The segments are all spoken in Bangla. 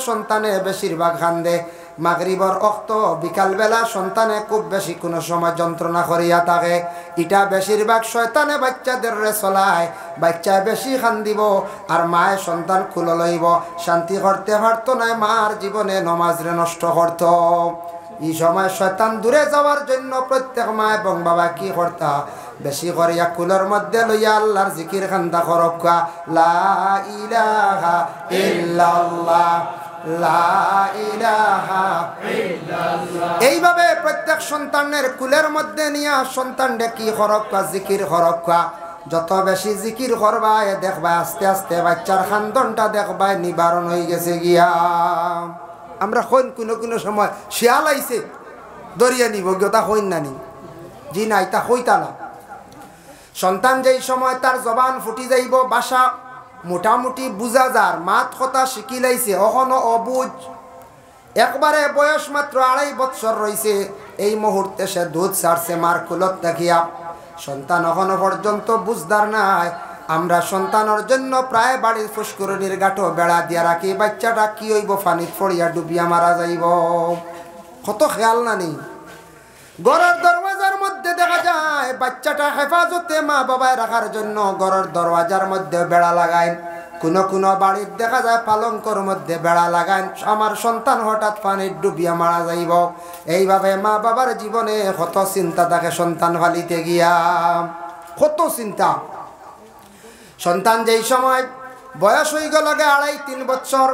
সন্তানে বেশিরভাগ কান্দে, মাগরিবর অক্ত বিকালবেলা সন্তানে খুব বেশি কোনো সময় যন্ত্রণা করিয়া থাকে। এটা বেশিরভাগ শয়তানে বাচ্চাদের রে চলায়। বাচ্চায় বেশি কান্দিব আর মায়ের সন্তান খুলে লইব, শান্তি করতে পারতো না, মার জীবনে নমাজ রে নষ্ট করত। এই সময় শয়তান দূরে যাওয়ার জন্য প্রত্যেক মা এবং বাবা কি করতা, বেশি করিয়া কুলের মধ্যে লইয়া আল্লাহর জিকির খান্দা করকা, লা ইলাহা ইল্লাল্লাহ, লা ইলাহা ইল্লাল্লাহ। এইভাবে প্রত্যেক সন্তানের কুলের মধ্যে নিয়ে সন্তানকে কি করকা, জিকির করকা। যত বেশি জিকির করবা দেখবা আস্তে আস্তে বাচ্চার খান্দনটা দেখবা নিবারণ হয়ে গেছে গিয়া। আমরা হইন কোনো কোনো সময় শিয়াল আইছে দরিয়া নিব গিয়ে তা হইন না নি, জি নাই তা হইতা না। সন্তান যেই সময় তার জবান ফুটি যাইব, বাসা মোটামুটি বুঝা যার, মাত কথা শিখি লাইছে, অখনো অবুঝ, একবারে বয়স মাত্র 2.5 বছর রয়েছে, এই মুহূর্তে সে দুধ ছাড়ছে মার কুলত দেখিয়া। সন্তান এখনো পর্যন্ত বুঝদার নাই। আমরা সন্তানের জন্য প্রায় বাড়ির ফুসকুরনির গাঁটো বেড়া দিয়া রাখি, বাচ্চাটা কি হইব, পানিত পড়িয়া ডুবিয়া মারা যাইব, কত খেয়াল না নেই। ঘরের দরওয়াজার মধ্যে দেখা যায় বাচ্চাটা হেফাজতে মা বাবায় রাখার জন্য ঘরের দরওয়াজার মধ্যে বেড়া লাগায়। কোনো কোনো বাড়ির দেখা যায় পালঙ্কর মধ্যে বেড়া লাগায়, আমার সন্তান হঠাৎ পানির ডুবিয়া মারা যাইব। এইভাবে মা বাবার জীবনে কত চিন্তা থাকে সন্তান ফালিতে গিয়া, কত চিন্তা। সন্তান যেই সময় বয়স হয়ে গেল 2.5-3 বছর,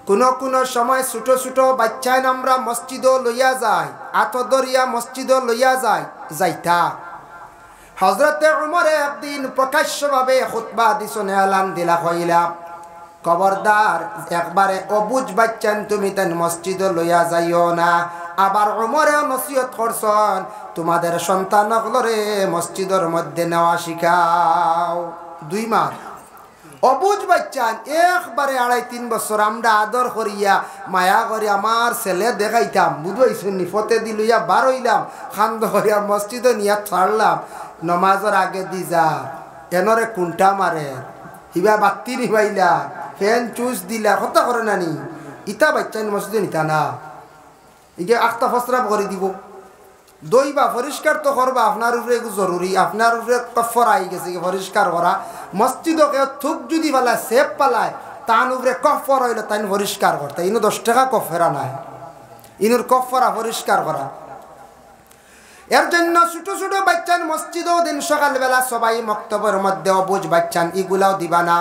কোনো কোনো সময় ছোটো ছোটো বাচ্চায় আমরা মসজিদও লইয়া যায়, আতদরিয়া মসজিদও লইয়া যায়, যাইতা। হজরতে উমরে একদিন প্রকাশ্যভাবে খুতবা দিছনে এলান দিলা, কইলা খবরদার একবারে অবুঝ বাচ্চান তুমি তেন মসজিদও লইয়া যাইও না। আবার উমরেও নসিহত করছেন তোমাদের সন্তানগুলোরে মসজিদের মধ্যে নেওয়া শিখাও। 2 মাস অবুঝ বাচ্চান একবারে 2.5-3 বছর আমরা আদর করিয়া মায়া করি আমার ছেলে দেখাইতাম, বুঝাইছুন নিফতে দিলইয়া বার হইলাম, খান্দ করিয়া মসজিদে নিয়া ছাড়লাম, নমাজের আগে দি যা এনরে কুন্টা মারে, হিবা বাতি নিবাইলা, ফ্যান চুজ দিলা, কথা করে নানি, ইটা বাচ্চান মসজিদে নিতা না। ইগে আখতা ফসরা করে দিব, দইবা পরিষ্কার তো করবা, আপনার উপরে জরুরি, আপনার উপরে কফর আই গেছে পরিষ্কার করা। মসজিদকে থুক যদি পালায় সেপ পালায়, তান উপরে কফর হইলে তাই পরিষ্কার করতে, ইনু 10 টাকা কফেরা নাই, ইনুর কফরা পরিষ্কার করা। এর জন্য ছোট ছোট বাচ্চান মসজিদও দিন সকালবেলা সবাই মক্তবের মধ্যে অবুঝ বাচ্চান এগুলাও দিবা না।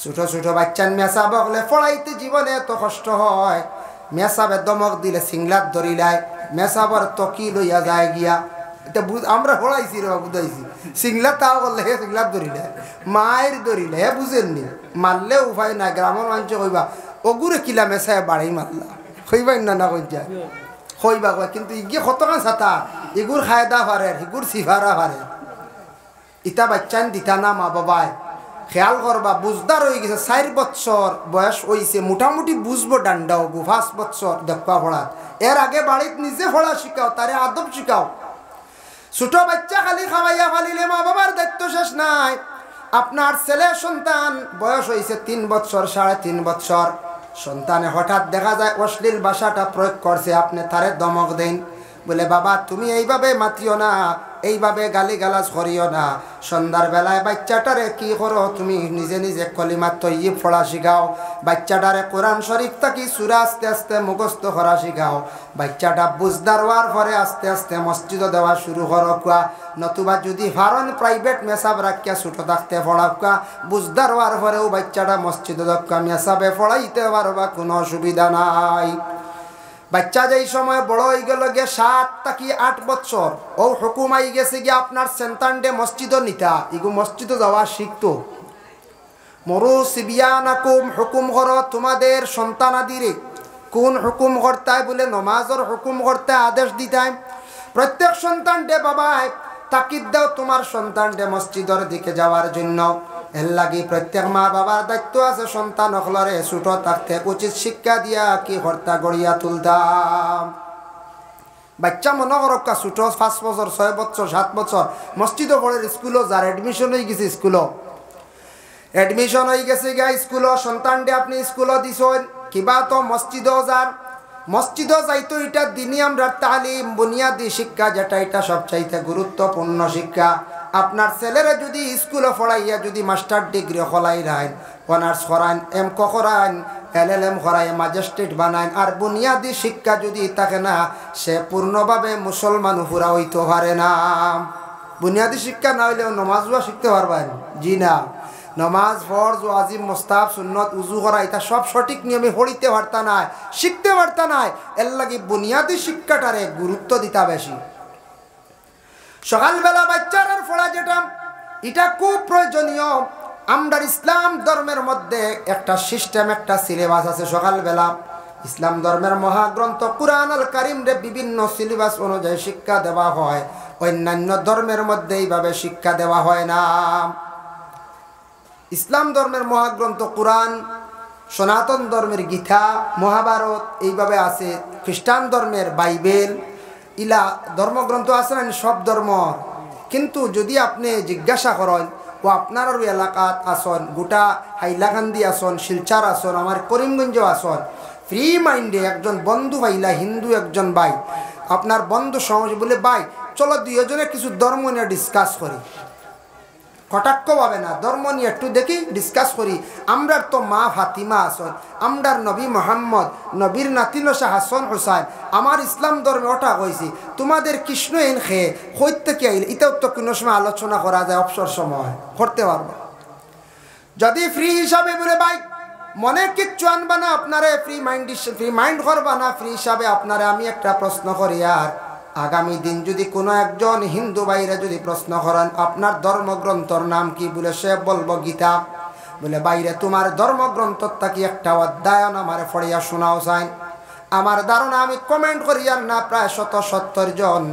ছোট ছোট বাচ্চান মেসা বকলে পড়াইতে জীবনে এত কষ্ট হয়, মেসাবে দমক দিলে সিংলাত ধরিলায়, মেসাবর তকি লইয়া যায় গিয়া। এটা আমরা পড়াইছি রে বুঝাইছি, সিংলাত তাও করলে হে সিংলাত ধরিলে, মায়ের ধরিলে হে বুঝেননি, মারলে উপায় নাই। গ্রামের মানুষ কইবা অগুরে কিলা মেসায় বাড়াই মারলা, কইবাই না না কই যায় কইবা কয়, কিন্তু ইগে কতক্ষণ ছাতা এগুর খায়দা পারে, এগুর সিফারা পারে। ইটা বাচ্চান দিতা না মা বাবায়, খেয়াল করবা। বুঝদার হয়ে গেছে, 4 বছর বয়স হয়েছে, মোটামুটি বুঝবো ডান্ডাও, 5 বছর দেখা পড়াত। এর আগে বাড়িত নিজে পড়া শিখাও, তারে আদব শিখাও। ছোট বাচ্চা খালি খাওয়াইয়া ফালিলে মা বাবার দায়িত্ব শেষ নাই। আপনার ছেলে সন্তান বয়স হয়েছে 3 বছর, 3.5 বছর, সন্তানে হঠাৎ দেখা যায় অশ্লীল ভাষাটা প্রয়োগ করছে, আপনি তারে দমক দেন, বলে বাবা তুমি এইভাবে মাতিও না, এইভাবে গালিগালাজ করিও না। সন্ধ্যার বেলায় বাচ্চাটারে কি করো, তুমি নিজে নিজে কলিমা তৈয়ব পড়া শিখাও, বাচ্চাটারে কোরআন শরীফ থাকি সূরা আস্তে আস্তে মুখস্থ করা শিখাও। বাচ্চাটা বুঝদার হওয়ার পরে আস্তে আস্তে মসজিদ দেওয়া শুরু করো কুয়া, নতুবা যদি ফারন প্রাইভেট মেসাব রাখিয়া ছোটো থাকতে পড়া কুয়া, বুঝদার হওয়ার পরেও বাচ্চাটা মসজিদ দক্কা মেসাবে পড়াইতে পারবা, কোনো অসুবিধা নাই। বাচ্চা যেই সময় বড় হয়ে গেল গে 7-8 বছর, ও হুকুম আই গেছে গিয়ে আপনার সন্তানডে মসজিদ নিতা, ইগু মসজিদ যাওয়া শিখতো। মরু সিবিয়ানাকুম, হুকুম করো তোমাদের সন্তানাদিরে। কোন হুকুম করতায় বলে নমাজের হুকুম করতে আদেশ দিতায়। প্রত্যেক সন্তানডে বাবায় তাকিদ দাও তোমার সন্তানডে মসজিদের দিকে যাওয়ার জন্য। এর লাগি প্রত্যেক মা বাবার দায়িত্ব আছে সন্তান অখলরে ছোট থাকতে উচিত শিক্ষা দিয়া কি হর্তা গড়িয়া তুলতাম। বাচ্চা মনে করক্কা ছোট 5 বছর, 6 বছর, 7 বছর মসজিদও পড়ে, স্কুলও যার এডমিশন হয়ে গেছে, স্কুলও এডমিশন হয়ে গেছে গা, স্কুলও সন্তানডে আপনি স্কুলও দিছেন, কিবা তো মসজিদও যার, মসজিদও যাইতো, এটা দিনই আমরা তালিম বুনিয়াদি শিক্ষা যেটা, এটা সবচাইতে গুরুত্বপূর্ণ শিক্ষা। আপনার ছেলেরা যদি স্কুলে পড়াইয়া যদি মাস্টার ডিগ্রি হলাই রাইন, অনার্স করাইন, এম.ক করাইন, LLM করাই, ম্যাজিস্ট্রেট বানাইন, আর বুনিয়াদি শিক্ষা যদি থাকে না, সে পূর্ণভাবে মুসলমান পুরা হইতে পারে না। বুনিয়াদি শিক্ষা না হইলেও নমাজও শিখতে পারবেন? জি না। নমাজ, ফরজ, ওয়াজিব, মুস্তাহাব, সুন্নত, উজু করা, এটা সব সঠিক নিয়মে পড়িতে পারতা নাই, শিখতে পারতা নাই। এর লাগি বুনিয়াদি শিক্ষাটারে গুরুত্ব দিতা বেশি। সকালবেলা বাচ্চাদের পড়া যেটা, এটা খুব প্রয়োজনীয়। আমরা ইসলাম ধর্মের মধ্যে একটা সিস্টেম, একটা সিলেবাস আছে। সকালবেলা ইসলাম ধর্মের মহাগ্রন্থ কুরআন আল কারীম রে বিভিন্ন সিলেবাস অনুযায়ী শিক্ষা দেওয়া হয়। অন্যান্য ধর্মের মধ্যে এইভাবে শিক্ষা দেওয়া হয় না। ইসলাম ধর্মের মহাগ্রন্থ কুরআন, সনাতন ধর্মের গীতা, মহাভারত এইভাবে আছে। খ্রিস্টান ধর্মের বাইবেল, ইলা ধর্মগ্রন্থ আছে না সব ধর্ম। কিন্তু যদি আপনি জিজ্ঞাসা করেন, ও আপনার এলাকাত আসন, গোটা হাইলাকান্দি আসন, শিলচার আসন, আমার করিমগঞ্জ আসন, ফ্রি মাইন্ডে একজন বন্ধু ভাইলা, হিন্দু একজন ভাই, আপনার বন্ধু সমাজ বলে, ভাই চলো দুইজনে কিছু ধর্ম নিয়ে ডিসকাস করি। কটাক্ষ পাবে না, ধর্ম নিয়ে একটু দেখি, ডিসকাস করি। আমরার তো মা ফাতিমা আসন, আমরার নবী মোহাম্মদ, নবীর নাতিনসা হাসন হুসাইন, আমার ইসলাম ধর্মে ওটা কইছি, তোমাদের কৃষ্ণ এন খেয়ে হইতে কি আইলে, এটাও তো কোনো সময় আলোচনা করা যায়, অবসর সময় করতে পারবো। যদি ফ্রি হিসাবে বলে ভাই মনে কিচ্ছু আনবা না, আপনারে ফ্রি মাইন্ড করবা না, ফ্রি হিসাবে আপনারে আমি একটা প্রশ্ন করি। আর আগামী দিন যদি কোনো একজন হিন্দু বাইরে যদি প্রশ্ন করেন আপনার ধর্মগ্রন্থর নাম কি, বলে সে বলবো গীতা, বলে বাইরে তোমার ধর্মগ্রন্থটা কি একটা অধ্যায়ন আমার পড়িয়া শোনাও চাই। আমার ধারণা, আমি কমেন্ট করি আর না, প্রায় 70 জন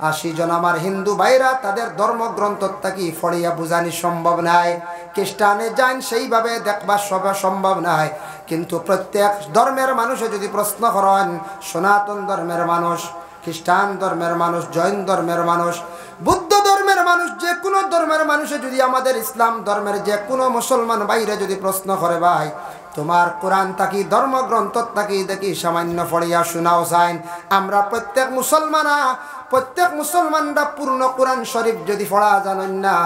80 জন আমার হিন্দু ভাইরা তাদের ধর্মগ্রন্থটা কি পড়িয়া বোঝানি সম্ভব নাই। খ্রিস্টানে যান সেইভাবে দেখবার সবে সম্ভব নাই। কিন্তু প্রত্যেক ধর্মের মানুষে যদি প্রশ্ন করেন, সনাতন ধর্মের মানুষ, খ্রিস্টান ধর্মের মানুষ, জৈন ধর্মের মানুষ, বুদ্ধ ধর্মের মানুষ, যে কোনো ধর্মের মানুষে যদি আমাদের ইসলাম ধর্মের যে কোনো মুসলমান বাইরে যদি প্রশ্ন করে, ভাই তোমার কোরআন থাকি ধর্মগ্রন্থ থাকি দেখি সামান্য পড়িয়া শোনাও চাই। আমরা প্রত্যেক মুসলমানরা পূর্ণ কোরআন শরীফ যদি পড়া জানেন না,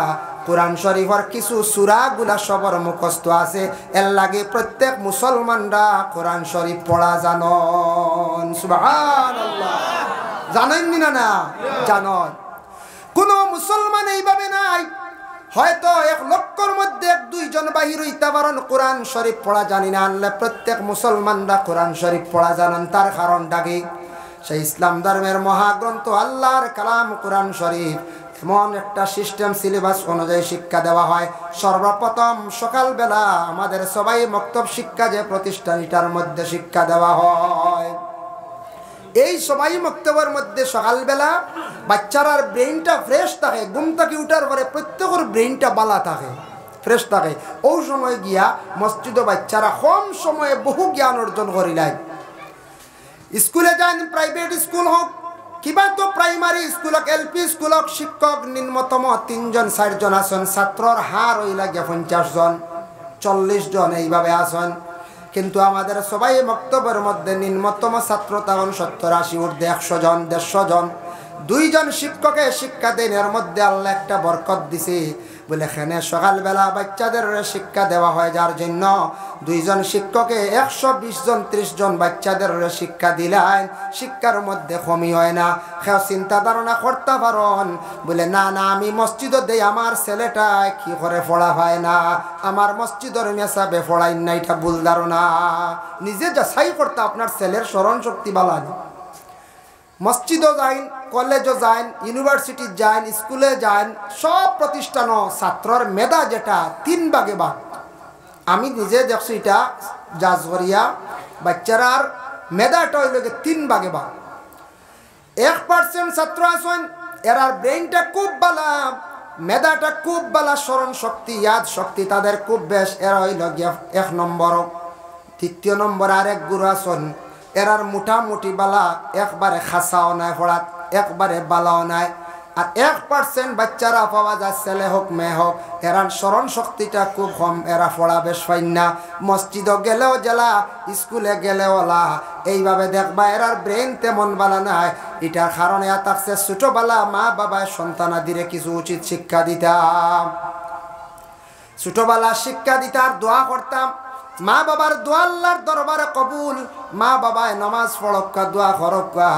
কোরআন শরীফের কিছু সূরাগুলা সবার মুখস্থ আছে, এর লাগে প্রত্যেক মুসলমানরা কোরআন শরীফ পড়া জানন। সুবহানাল্লাহ, জানেননি না? জানন। কোন মুসলমান এইভাবে নাই, হয়তো 1 লক্ষর মধ্যে 1-2 জন বাহির হইতে পারেন কোরআন শরীফ পড়া জানি না। আনলে প্রত্যেক মুসলমানরা কোরআন শরীফ পড়া জানেন। তার কারণটা কি? সেই ইসলাম ধর্মের মহাগ্রন্থ আল্লাহর কালাম কোরআন শরীফ এমন একটা সিস্টেম সিলেবাস অনুযায়ী শিক্ষা দেওয়া হয়। সর্বপ্রথম সকালবেলা আমাদের সবাই মক্তব শিক্ষা যে প্রতিষ্ঠান, এটার মধ্যে শিক্ষা দেওয়া হয়। এই সবাই মক্তবের মধ্যে সকালবেলা বাচ্চারার ব্রেইনটা ফ্রেশ থাকে, ঘুম থেকে উঠার পরে প্রত্যেকের ব্রেইনটা বালা থাকে, ফ্রেশ থাকে। ওই সময় গিয়া মসজিদে বাচ্চারা কম সময়ে বহু জ্ঞান অর্জন করিলাই। স্কুলে যান, প্রাইভেট স্কুল হোক কিবা তো প্রাইমারি স্কুল হোক, LP স্কুল হোক, শিক্ষক নিম্নতম 3 জন 4 জন আসন, ছাত্রর হার হই লাগে 50 জন 40 জন এইভাবে আসন। কিন্তু আমাদের সবাই মক্তবের মধ্যে নিম্নতম ছাত্র তখন 70-80 ঊর্ধ্বে 100 জন 150 জন। 2 জন শিক্ষকে শিক্ষা দেন, এর মধ্যে আল্লাহ একটা বরকত দিছে। বলে এখানে সকালবেলা বাচ্চাদের শিক্ষা দেওয়া হয়, যার জন্য 2 জন শিক্ষকে 120 জন 30 জন বাচ্চাদের শিক্ষা দিলেন। শিক্ষার মধ্যে কমি হয় না। কেউ চিন্তা ধারণা করতে পারেন, বলে না আমি মসজিদে দেই, আমার ছেলেটা কি করে পড়া হয় না, আমার মসজিদের মেসাবে পড়াই না, এটা ভুল ধারণা। নিজে যাচাই করতে আপনার ছেলের স্মরণ শক্তি বাড়ান। মসজিদও যাইন, কলেজও যাইন, ইউনিভার্সিটি যাইন, স্কুলে যাইন, সব প্রতিষ্ঠানও ছাত্রর মেধা যেটা 3 ভাগে ভাগ। আমি নিজে দেখছি এটা জাজগরিয়া বাচ্চারার মেধাটা হইল 3 ভাগে ভাগ। 1% ছাত্র আছেন, এরার ব্রেইনটা খুব ভালো, মেধাটা খুব ভালো, স্মরণ শক্তি, ইয়াদ শক্তি তাদের খুব বেশ, এরা হইল 1 নম্বর। 2 নম্বর আরেক গুরু আছেন, এরার মোটামুটি বালা, একবারে খাসাও নাই পড়াত, একবারে বালাও নাই। আর 1% বাচ্চারা পাওয়া যায়, ছেলে হোক মেয়ে হোক, এরা স্মরণ শক্তিটা খুব কম, এরা পড়া বেশ পাইন না। মসজিদও গেলেও জেলা, স্কুলে গেলেও ওলা, এইভাবে দেখবা এরার ব্রেন তেমন বালা নাই। এটার কারণে থাকছে ছোটবেলা মা বাবা সন্তানাদিরে কিছু উচিত শিক্ষা দিতাম, ছোটবেলা শিক্ষা দিতাম, দোয়া করতাম। মা বাবার দোয়া আল্লাহর দরবারে কবুল। মা বাবায় নামাজ পড়ক্কা, দোয়া করক্কা।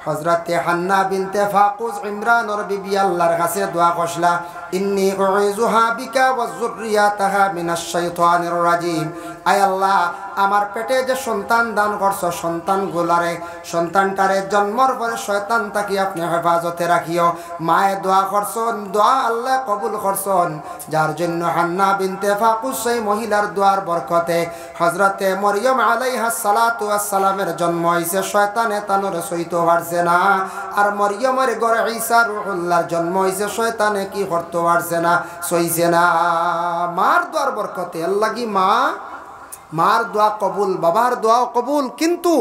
হযরতে হান্না বিনতে ফাকুস ইমরানের বিবি আল্লাহর কাছে দোয়া করলা, ইন্নী উইযুহা বিকা ওয়া যুররিয়াতাহা মিনাশ শাইতানির রাজিম। আয় আল্লাহ, আমার পেটে যে সন্তান দান করছো, সন্তানগুলারে, সন্তানটারে জন্মর পরে শয়তান তাকে আপনি হেফাজতে রাখিও। মায়ে দোয়া করছেন, দোয়া আল্লাহ কবুল করছেন, যার জন্য হান্না বিনতে ফাকুস সেই মহিলার দোয়ার বরকতে হযরতে মরিয়ম আলাইহাস সালাতু ওয়াস সালামের জন্ম হইছে। শয়তানে তানরে সইতে পারছে না। আর মরিয়মের ঘরে ঈসা রূহুল্লাহর জন্ম হইছে, শয়তানে কি করতে পারছে না, সইছে না। মার দোয়ার বরকতে আল্লাহ কি মার দোয়া কবুল, বাবার দোয়াও কবুল। কিন্তু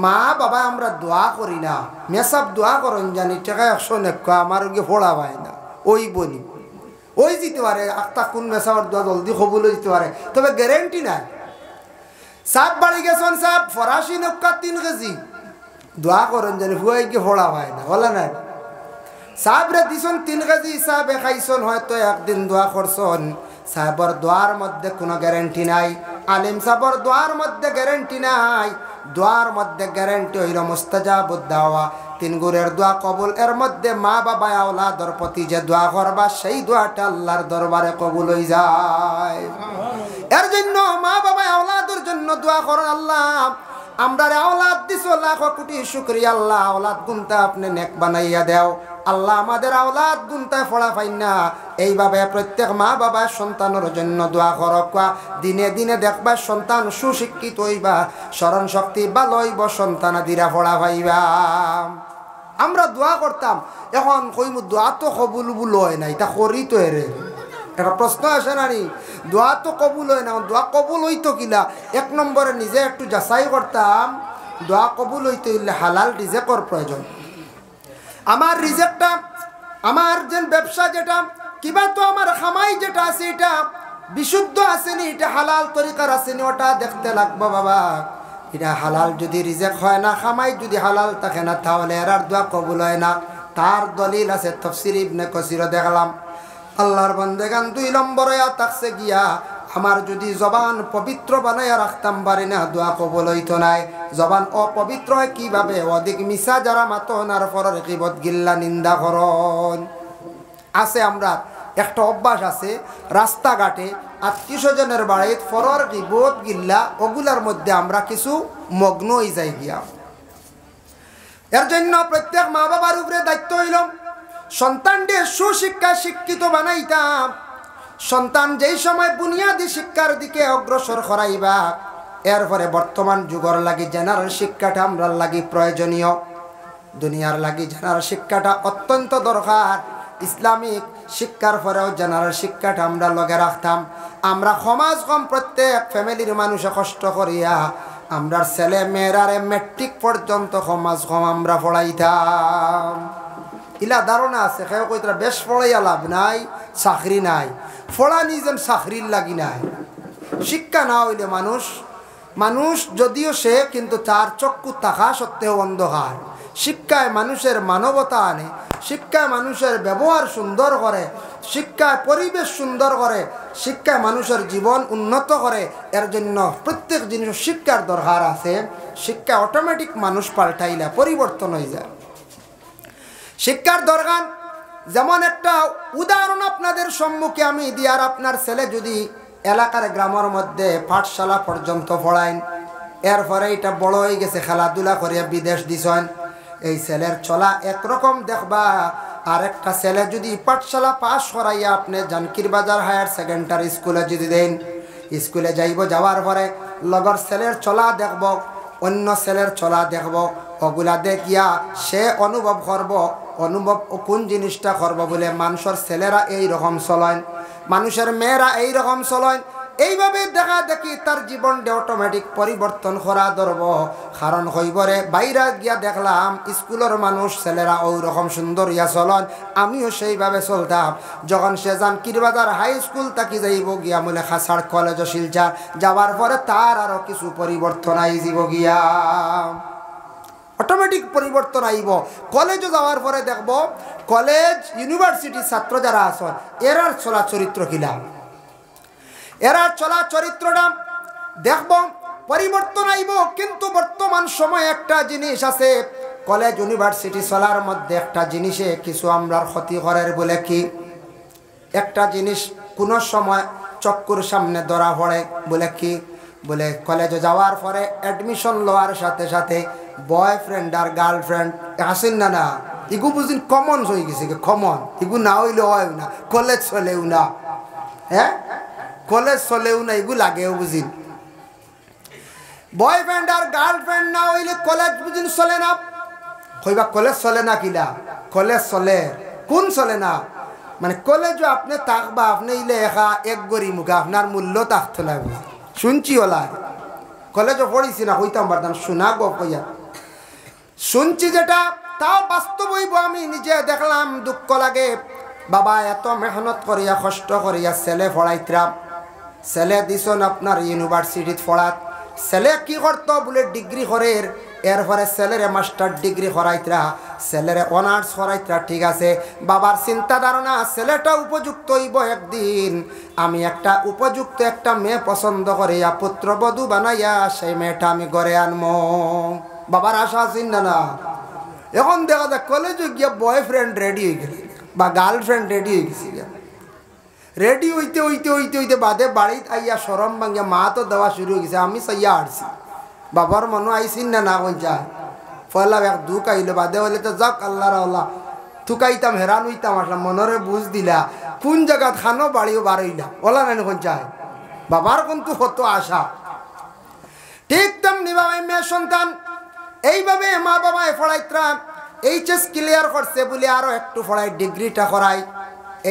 মা বাবা আমরা দোয়া করি না, মেসাব দোয়া করেন জানি টাকা 100 নেক আমার গিয়ে ফোড়া পায় না, ওই বলি ওই দিতে পারে আক্তা কোন মেসাবার দোয়া জলদি কবুল হইতে পারে, তবে গ্যারেন্টি নাই। সাপ বাড়ি গেছেন, সাপ ফরাসি নক্কা 3 কেজি দোয়া করেন জানি হুয়াই গিয়ে ফোড়া পায় না, বলে না। সাহেবরে দিছন 3 কেজি, সাহেবে খাইছন, হয়তো একদিন দোয়া করছন। সাহেবর দোয়ার মধ্যে কোনো গ্যারেন্টি নাই। আলিম সাহেবর দোয়ার মধ্যে গ্যারেন্টি নাই। দোয়ার মধ্যে গ্যারেন্টি হইল মুস্তাজাবুদ দাওয়া, 3 গুণের দোয়া কবুল। এর মধ্যে মা বাবা আওলাদের প্রতি যে দোয়া করবা, সেই দোয়াটা আল্লাহর দরবারে কবুল হয়ে যায়। এর জন্য মা বাবা আওলাদের জন্য দোয়া করেন, আল্লাহ আমরা আওলাদ দিছো, লাখ কোটি শুকরিয়া আল্লাহ, আওলাদ গুনতে আপনি নেক বানাইয়া দেও আল্লাহ, আমাদের আওলাদ গুনতে ফড়া পাই না। এইভাবে প্রত্যেক মা বাবা সন্তানের জন্য দোয়া করক। দিনে দিনে দেখবা সন্তান সুশিক্ষিত হইবা, স্মরণ শক্তি ভালো হইব, সন্তানাদিরা ফড়া পাইবা। আমরা দোয়া করতাম, এখন কইমু দোয়া তো কবুল বুল হয় নাই, তা করি তো এরে একটা প্রশ্ন আসে না নি? দোয়া তো কবুল হয় না, দোয়া কবুল হইতো কিলা? 1 নম্বরে নিজে একটু যাচাই করতাম, দোয়া কবুল হইতে হইলে হালাল রিজেকর প্রয়োজন। আমার রিজেকটা, আমার যে ব্যবসা যেটা, কিবা তো আমার খামাই যেটা আছে এটা বিশুদ্ধ আসেনি, এটা হালাল তরিকার আসেনি, ওটা দেখতে লাগবো বাবা। এটা হালাল যদি রিজেক হয় না, খামাই যদি হালাল থাকে না, তাহলে এর দোয়া কবুল হয় না। তার দলিল আছে তাফসীর ইবনে কাসির দেখলাম। আল্লাহর বান্দাগান 2 নম্বরে থাকছে গিয়া, আমার যদি জবান পবিত্র বানাইয়া রাখতাম পারি না, দোয়া কবুল হইতো নাই। জবান অপবিত্র হয় কিভাবে? অধিক মিশা যারা মাতন আর পরের গীবত গিল্লা নিন্দা করন আছে। আমরা একটা অভ্যাস আছে, রাস্তাঘাটে আত্মীয়স্বজনের বাড়িতে পরের গীবত গিল্লা, ওগুলার মধ্যে আমরা কিছু মগ্ন হয়ে যাই গিয়া। এর জন্য প্রত্যেক মা বাবার উপরে দায়িত্ব হইল সন্তানদের সুশিক্ষা শিক্ষিত বানাইতাম। সন্তান যেই সময় বুনিয়াদী শিক্ষার দিকে অগ্রসর করাইবা, এরপরে বর্তমান যুগের লাগি জেনারেল শিক্ষাটা আমরা লাগি প্রয়োজনীয়। দুনিয়ার লাগি জেনারেল শিক্ষাটা অত্যন্ত দরকার। ইসলামিক শিক্ষার পরেও জেনারেল শিক্ষাটা আমরা লগে রাখতাম। আমরা সমাজ কম প্রত্যেক ফ্যামিলির মানুষে কষ্ট করিয়া আমরা ছেলে মেয়েরারে মেট্রিক পর্যন্ত সমাজ কম আমরা পড়াইতাম। ইলা ধারণা আছে, কেউ কইতরা বেশ পড়াইয়া লাভ নাই, চাকরি নাই। পড়া নিজের চাকরির লাগি নাই। শিক্ষা না হইলে মানুষ যদিও সে, কিন্তু তার চক্ষু থাকা সত্ত্বেও অন্ধকার। শিক্ষায় মানুষের মানবতা আনে, শিক্ষায় মানুষের ব্যবহার সুন্দর করে, শিক্ষায় পরিবেশ সুন্দর করে, শিক্ষায় মানুষের জীবন উন্নত করে। এর জন্য প্রত্যেক জিনিস শিক্ষার দরকার আছে। শিক্ষা অটোমেটিক মানুষ পাল্টাইলে পরিবর্তন হয়ে যায়। শিক্ষার দরকার। যেমন একটা উদাহরণ আপনাদের সম্মুখে আমি দিই। আর আপনার ছেলে যদি এলাকার গ্রামের মধ্যে পাঠশালা পর্যন্ত পড়াইন, এরপরে এটা বড় হয়ে গেছে, খেলাধুলা করিয়া বিদেশ দিছেন, এই ছেলের চলা একরকম দেখবা। আর একটা ছেলে যদি পাঠশালা পাশ করাইয়া আপনি জানকির বাজার হায়ার সেকেন্ডারি স্কুলে যদি দেন, স্কুলে যাইব, যাওয়ার পরে লগর ছেলের চলা দেখব, অন্য ছেলের চলা দেখব, ওগুলা দেখিয়া সে অনুভব করব। অনুভব কোন জিনিসটা করব বলে, মানুষের ছেলেরা এই রকম চলেন, মানুষের মেয়েরা এই রকম চলেন, এইভাবে দেখা দেখি তার জীবনটা অটোমেটিক পরিবর্তন করা ধরব। কারণ হইবরে বাইরে গিয়া দেখলাম স্কুলের মানুষ ছেলেরা ওই রকম সুন্দর ইয়া চলন, আমিও সেইভাবে চলতাম। যখন সে যান কিরবাজার হাই স্কুল তাকি যাইব গিয়া মনে খাসার কলেজ শিলচার যাওয়ার পরে তার আরো কিছু পরিবর্তন আইব গিয়া, অটোমেটিক পরিবর্তন আইব। কলেজে যাওয়ার পরে দেখব কলেজ ইউনিভার্সিটির ছাত্র যারা আছেন এরার চলা চরিত্র কিলা, এরার চলা চরিত্রটা দেখব পরিবর্তন আইব। কিন্তু বর্তমান সময়ে একটা জিনিস আছে, কলেজ ইউনিভার্সিটি চলার মধ্যে একটা জিনিসে কিছু আমরার ক্ষতি করার বলে কি, একটা জিনিস কোনো সময় চক্কুর সামনে ধরা পড়ে বলে কি, বলে কলেজে যাওয়ার পরে অ্যাডমিশন লওয়ার সাথে সাথে বয়ফ্রেন্ড আর গার্লফ্রেন্ড আসেন না, না ইগু বুঝিন কমন হয়ে গেছে, কমন ইগু না হইলে হয় না, কলেজ চলেও না, হ্যাঁ কলেজ চলেও না, এগু লাগেও বুঝিন। বয়ফ্রেন্ড আর গার্লফ্রেন্ড না হইলে কলেজ বুঝিন চলে না। কইবা কলেজ চলে না কিলা, কলেজ চলে, কোন চলে না মানে কলেজও আপনি থাকবা, আপনি ইলে একা এক গড়ি মুখে আপনার মূল্য থাকতে লাগবে। শুনছি ওলা কলেজও পড়িছি না, হইতাম পারতাম শোনা গো কইয়া শুনছি যেটা তাও বাস্তব হইব। আমি নিজে দেখলাম, দুঃখ লাগে। বাবা এত মেহনত করিয়া কষ্ট করিয়া ছেলে পড়াইতাম, ছেলে দিছন আপনার ইউনিভার্সিটিত পড়াত, ছেলে কি করতো বলে ডিগ্রি করে, এরপরে ছেলেরে মাস্টার ডিগ্রি করাইতরা, ছেলেরে অনার্স করাইতরা, ঠিক আছে। বাবার চিন্তা ধারণা ছেলেটা উপযুক্ত হইব, একদিন আমি একটা উপযুক্ত একটা মেয়ে পছন্দ করিয়া পুত্রবধূ বানাইয়া সেই মেয়েটা আমি ঘরে আনবো। বাবার আশা আছেন না না। এখন দেখা যায় কলেজে গিয়া বয়ফ্রেন্ড রেডি হয়ে গেলে বা গার্লফ্রেন্ড রেডি হয়ে গেছে, রেডি হইতে হইতে হইতে হইতে বাদে বাড়িত আইয়া সরম ভাঙিয়া মা তো দেওয়া শুরু হয়ে গেছে। আমি চাইয়া আসছি, বাবার মনে আইসিন না, না কই যায় পয়লা এক দুঃখ আইলো, বাদে হইলে তো যাক আল্লাহ রাল্লাহ থুকাইতাম হেরান হইতাম, আসলাম মনরে বুঝ দিলা কোন জায়গাত খানো বাড়িও বার হইলা ওলা নাই কোন যায়। বাবার কিন্তু কত আশা। ঠিক তেমনি বাবা মেয়ে সন্তান এইভাবে মা বাবায় পড়াইতরা, এইচএস ক্লিয়ার করছে বলে আরো একটু পড়াই ডিগ্রিটা করাই,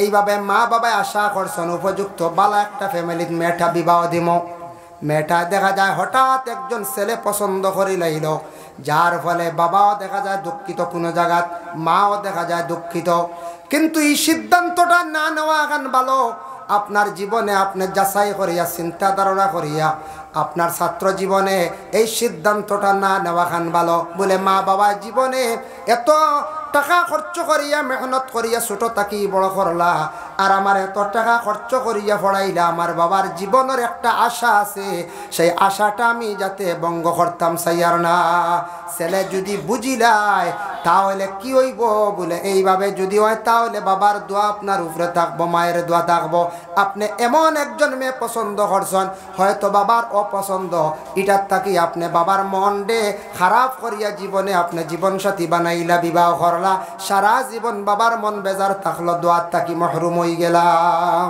এইভাবে মা বাবায় আশা করছেন উপযুক্ত বালা একটা ফ্যামিলির মেয়েটা বিবাহ দিব। মেয়েটা দেখা যায় হঠাৎ একজন ছেলে পছন্দ করে লাইল, যার ফলে বাবাও দেখা যায় দুঃখিত কোনো জায়গাত, মাও দেখা যায় দুঃখিত। কিন্তু এই সিদ্ধান্তটা না নেওয়া এখন ভালো। আপনার জীবনে আপনি যাচাই করিয়া চিন্তা ধারণা করিয়া আপনার ছাত্র জীবনে এই সিদ্ধান্তটা না নেওয়া খান ভালো। বলে মা বাবা জীবনে এত টাকা খরচ করিয়া মেহনত করিয়া ছোট থাকি বড় করলা, আর আমার এত টাকা খরচ করিয়া পড়াইলা, আমার বাবার জীবনের একটা আশা আছে, সেই আশাটা আমি যাতে ভঙ্গ করতাম চাইয়ার না। ছেলে যদি বুঝিলাই তাহলে কি হইব বলে এইভাবে যদি হয় তাহলে বাবার দোয়া আপনার উপরে থাকবো, মায়ের দোয়া থাকবো। আপনি এমন একজন মেয়ে পছন্দ করছেন, হয়তো বাবার অপছন্দ, এটার থাকি আপনি বাবার মন ডে খারাপ করিয়া জীবনে আপনি জীবনসাথী বানাইলা, বিবাহ করলা, সারা জীবন বাবার মন বেজার থাকলো, দোয়ার থাকি মহরুম হয়ে গেলাম।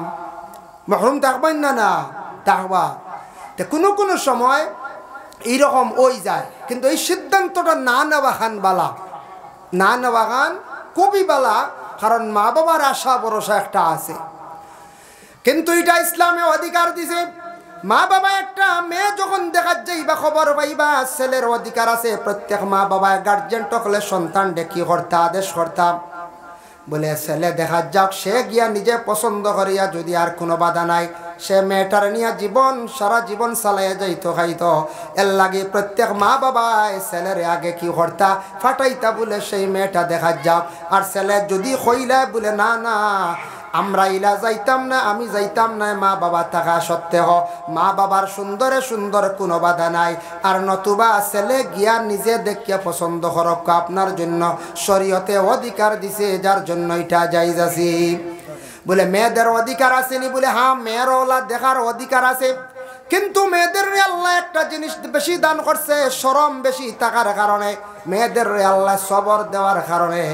মহরুম থাকবেন না, না থাকবা। কোনো কোনো সময় এইরকম ওই যায়, কিন্তু এই সিদ্ধান্তটা না নেওয়া খান বালা, না নেওয়া খান খুবই বালা। কারণ মা বাবার আশা ভরসা একটা আছে, কিন্তু এটা ইসলামে অধিকার দিছে। মা বাবা একটা মেয়ে যখন দেখার যাইবা খবর পাইবা ছেলের অধিকার আছে, প্রত্যেক মা বাবা গার্জেন টকলে সন্তান ডেকি করতা আদেশ করতাম বলে ছেলে দেখা যাক, সে গিয়া নিজে পছন্দ করিয়া যদি আর কোনো বাধা নাই সে মেয়েটার নিয়ে জীবন সারা জীবন চালাইয়া যাইতো খাইতো। এর লাগে প্রত্যেক মা বাবা ছেলের আগে কি করতা ফাটাইতা বলে সেই মেয়েটা দেখা যাক। আর ছেলে যদি কইলা বলে না না আমরা ইলা যাইতাম না, আমি যাইতাম না, মা বাবা থাকা সত্ত্বেও মা বাবার সুন্দরে সুন্দর কোনো বাধা নাই। আর নতুবা ছেলে গিয়া নিজে দেখিয়া পছন্দ করক, আপনার জন্য শরীয়তে অধিকার দিছে, যার জন্য এটা জায়েজ আছে। বলে মেয়েদের অধিকার আসেনি বলে হ্যাঁ, মেয়ের ওলা দেখার অধিকার আছে, কিন্তু মেয়েদের আল্লাহ একটা জিনিস বেশি দান করছে, শরম বেশি থাকার কারণে, মেয়েদের আল্লাহ সবর দেওয়ার কারণে।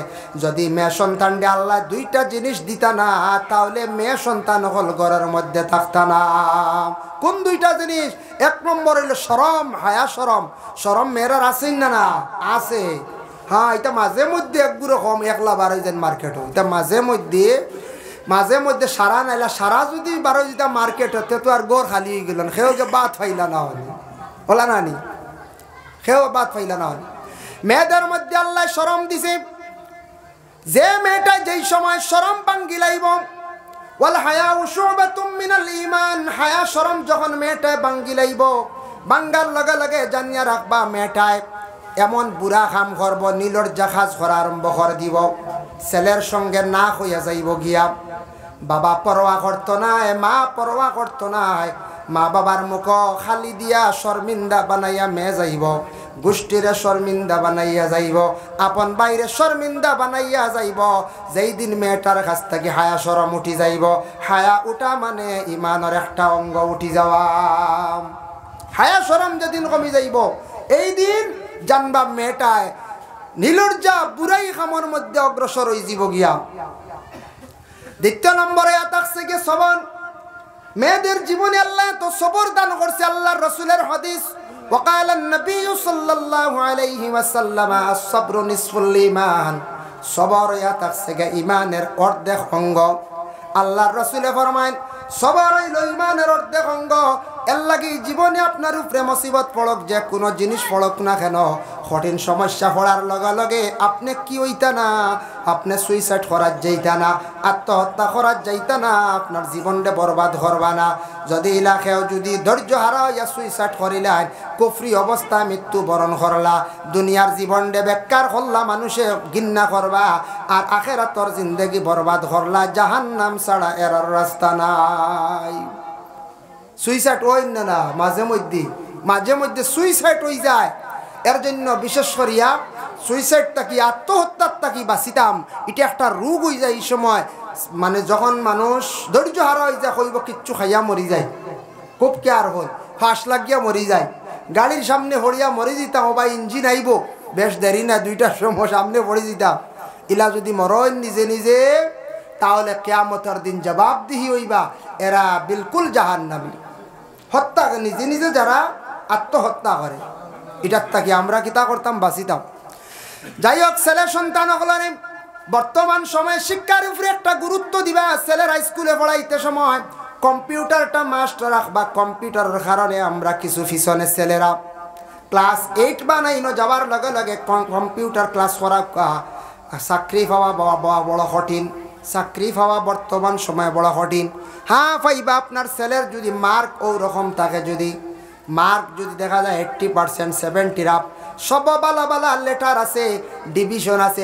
যদি মেয়ে সন্তান আল্লাহ দুইটা জিনিস দিতা না তাহলে মেয়ে সন্তান হল ঘরের মধ্যে থাকতা না। কোন দুইটা জিনিস? এক নম্বর হইল শরম, হায়া শরম। শরম মেয়েরার আছেই না, না আছে। হ্যাঁ, এটা মাঝে মধ্যে একগুলো কম একলা বার হয়ে যান মার্কেটও, এটা মাঝে মধ্যে মাঝে মধ্যে সারা নাইলা সারা যদি 12 যেটা মার্কেট হতে তো আর গোর খালি হয়ে গেলেন খেয়েও বাদ ফাইলা না হলে ওলা নানি খেয়েও বাদ ফাইলা না হলে মেয়েদের মধ্যে আল্লাহ শরম দিছে যে মেয়েটা যেই সময় শরম ভাঙ্গিলাইব ওয়াল হায়াউ শুবাতুম মিনাল ঈমান হায়া শরম যখন মেয়েটা ভাঙ্গিলাইব বাঙ্গার লগে লগে জানিয়া রাখবা মেয়েটায় এমন বুড়া কাম করব নীলজ্জা কাজ করা আরম্ভ করে দিব ছেলের সঙ্গে না হইয়া যাইব গিয়া বাবা পরোয়া করতো না মা পরোয়া করতো না মা বাবার মুখ খালি দিয়া শর্মিন্দা বানাইয়া মেয়ে যাইব গোষ্ঠীরে শর্মিন্দা বানাইয়া যাইব আপন বাইরে শর্মিন্দা বানাইয়া যাইব যেই দিন মেয়েটার কাছ থেকে হায়া শরম উঠি যাইব হায়া উঠা মানে ইমানের একটা অঙ্গ উঠি যাওয়া হায়া শরম যেদিন কমি যাইব এই দিন জানবা মেয়েটায় নীলজ্জা বুড়াই খামর মধ্যে অগ্রসর হয়ে যাব গিয়া দ্বিতীয় নম্বরে থাকছে কি সবর মেয়েদের জীবনে আল্লাহ তো সবর দান করছে আল্লাহর রাসূলের হাদিস وقال النبي صلى الله عليه وسلم الصبر نصف الإيمان সবর থাকছে কি ঈমানের অর্ধেক অঙ্গ আল্লাহর রাসূল ফরমায় সবর হইল ঈমানের অর্ধেক অঙ্গ এর লাগি জীবনে আপনার উপরে মুসিবত পড়ক যে কোনো জিনিস পড়ক না কেন কঠিন সমস্যা পড়ার লগে লগে আপনি কি হইতা না আপনি সুইসাইড করার যাইতা না আত্মহত্যা করার যাইতা না আপনার জীবনটা বরবাদ করবা না যদি ইলাকেও যদি ধৈর্য হারাইয়া সুইসাইড করিলেন কুফরি অবস্থায় মৃত্যু বরণ করলা দুনিয়ার জীবনটা বেকার করলা মানুষে ঘৃণা করবা আর আখিরাতের জিন্দেগি বরবাদ করলা জাহান্নাম ছাড়া এর রাস্তা নাই সুইসাইড হই না মাঝে মধ্যে সুইসাইড হয়ে যায় এর জন্য বিশেষ করিয়া সুইসাইডটা কি আত্মহত্যাটা কি বাঁচিতাম এটা একটা রোগ হয়ে যায় এই সময় মানে যখন মানুষ ধৈর্য হারা হয়ে যায় কইব কিচ্ছু খাইয়া মরি যায় খুব কেয়ার হল ফাঁস লাগিয়া মরি যায় গাড়ির সামনে হরিয়া মরি দিতাম বা ইঞ্জিন আইব বেশ দেরি না 2টার সময় সামনে পড়ে দিতাম ইলা যদি মরণ নিজে নিজে তাহলে কিয়ামতের দিন জবাবদিহি হইবা এরা বিলকুল জাহান্নামী হত্যা নিজে নিজে যারা আত্মহত্যা করে এটার তাকে আমরা কিতা করতাম বাঁচিতাম যাই হোক ছেলে সন্তান হলেন বর্তমান সময়ে শিক্ষার উপরে একটা গুরুত্ব দিবা ছেলেরা স্কুলে পড়াইতে সময় কম্পিউটারটা মাস্ট রাখবা কম্পিউটারের কারণে আমরা কিছু পিছনে ছেলেরা ক্লাস 8 বা 9 যাওয়ার লগে লগে কম্পিউটার ক্লাস করা চাকরি পাওয়া বড় কঠিন চাকরি পাওয়া বর্তমান সময়ে বড় কঠিন হ্যাঁ পাইবা আপনার ছেলের যদি মার্ক ওরকম থাকে যদি মার্ক যদি দেখা যায় 80% 70 আপ সব বালা বালা লেটার আছে ডিভিশন আছে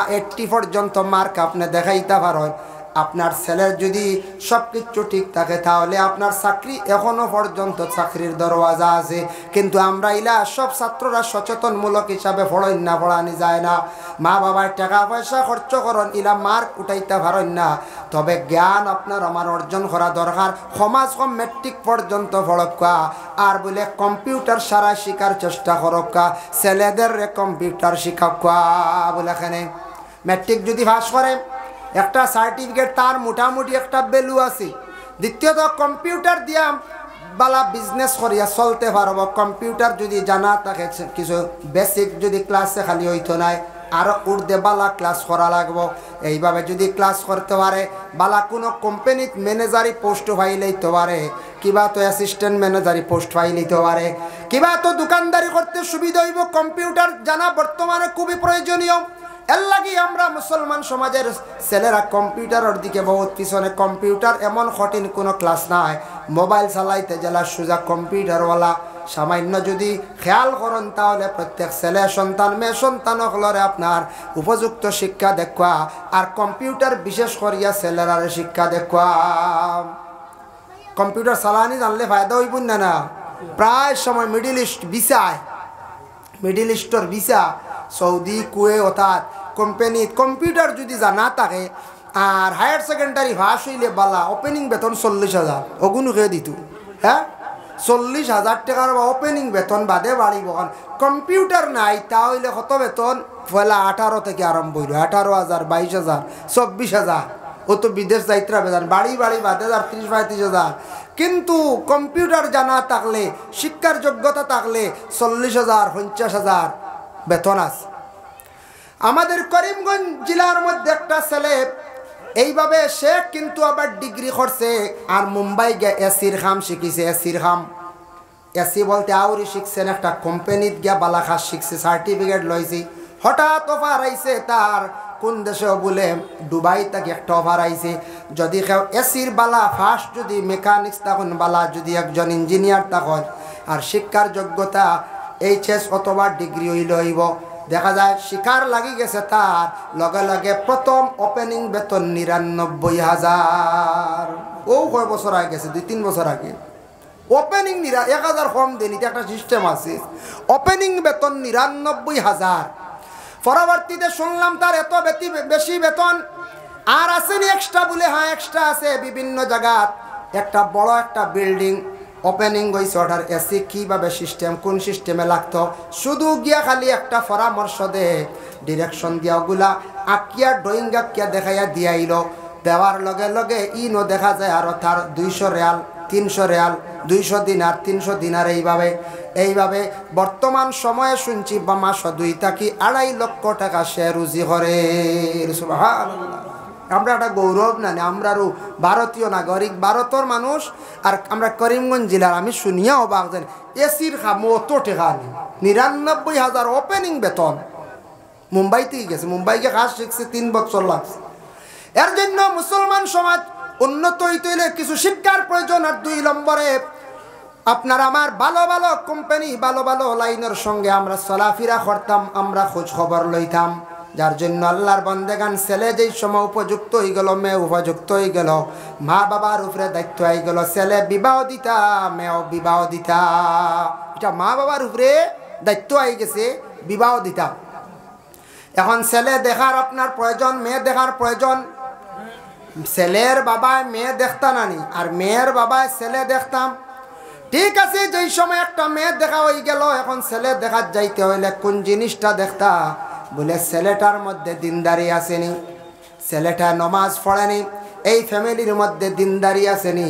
80 পর্যন্ত মার্ক আপনি দেখাইতে পারেন আপনার ছেলের যদি সব কিছু ঠিক থাকে তাহলে আপনার চাকরি এখনো পর্যন্ত চাকরির দরওয়াজা আছে কিন্তু আমরা ইলা সব ছাত্ররা সচেতনমূলক হিসাবে পড়াই না পড়ানি যায় না মা বাবার টাকা পয়সা খরচ করেন ইলা মার্ক উঠাইতে পারেন না তবে জ্ঞান আপনার আমার অর্জন করা দরকার সমাজ কম মেট্রিক পর্যন্ত পড়কা আর বলে কম্পিউটার সারা শিকার চেষ্টা করকা ছেলেদের কম্পিউটার শিক্ষা বলে এখানে মেট্রিক যদি পাস করে একটা সার্টিফিকেট তার মোটামুটি একটা ভ্যালু আছে দ্বিতীয়ত কম্পিউটার দিয়া বালা বিজনেস করিয়া চলতে পারব কম্পিউটার যদি জানা থাকে কিছু বেসিক যদি ক্লাসে খালি হইতো নাই আরও উর্দে বালা ক্লাস করা লাগবো এইভাবে যদি ক্লাস করতে পারে বালা কোনো কোম্পানিত ম্যানেজারি পোস্ট পাই লইতে পারে কিবা তো অ্যাসিস্ট্যান্ট ম্যানেজারি পোস্ট পাই লইতে পারে কিবা তো দোকানদারি করতে সুবিধা হইব কম্পিউটার জানা বর্তমানে খুবই প্রয়োজনীয় এর লাগি আমরা মুসলমান সমাজের ছেলেরা কম্পিউটারের দিকে বহুত পিছনে কম্পিউটার এমন কঠিন কোনো ক্লাস নাই মোবাইল চালাইতে জেলা সোজা কম্পিউটারওয়ালা সামান্য যদি খেয়াল করেন তাহলে প্রত্যেক ছেলে সন্তান মেয়ে সন্তান হলরে আপনার উপযুক্ত শিক্ষা দেখা আর কম্পিউটার বিশেষ করিয়া ছেলেরা শিক্ষা দেখা কম্পিউটার চালানি জানলে ফায়দা হইব না প্রায় সময় মিডিল ইস্টর ভিসা সৌদি কুয়ে অর্থাৎ কোম্পানি কম্পিউটার যদি জানা থাকে আর হায়ার সেকেন্ডারি ভাস হইলে বালা ওপেনিং বেতন 40,000 অগুন খেয়ে দিত হ্যাঁ 40,000 টাকার ওপেনিং বেতন বাদে বাড়িব কম্পিউটার নাই তাহলে কত বেতন পয়লা 18 থেকে আরম্ভ হইল 18,000 22,000 24,000 ও তো বিদেশ যাইত্রা বেতন বাড়ি বাদে 30-35,000 কিন্তু কম্পিউটার জানা থাকলে শিক্ষার যোগ্যতা থাকলে 40,000 50,000 বেতন আছে আমাদের করিমগঞ্জ জেলার মধ্যে একটা ছেলে এইভাবে সে কিন্তু আবার ডিগ্রি করছে আর মুম্বাই গিয়ে এসির খাম শিখিছে। এসির খাম এসি বলতে আউরি শিখছেন, একটা কোম্পানিত গিয়া বালাখাস শিখছে, সার্টিফিকেট লইছি। হঠাৎ অফার আইছে তার কোন দেশে বলে দুবাই থেকে একটা অফার আইছে। যদি কেউ এসির বালা ফার্স্ট যদি মেকানিক্স তখন বালা যদি একজন ইঞ্জিনিয়ার তখন আর শিক্ষার যোগ্যতা এইচএস অথবা ডিগ্রি হইব, দেখা যায় শিকার লাগি গেছে তার লগে লগে প্রথম ওপেনিং বেতন ৯৯,০০০। ও কয় বছর আগে গেছে, ২-৩ বছর আগে ওপেনিং ১,০০০ কম দেন, এটা একটা সিস্টেম আছে। ওপেনিং বেতন ৯৯,০০০। পরবর্তীতে শুনলাম তার এত বেশি বেতন আর আসেনি এক্সট্রা বলে। হ্যাঁ এক্সট্রা আছে বিভিন্ন জায়গা। একটা বড় একটা বিল্ডিং ওপেনিং হয়েছে, ওটার এসি কীভাবে সিস্টেম কোন সিস্টেমে লাগতো শুধু গিয়া খালি একটা পরামর্শ দে, ডিরেকশন দিয়া ওগুলা আঁকিয়া ড্রয়িং আঁকিয়া দেখাইয়া দিয়াইল। দেওয়ার লগে লগে ইনও দেখা যায় আরও তার ২০০ রিয়াল ৩০০ রিয়াল ২০০ দিনার ৩০০ দিনার এইভাবে বর্তমান সময়ে শুনছি বা মাস ২ থেকে ২.৫ লক্ষ টাকা সে রুজি করে। সুবহানাল্লাহ। আমরা একটা গৌরব না, আমরা আরও ভারতীয় নাগরিক, ভারতের মানুষ। আর আমরা করিমগঞ্জ জেলার, আমি শুনিয়া অবাক জানি এসির খামো অত টাকা নেই, ৯৯,০০০ ওপেনিং বেতন। মুম্বাইতেই গেছে, মুম্বাই গিয়ে কাজ শিখছে, ৩ বছর লাগছে। এর জন্য মুসলমান সমাজ উন্নত হইতে হইলে কিছু শিক্ষার প্রয়োজন। আর ২ নম্বরে আপনার আমার ভালো ভালো কোম্পানি ভালো ভালো লাইনের সঙ্গে আমরা চলাফেরা করতাম, আমরা খোঁজ খবর লইতাম। যার জন্য আল্লাহর বন্দেগান ছেলে যেই সময় উপযুক্ত হয়ে গেল, মেয়ে উপযুক্ত হয়ে গেল, মা বাবার উপরে দায়িত্ব হয়ে গেল, ছেলে বিবাহ দিতা মেয়েও বিবাহ দিতা। এটা মা বাবার উপরে দায়িত্ব হয়ে গেছে, বিবাহ দিতা। এখন ছেলে দেখার আপনার প্রয়োজন, মেয়ে দেখার প্রয়োজন। ছেলের বাবায় মেয়ে দেখতা নানি আর মেয়ের বাবায় ছেলে দেখতাম, ঠিক আছে। যেই সময় একটা মেয়ে দেখা হয়ে গেল, এখন ছেলে দেখার যাইতে হইলে কোন জিনিসটা দেখতা বলে ছেলেটার মধ্যে দিনদারি আসেনি, ছেলেটা নমাজ পড়েনি, এই ফ্যামিলির মধ্যে দিনদারি আসেনি।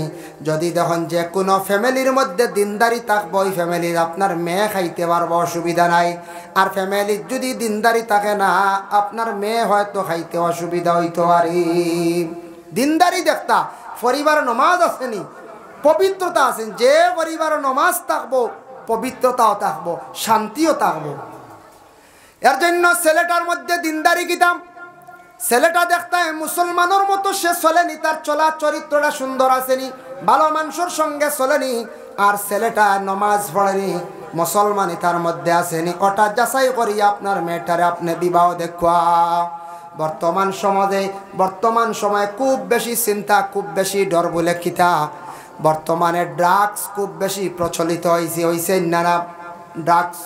যদি দেখুন যে কোনো ফ্যামিলির মধ্যে দিনদারি থাকবো, ওই ফ্যামিলির আপনার মেয়ে খাইতে পারবো, অসুবিধা নাই। আর ফ্যামিলির যদি দিনদারি থাকে না, আপনার মেয়ে হয়তো খাইতে অসুবিধা হইতে পারে। দিনদারি দেখতা, পরিবার নমাজ আসেনি, পবিত্রতা আছেন। যে পরিবার নমাজ থাকবো, পবিত্রতাও থাকবো, শান্তিও থাকবো। এর জন্য ছেলেটার মধ্যে দিনদারি কিতাম, ছেলেটা দেখতে মুসলমানের মতো সে চলেনি, তার চলা চরিত্রটা সুন্দর আসেনি, ভালো মানুষের সঙ্গে চলেনি। আর ছেলেটা নমাজ পড়েনি, মুসলমানই তার মধ্যে আসেনি। ওটা যাচাই করি আপনার মেয়েটারে আপনি বিবাহ দেখা। বর্তমান সমাজে বর্তমান সময়ে খুব বেশি চিন্তা, খুব বেশি ডর বলে খিতা। বর্তমানে ড্রাগস খুব বেশি প্রচলিত হয়েছে না ড্রাগস।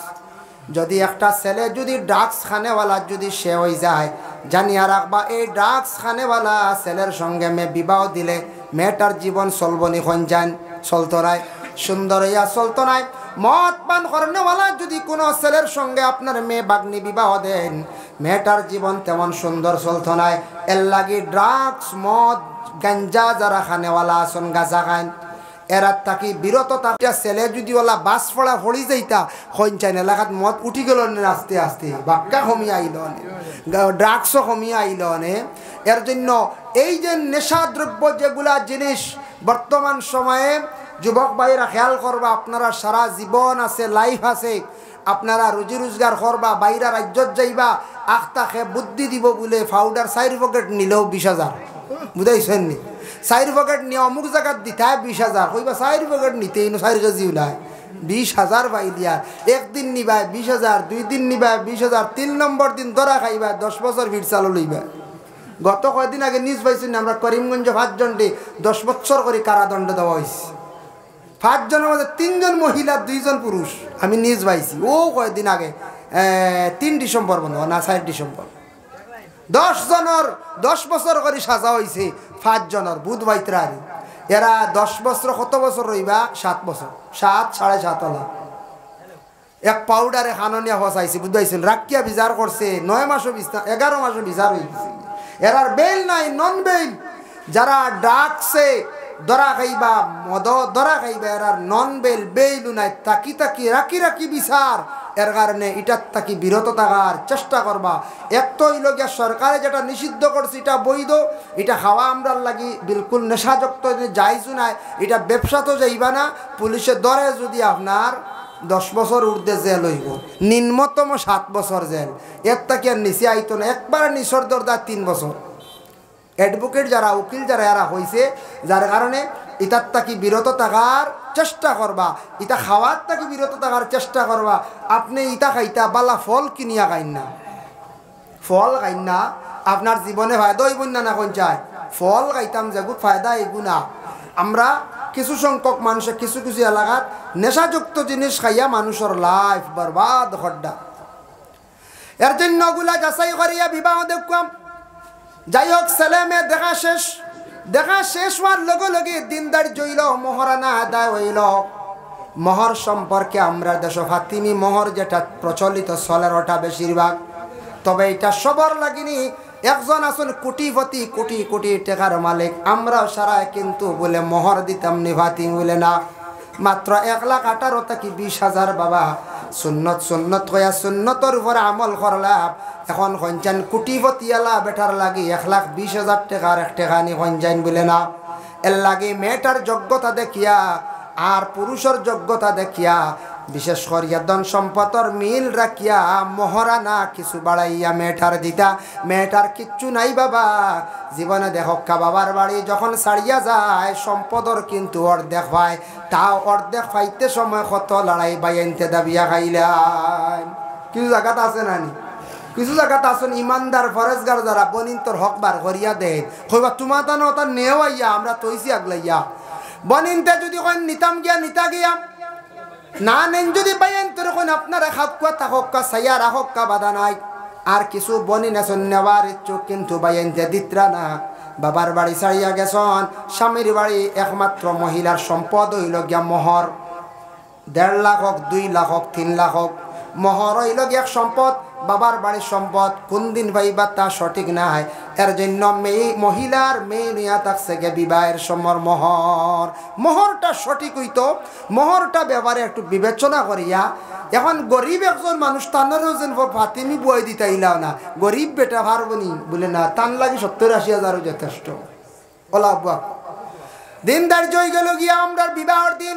যদি একটা ছেলে যদি ড্রাগস খানেওয়ালা যদি সে হয়ে যায়, জানিয়া রাখবা এই ড্রাগস খানেওয়ালা ছেলের সঙ্গে মেয়ে বিবাহ দিলে মেয়েটার জীবন চলবনি যান চলতো নাই, সুন্দর হইয়া চলতো নাই। মদ পান করেওয়ালা যদি কোনো ছেলের সঙ্গে আপনার মেয়ে বাগ্নি বিবাহ দেন, মেয়েটার জীবন তেমন সুন্দর চলতো নাই। এর লাগি ড্রাগস মদ গাঞ্জা যারা খানেওয়ালা আসন, গাঁজা খান, এরা তাকি বিরত থাকা। ছেলে যদি ওলা বাস পড়া ফড়ি যাইতা চাইন এলাকাত মদ উঠি গেল আস্তে আস্তে, বাক্কা কমিয়ে আইল, ড্রাগসও কমিয়ে আইল। এর জন্য এই যে নেশা দ্রব্য যেগুলা জিনিস বর্তমান সময়ে যুবক ভাইরা খেয়াল করবা, আপনারা সারা জীবন আছে, লাইফ আছে, আপনারা রুজি রোজগার করবা, বাইরা রাজ্যত যাইবা, আখতাকে বুদ্ধি দিব বলে পাউডার 4 পকেট নিলেও 20,000, বুঝাইছেন নি? 4 পকেট নিয়ে অমুক জায়গাত দিতে 20,000, কইবা 4 পকেট নিতে 4 কেজি ওলায় 20,000 পাই দিয়া। একদিন নিবা 20,000, 2 দিন নিবা 20,000, 3 নম্বর দিন ধরা খাইবা, 10 বছর ভিড় চালু লইবা। গত কয়েকদিন আগে নিউজ পাইছেন আমরা করিমগঞ্জ 5 জনকে 10 বছর করে কারাদণ্ড দেওয়া হয়েছে। 5 জনের মধ্যে 3 জন মহিলা, 2 জন পুরুষ, আমি নিউজ পাইছি। ও কয়েকদিন আগে 3 ডিসেম্বর বন্ধ না 4 ডিসেম্বর 10 জনের 10 বছর করে সাজা হয়েছে। 5 জনের বুধ বাইত্রারি, এরা 10 বছর কত বছর রইবা? 7 বছর, 7 7.5 হলা। এক পাউডারে খাননিয়া ফসাইছে, বুঝাইছেন, রাখিয়া বিচার করছে 9 মাসও 11 মাসও বিচার হয়েছে। এরার বেল নাই, নন বেল। যারা ডাকছে ধরা খাইবা, মদ ধরা খাইবা, এরার নন বেল বেইলু নাই, তাকি তাকি রাখি রাখি বিচার। এর কারণে এটার থাকি বিরত থাকার চেষ্টা করবা। এক তো হইল গিয়া সরকারে যেটা নিষিদ্ধ করছে এটা বৈধ, এটা খাওয়া আমরার লাগি বিলকুল নেশাযুক্ত যাইছু নাই, এটা ব্যবসা তো যাইবা না। পুলিশে ধরে যদি আপনার 10 বছর ঊর্ধ্বে জেল হইব, নিম্নতম 7 বছর জেল, এর থাকি আর নিচে আইতো না। একবার নিচর দরদার 3 বছর। অ্যাডভোকেট যারা, উকিল যারা এরা হয়েছে, যার কারণে ইটার থাকি বিরত থাকার চেষ্টা করবা, ইটা খাওয়ার থাকি বিরত থাকার চেষ্টা করবা। আপনি ইটা খাইতা বালা ফল কিনিয়া খাইন না, ফল খাইন না, আপনার জীবনে ফায়দা হইব না। না কোন চায় ফল খাইতাম যেগুলো ফায়দা এগুনা। আমরা কিছু সংখ্যক মানুষের কিছু কিছু এলাকাত নেশাযুক্ত জিনিস খাইয়া মানুষের লাইফ বরবাদ হড্ডা। এর জন্য ওগুলা যাচাই করিয়া বিবাহ দেখলাম। যাই হোক, ছেলে মেয়ে দেখা শেষ হওয়ার লগে লগে দিনদার জইল, মহারানা আদায় হইল। মোহর সম্পর্কে আমরা দেশ ফাতিমি মোহর যেটা প্রচলিত চলের ওটা বেশিরভাগ। তবে এটা সবার লাগিনি। একজন আসুন কোটিপতি, কোটি কোটি টাকার মালিক, আমরাও সারায় কিন্তু বলে মোহর দিতাম নি ফাতিমি বলে না। মাত্র 1,18,000 থেকে 20,000 বাবা সুন্নত কয়া সুন্নতর উপরে আমল করলাম। এখন সঞ্চান কোটিপতি এলা বেটার লাগি 1,20,000 টাকার 1 টাকা নি সঞ্চান বলে না। এর লাগে মেয়েটার যোগ্যতা দেখিয়া আর পুরুষের যোগ্যতা দেখিয়া, বিশেষ করিয়া ধন সম্পদর মিল রাখিয়া মহারানা কিছু বাড়াইয়া মেয়েটার দিতা। মেয়েটার কিচ্ছু নাই বাবা, জীবনে দেখক্কা বাবার বাড়ি যখন ছাড়িয়া যায় সম্পদর কিন্তু অর্ধেক পায়। তাও অর্ধেক পাইতে সময় কত লড়াই বাইনতে দাবিয়া খাইলাম। কিছু জায়গাতে আছে নানি, কিছু জায়গাতে আসুন ইমানদার ফরেজগার যারা বনিন তোর হক বার করিয়া দেয়, কইবা তোমার তানো ওটা নেও আইয়া আমরা তৈছি আগলাইয়া। বনিনতে যদি কইন নিতাম গিয়া নিতা গিয়া, না নেন যদি বাইন তোর কোন আপনার হাত কুয়া থাকা সাইয়া রাখা বাধা নাই। আর কিছু বনিন আসুন নেওয়ার ইচ্ছুক কিন্তু বাইনতে দিত্রা না। বাবার বাড়ি ছাড়িয়া গেছন, স্বামীর বাড়ি একমাত্র মহিলার সম্পদ হইল গিয়া মোহর। 1.5 লাখ হোক, 2 লাখ হোক, 3 লাখ হোক, মোহর হইল গিয়া সম্পদ, বাবার বাড়ির সম্পদ। কোন দিন পাইবা তা সঠিক নাই। এর জন্য মহিলার মেয়ে নিয়া থাকছে গে বিবাহের সময় মোহরটা সঠিক হইতো। মোহরটা ব্যাপারে একটু বিবেচনা করিয়া, এখন গরিব একজন মানুষ তানেরও যেন ফাতিমি বই দিতে ইলাও না, গরিব বেটা পারবনি বলে না, তান লাগে 70-80 যথেষ্ট। ওলা দিন দার্য হয়ে গেল গিয়া আমরা বিবাহের দিন।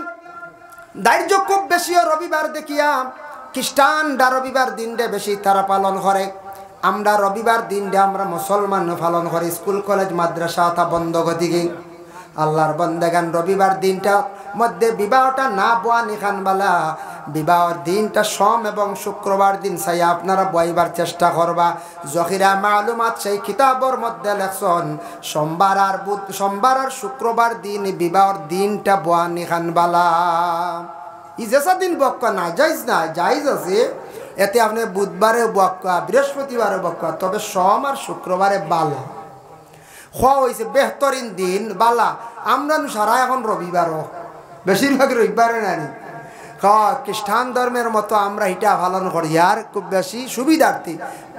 দার্য খুব বেশি রবিবার দেখিয়া খ্রিস্টানরা রবিবার দিনটা বেশি তারা পালন করে। আমরা রবিবার দিনটা আমরা মুসলমান পালন করি। স্কুল কলেজ মাদ্রাসা তা বন্ধ গতিকে আল্লাহর বন্দেগান রবিবার দিনটা মধ্যে বিবাহটা না বোয়া নিখানবালা। বিবাহের দিনটা সোম এবং শুক্রবার দিন চাই আপনারা বইবার চেষ্টা করবা। জহিরা মালুমাত সেই কিতাবর মধ্যে লেখছেন সোমবার আর শুক্রবার দিন বিবাহের দিনটা বোয়া নিখানবালা। ইজেসা দিন বক্কা না যাইজ না, যাইজ আছে। এতে আপনি বুধবারে বক্কা, বৃহস্পতিবারে বক্কা, তবে সোম আর শুক্রবারে বালা খোয়া হয়েছে বেহতরিন দিন বালা। আমরা সারা এখন রবিবারও, বেশিরভাগ রবিবারে নানি খ্রিস্টান ধর্মের মতো আমরা এটা পালন করি। আর খুব বেশি সুবিধার্থী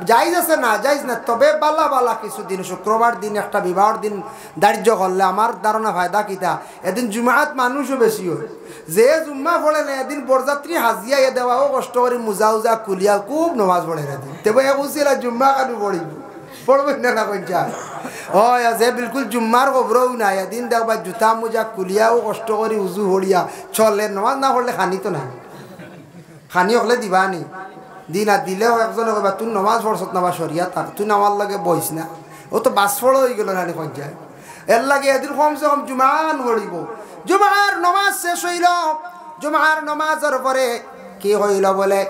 যাইজ আছে না যাইজ না, তবে বালা বালা কিছুদিন শুক্রবার দিন একটা বিবাহর দিন দার্য করলে আমার ধারণা ফায়দা কিতা। এদিন জুমাত মানুষও বেশি হয়, যে জুম্মা পড়ে না এদিন বরযাত্রী হাজিয়া দেওয়াও কষ্ট করে মুজা উজা কুলিয়া খুব নমাজ পড়ে এদিন। তেবে বুঝছিল জুম্মা কানু পড়িব পড়বেন না কইছা ও যে বিলকুল জুম্মার খবরও নাই। এদিন দেখবা জুতা মোজা কুলিয়াও কষ্ট করে উজু হরিয়া চলে, নমাজ না পড়লে খানি তো নাই, খানি হলে দিবা নি দিনা দিলেও একজনে কইবা তুই নমাজ পড়ছত না বা সরিয়া থাক, তুই নামার লাগে বইস না। ও তো বাস ফল হয়ে গেল নানি কইছায়। এর লাগে এদিন কমসে কম জুমান পড়িব। জুমার নমাজ শেষ হইল। জুমার নমাজের পরে কি হইল বলে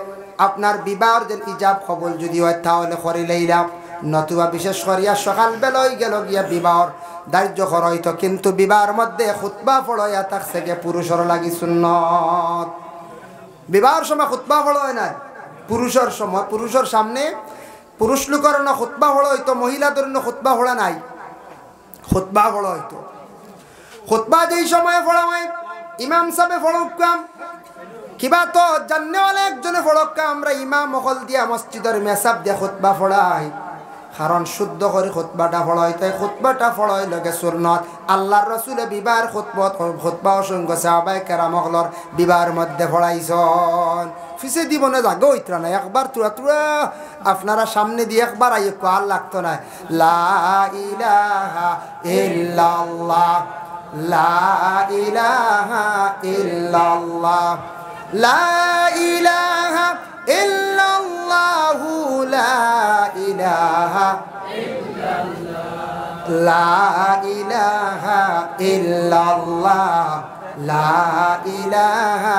আপনার বিবাহের যে ইজাব কবুল যদি হয় তাহলে করে লইলাম, নতুবা বিশেষ করিয়া সকাল বেলায় গেল গিয়া বিবাহর দার্য হইতো। কিন্তু বিবাহের মধ্যে খুতবা পড়াইয়া থাকছে গিয়ে পুরুষের লাগি সুন্নত। বিবাহের সময় খুতবা পড়ায় নাই, পুরুষের সময় পুরুষের সামনে পুরুষ লোকের না খুতবা পড়া হইতো, মহিলাদের না খুতবা পড়া নাই, খুতবা পড়া হইতো। খুতবা যেই সময়ে পড়া হয় ইমাম সাহেব পড়কাম কিবা তো জাননেওয়ালা একজনে পড়কা, আমরা ইমাম মহল দিয়া মসজিদের মেসাব দিয়া খুতবা পড়াই। কারণ শুদ্ধ করে খুতবাটা ফড়াইতে খুতবাটা ফড়াই লগে সুন্নত আল্লাহর রাসূলে বিবাহের খুতবা অসংখ্য সাহাবায়ে কেরামগলর বিবাহের মধ্যে ফড়াইছন ফিসে দিবনে জাগো ইতরা না একবার তুরা তুরা আপনারা সামনে দিয়ে একবার আইয়ে কোয়াল লাগতো না লা ইলাহা ইল্লাল্লাহ লা ইলাহা ইল্লাল্লাহ লা ইলাহা ইল্লাল্লাহু লা ইলাহা ইল্লাল্লাহ লা ইলাহা ইল্লাল্লাহ লা ইলাহা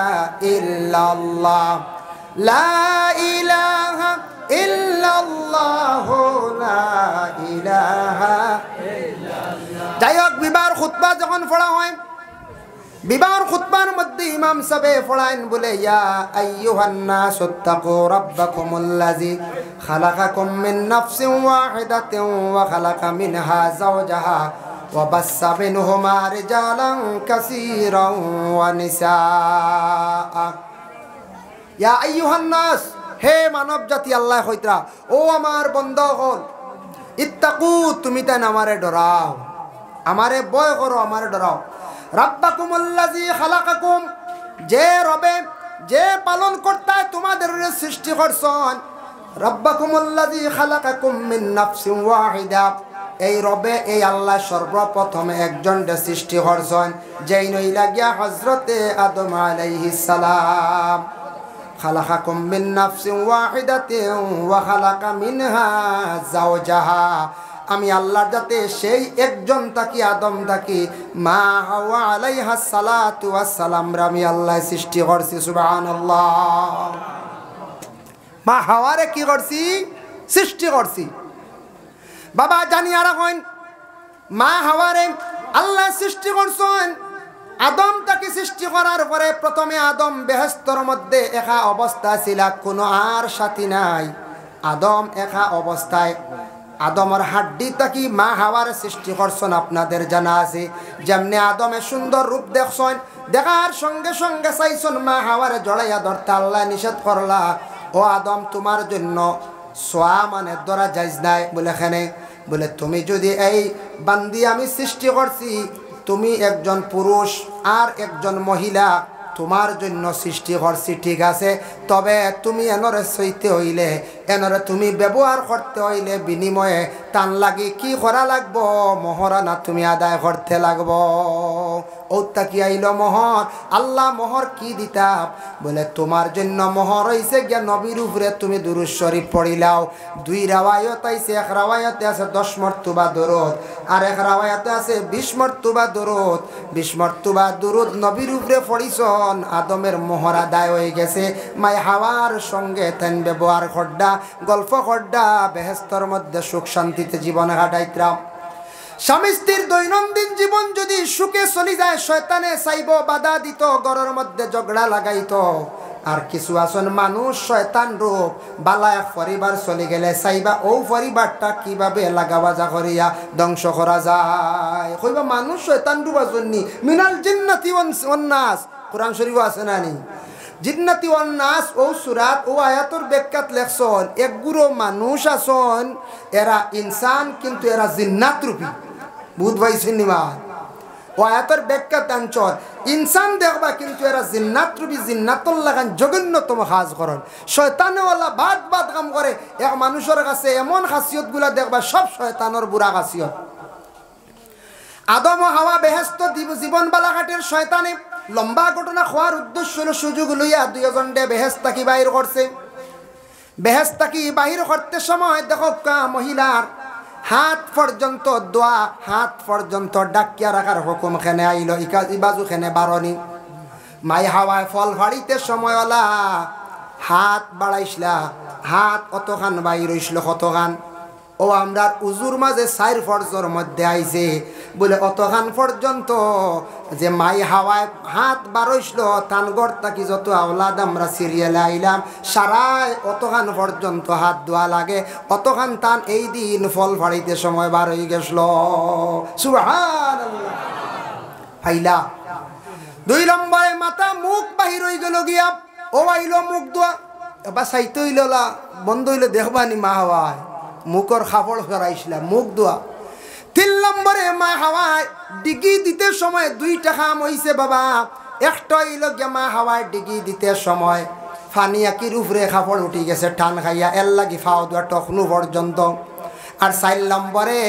ইল্লাল্লাহ লা ইলাহা ইল্লাল্লাহ লা ইলাহা ইল্লাল্লাহ। যাই হোক বিবাহের খুতবা যখন পড়া হয় বিবাহের খুতবার মধ্যে ইমাম সাহেব পড়াইন বলে ইয়া আইয়ুহান নাস তাকু রাব্বাকুমুল্লাযী খালাকাকুম মিন নাফসিন ওয়াহিদাতিন ওয়া খালাকা মিনহা যাওজাহা ওয়া বাসসা মিনহুমা রিজালান কাসীরান ওয়া নিসা। ইয়া আইয়ুহান নাস হে মানব জাতি আল্লাহ কইতরা ও আমার বন্ধগণ ইত্তাকু তুমি তাই আমারে ডরাও আমারে ভয় করো আমারে ডরাও রাব্বাকুমুল্লাযী খালাকাকুম যে রবে যে পালন কর্তা তোমাদের সৃষ্টি করছেন রাব্বাকুমুল্লাযী খালাকাকুম মিন নাফসিন ওয়াহিদা এই রবে এই আল্লাহ সর্বপ্রথম একজনকে সৃষ্টি করছেন যেই নইলা গিয়া হযরতে আদম আলাইহিস সালাম খালাকাকুম মিন নাফসিন ওয়াহিদাতিন ওয়া খালাকা মিনহা যাওজাহা আমি আল্লাহর যাতে সেই একজন থাকি আদম থাকি মা হাওয়া আলাইহা সালাতু ওয়াস সালাম আমি আল্লাহ সৃষ্টি করছি সুবহানাল্লাহ। মা হাওয়ারে কি করছি সৃষ্টি করছি বাবা জানি আর কইন মা হাওয়ারে আল্লাহ সৃষ্টি করছেন আদম তাকে সৃষ্টি করার পরে প্রথমে আদম বেহেশতের মধ্যে একা অবস্থা ছিল কোনো আর সাথী নাই আদম একা অবস্থায় আদমের হাড্ডি তাকি মা হাওয়ার সৃষ্টি করছেন আপনাদের জানা আছে যেমনি আদমে সুন্দর রূপ দেখছেন দেখার সঙ্গে সঙ্গে চাইছেন মা হাওয়ারে জড়াইয়া ধরতে আল্লাহ নিষেধ করলা ও আদম তোমার জন্য সোয়া মানে ধরা যাইজ নাই বলে এখানে বলে তুমি যদি এই বান্দি আমি সৃষ্টি করছি তুমি একজন পুরুষ আর একজন মহিলা তোমার জন্য সৃষ্টি করছি ঠিক আছে তবে তুমি এনরে সইতে হইলে এনরে তুমি ব্যবহার করতে হইলে বিনিময়ে টান লাগি কি করা লাগবো মহরানা তুমি আদায় করতে লাগবো ওটা কি আইল মোহর আল্লাহ মোহর কি দিতাম বলে তোমার জন্য মোহর হইছে গিয়া নবীর উপরে তুমি দুরূদ শরীফ পড়িলাও দুই রাওয়ায়াত আইছে এক রাওয়ায়াতে আছে 10 মর্তবা দরুদ আর এক রাওয়ায়াতে আছে 20 মর্তবা দরুদ 20 মর্তবা দরুদ নবীর উপরে পড়িছন আদমের মোহর আদায় হয়ে গেছে মাই হাওয়ার সঙ্গে তেন ব্যবহার করডা গল্প করডা বেহেশতের মধ্যে সুখ শান্তিতে জীবন কাটাইতরাম স্বামী স্ত্রীর দৈনন্দিন জীবন যদি সুখে চলি যায় শয়তানে চাইব বাধা দিত ঘরের মধ্যে ঝগড়া লাগাইতো আর কিছু আসন মানুষ শয়তান রূপ বালা এক পরিবার চলে গেলে চাইবা ও পরিবারটা কিভাবে লাগাবাজা করিয়া ধ্বংস করা যায় কইবা মানুষ শয়তান রূপ আসননি মিনাল জিন্নাতি ওয়ান নাস কোরআন শরীফ আছে না নি জিন্নাতি ওয়ান নাস ও সূরাত ও আয়াতের ব্যাখ্যাত লেখছন একগুলো মানুষ আসন এরা ইনসান কিন্তু এরা জিন্নাত রূপী বুধ ভাই সিনেমা ও আয়াতের ব্যাখ্যাত আনছন ইনসান দেখবা কিন্তু এরা জিন্নাত রূপী জিন্নাতল লাগান জঘন্যতম কাজ করেন শয়তানওয়ালা বাদ বাদ কাম করে এক মানুষের কাছে এমন খাসিয়তগুলা দেখবা সব শয়তানের বুড়া খাসিয়ত আদম ও হাওয়া বেহেশত জীবন বালাঘাটের শয়তানে লম্বা ঘটনা খোয়ার উদ্দেশ্য হলো সুযোগ লইয়া দুইজনে বেহেশত থাকি বাহির করছে বেহেশত থাকি বাহির করতে সময় দেখো মহিলার হাত পর্যন্ত দোয়া হাত পর্যন্ত ডাকিয়া রাখার হুকুম খেনে আইল ইবাজু খেনে বারণি মাই হাওয়ায় ফল ফাড়িতে সময়ওয়ালা হাত বাড়াইছিলা হাত অতখান বাহির হইছিল কতখান ও আমরা উজুর মাঝে 4 ফরজর মধ্যে আইছে বলে অতখান পর্যন্ত যে মাই হাওয়ায় হাত বারইছিল তানগর তাকি যত আওলাদ আমরা সিরিয়ালে আইলাম সারাই অতখান পর্যন্ত হাত ধোয়া লাগে অতখান তান এই দিন ফল ফাড়িতে সময় বার হয়ে গেছিল সুবহানাল্লাহ ফাইলা 2 নম্বরে মাথা মুখ বাহির হয়ে গেল গিয়া ও আইলো মুখ ধোয়া এবার সাইতে হইলা বন্ধ হইলে দেখবানি মা হাওয়ায় মুখর খাপড় ফেরাইছিলাম মুখ দোয়া 3 নম্বরে মা হাওয়ায় ডিগি দিতে সময় 2টা কাম হইছে বাবা একটা হইল গিয়া মা হাওয়ায় ডিগি দিতে সময় ফানি আকির উপরে খাপড় উঠি গেছে টান খাইয়া এর লাগি ফাও দোয়া টকনু পর্যন্ত আর 4 নম্বরে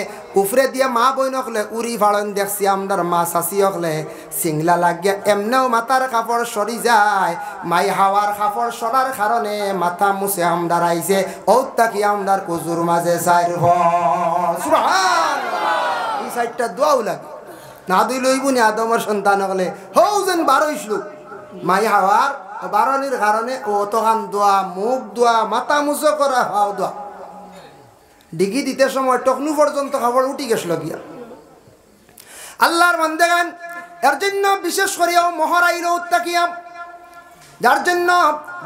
উপরে দিয়ে মা বই নকলে উড়ি ফাড়ন দেখছি আমদার মা শাসি হকলে সিংলা লাগিয়া এমনেও মাথার কাপড় সরি যায় মাই হাওয়ার কাপড় সরার কারণে মাথা মুছে আমদার আইছে ও তাকি আমদার কুজুর মাঝে সাইর সুবহানাল্লাহ এই সাইডটা দোয়াও লাগে না দুই লইব নি আদমের সন্তান হকলে হও যেন 12 শ্লোক মাই হাওয়ার 12 কারণে ও তখন দোয়া মুখ দোয়া মাথা মুছে করা হাও দোয়া ডিগি দিতে সময় টকনু পর্যন্ত খবর উঠি গেছিল গিয়া আল্লাহর বান্দাগান এর জন্য বিশেষ করিয়াও মহরাইল উত্তাকিয়া যার জন্য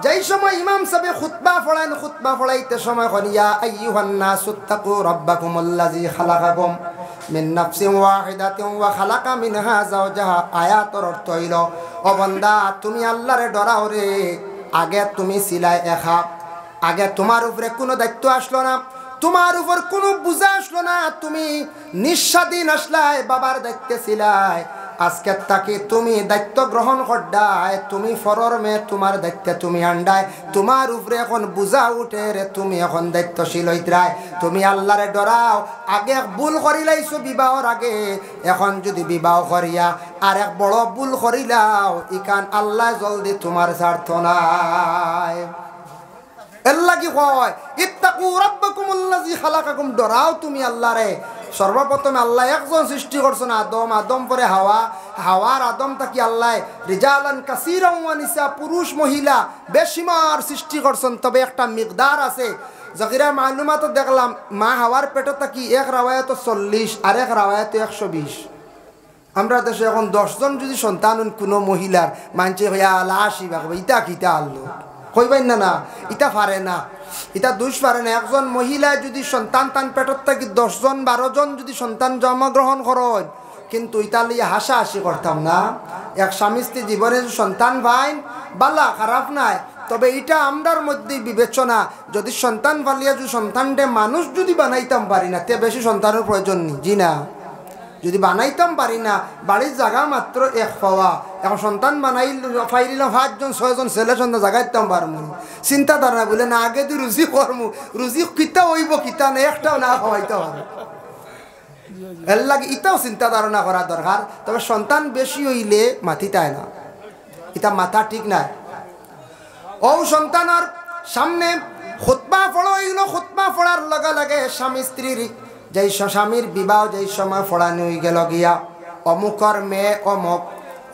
যেই সময় ইমাম সাহেব খুতবা পড়ান খুতবা পড়াইতে সময় করিয়া আইয়ুহান নাসুত্তাকু রাব্বাকুমুল্লাযী খালাকাকুম মিন নাফসিন ওয়াহিদাতিন ওয়া খালাকা মিনহা যাওজাহা আয়াতের অর্থ হইল ও বান্দা তুমি আল্লাহরে ডরাও রে আগে তুমি ছিলাই একা আগে তোমার উপরে কোনো দায়িত্ব আসলো না তোমার উপর কোনো বোঝা আসলো না তুমি নিঃস্বাধীন আসলাই বাবার দায়িত্বে ছিলাই আজকে তাকে তুমি দায়িত্ব গ্রহণ করডায় তুমি ফরর মে তোমার দায়িত্বে তুমি আন্ডায় তোমার উপরে এখন বোঝা উঠে রে তুমি এখন দায়িত্বশীল হইতরায় তুমি আল্লাহরে ডরাও আগে ভুল করিলাইছো বিবাহর আগে এখন যদি বিবাহ করিয়া আর এক বড় ভুল করিলাও ইকান আল্লাহ জলদি তোমার স্বার্থ নাই আল্লাহ কি কয় ইত্তাকু রাব্বাকুমুল্লাযী খালাকাকুম ডরাও তুমি আল্লাহরে সর্বপ্রথম আল্লাহ একজন সৃষ্টি করছেন আদম আদম পরে হাওয়া হাওয়ার আদম তাকি আল্লাহ রিজালান কাসীরান ওয়া নিসা পুরুষ মহিলা বেশিমার সৃষ্টি করছেন তবে একটা মিকদার আছে যগিরা মালুমাত দেখলাম মা হাওয়ার পেটে তাকি এক রাওয়ায়াত 40 আর এক রাওয়ায়াত 120 আমরা দেশে এখন 10 জন যদি সন্তান কোনো মহিলার মানছে হইয়া লাশি বাকবে ইতা কিতা আল্লাহ কইবেন না না ইটা পারে না ইটা দুষ পারে না একজন মহিলা যদি সন্তান তান পেটত থেকে 10 জন 12 জন যদি সন্তান জন্মগ্রহণ করেন কিন্তু ইটা লিয়ে হাসাহাসি করতাম না এক স্বামী স্ত্রী জীবনে সন্তান ভাই বালা খারাপ নাই তবে এটা আমরার মধ্যে বিবেচনা যদি সন্তান পালিয়া যদি সন্তানটে মানুষ যদি বানাইতাম পারি না তে বেশি সন্তানের প্রয়োজন নেই জি না যদি বানাইতাম পারি না বাড়ির জায়গা মাত্র এক পাওয়া এখন সন্তান বানাই ফাইলিলাম 5 জন 6 জন ছেলে সন্তান জাগাইতাম পারমু চিন্তাধারা বলে না আগে তুই রুজি করমু রুজি কিতা হইব কিতা না একটাও না খাওয়াইতে হবে এর লাগে ইটাও চিন্তা ধারণা করা দরকার তবে সন্তান বেশি হইলে মাথিতায় না এটা মাথা ঠিক নাই ও সন্তানের সামনে খুতবা পড়ো এগুলো খুতবা পড়ার লগে লগে স্বামী স্ত্রীর যেই স্বামীর বিবাহ যেই সময় ফড়ানো হয়ে গেল গিয়া অমুকর মেয়ে অমুক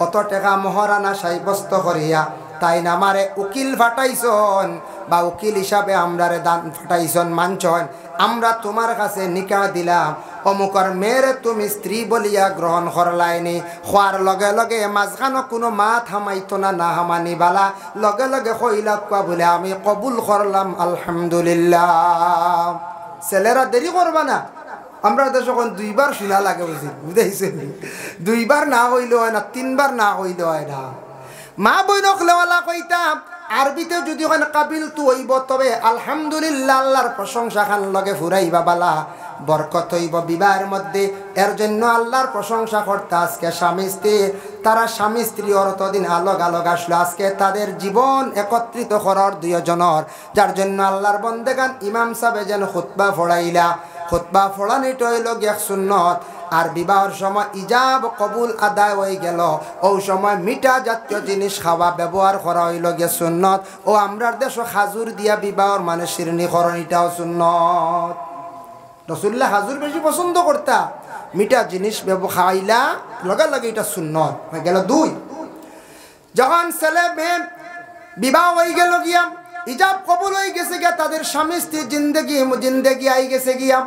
অত টাকা মহারানা সাব্যস্ত করিয়া তাই না আমারে উকিল ফাটাইছন বা উকিল হিসাবে আমরারে দান ফাটাইছন মানছন আমরা তোমার কাছে নিকাহ দিলাম অমুকর মেয়েরে তুমি স্ত্রী বলিয়া গ্রহণ করলাইনি খোয়ার লগে লগে মাঝখানো কোনো মা থামাইতো না না হামানি বালা লগে লগে কইলা কোয়া বলে আমি কবুল করলাম আলহামদুলিল্লাহ ছেলেরা দেরি করবা না আমরা দেশ এখন 2 বার শোনা লাগে বুঝাইছে 2 বার না হইলে হয় না 3 বার না হইলে হয় না মা বইনক লেওয়ালা কইতাম আরবিতে যদি হয় কাবিল তু হইব তবে আলহামদুলিল্লাহ আল্লাহর প্রশংসা খান লগে ফুরাইবা বালা বরকত হইব বিবাহের মধ্যে এর জন্য আল্লাহর প্রশংসা করতে আজকে স্বামী স্ত্রী তারা স্বামী স্ত্রী অতদিন আলোক আলোক আসলো আজকে তাদের জীবন একত্রিত করার 2 জনের যার জন্য আল্লাহর বন্দেগান ইমাম সাহেব যেন খুতবা পড়াইলা খুতবা পড়ানিটা হইল গিয়া সুন্নত আর বিবাহের সময় ইজাব কবুল আদায় হয়ে গেল ওই সময় মিঠা জাতীয় জিনিস খাওয়া ব্যবহার করা হইল গিয়া সুন্নত ও আমরার দেশ খাজুর দিয়া বিবাহর মানে শিরনি করণ এটাও সুন্নত রসুল্লাহ খাজুর বেশি পছন্দ করতা মিঠা জিনিস খাইলা লগে লগে এটা সুন্নত হয়ে গেল 2 যখন ছেলে মেয়ে বিবাহ হয়ে গেল গিয়া ইজাব কবুল হয়ে গেছে গিয়া তাদের স্বামী স্ত্রী জিন্দেগি আই গেছে গিয়া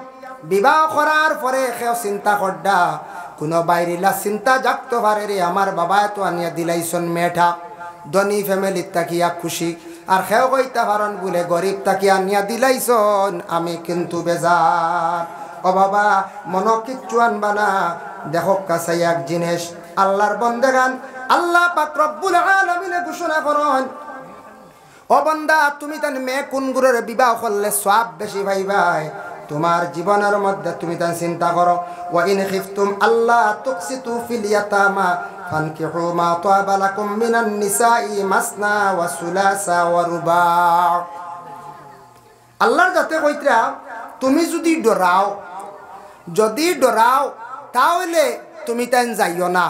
বিবাহ করার পরে কেউ চিন্তা করডা কোনো বাইরিলা চিন্তা জাগতে পারে রে আমার বাবা তো আনিয়া দিলাইছন মেঠা ধনী ফ্যামিলির তাকিয়া খুশি আর কেউ কইতা পারেন বলে গরিব তাকিয়া আনিয়া দিলাইছন আমি কিন্তু বেজার ও বাবা মন কিচ্ছু আনবা না দেখো কাছে এক জিনিস আল্লাহর বন্দেগান আল্লাহ পাক রব্বুল আলামিনে ঘোষণা করেন ও বান্দা তুমি তান মেয়ে কোন গুরের বিবাহ করলে সওয়াব বেশি পাইবাই তোমার জীবনের মধ্যে তুমি তা চিন্তা করো ওয়া ইন খিফতুম আল্লাহ তুকসিতু ফিল ইয়াতামা ফানকিহু মা তাবা লাকুম মিনান নিসাই মাসনা ওয়া সুলাসা ওয়া রুবা। আল্লাহর যাতে কইতরা তুমি যদি ডরাও তাহলে তুমি তাই যাইও না।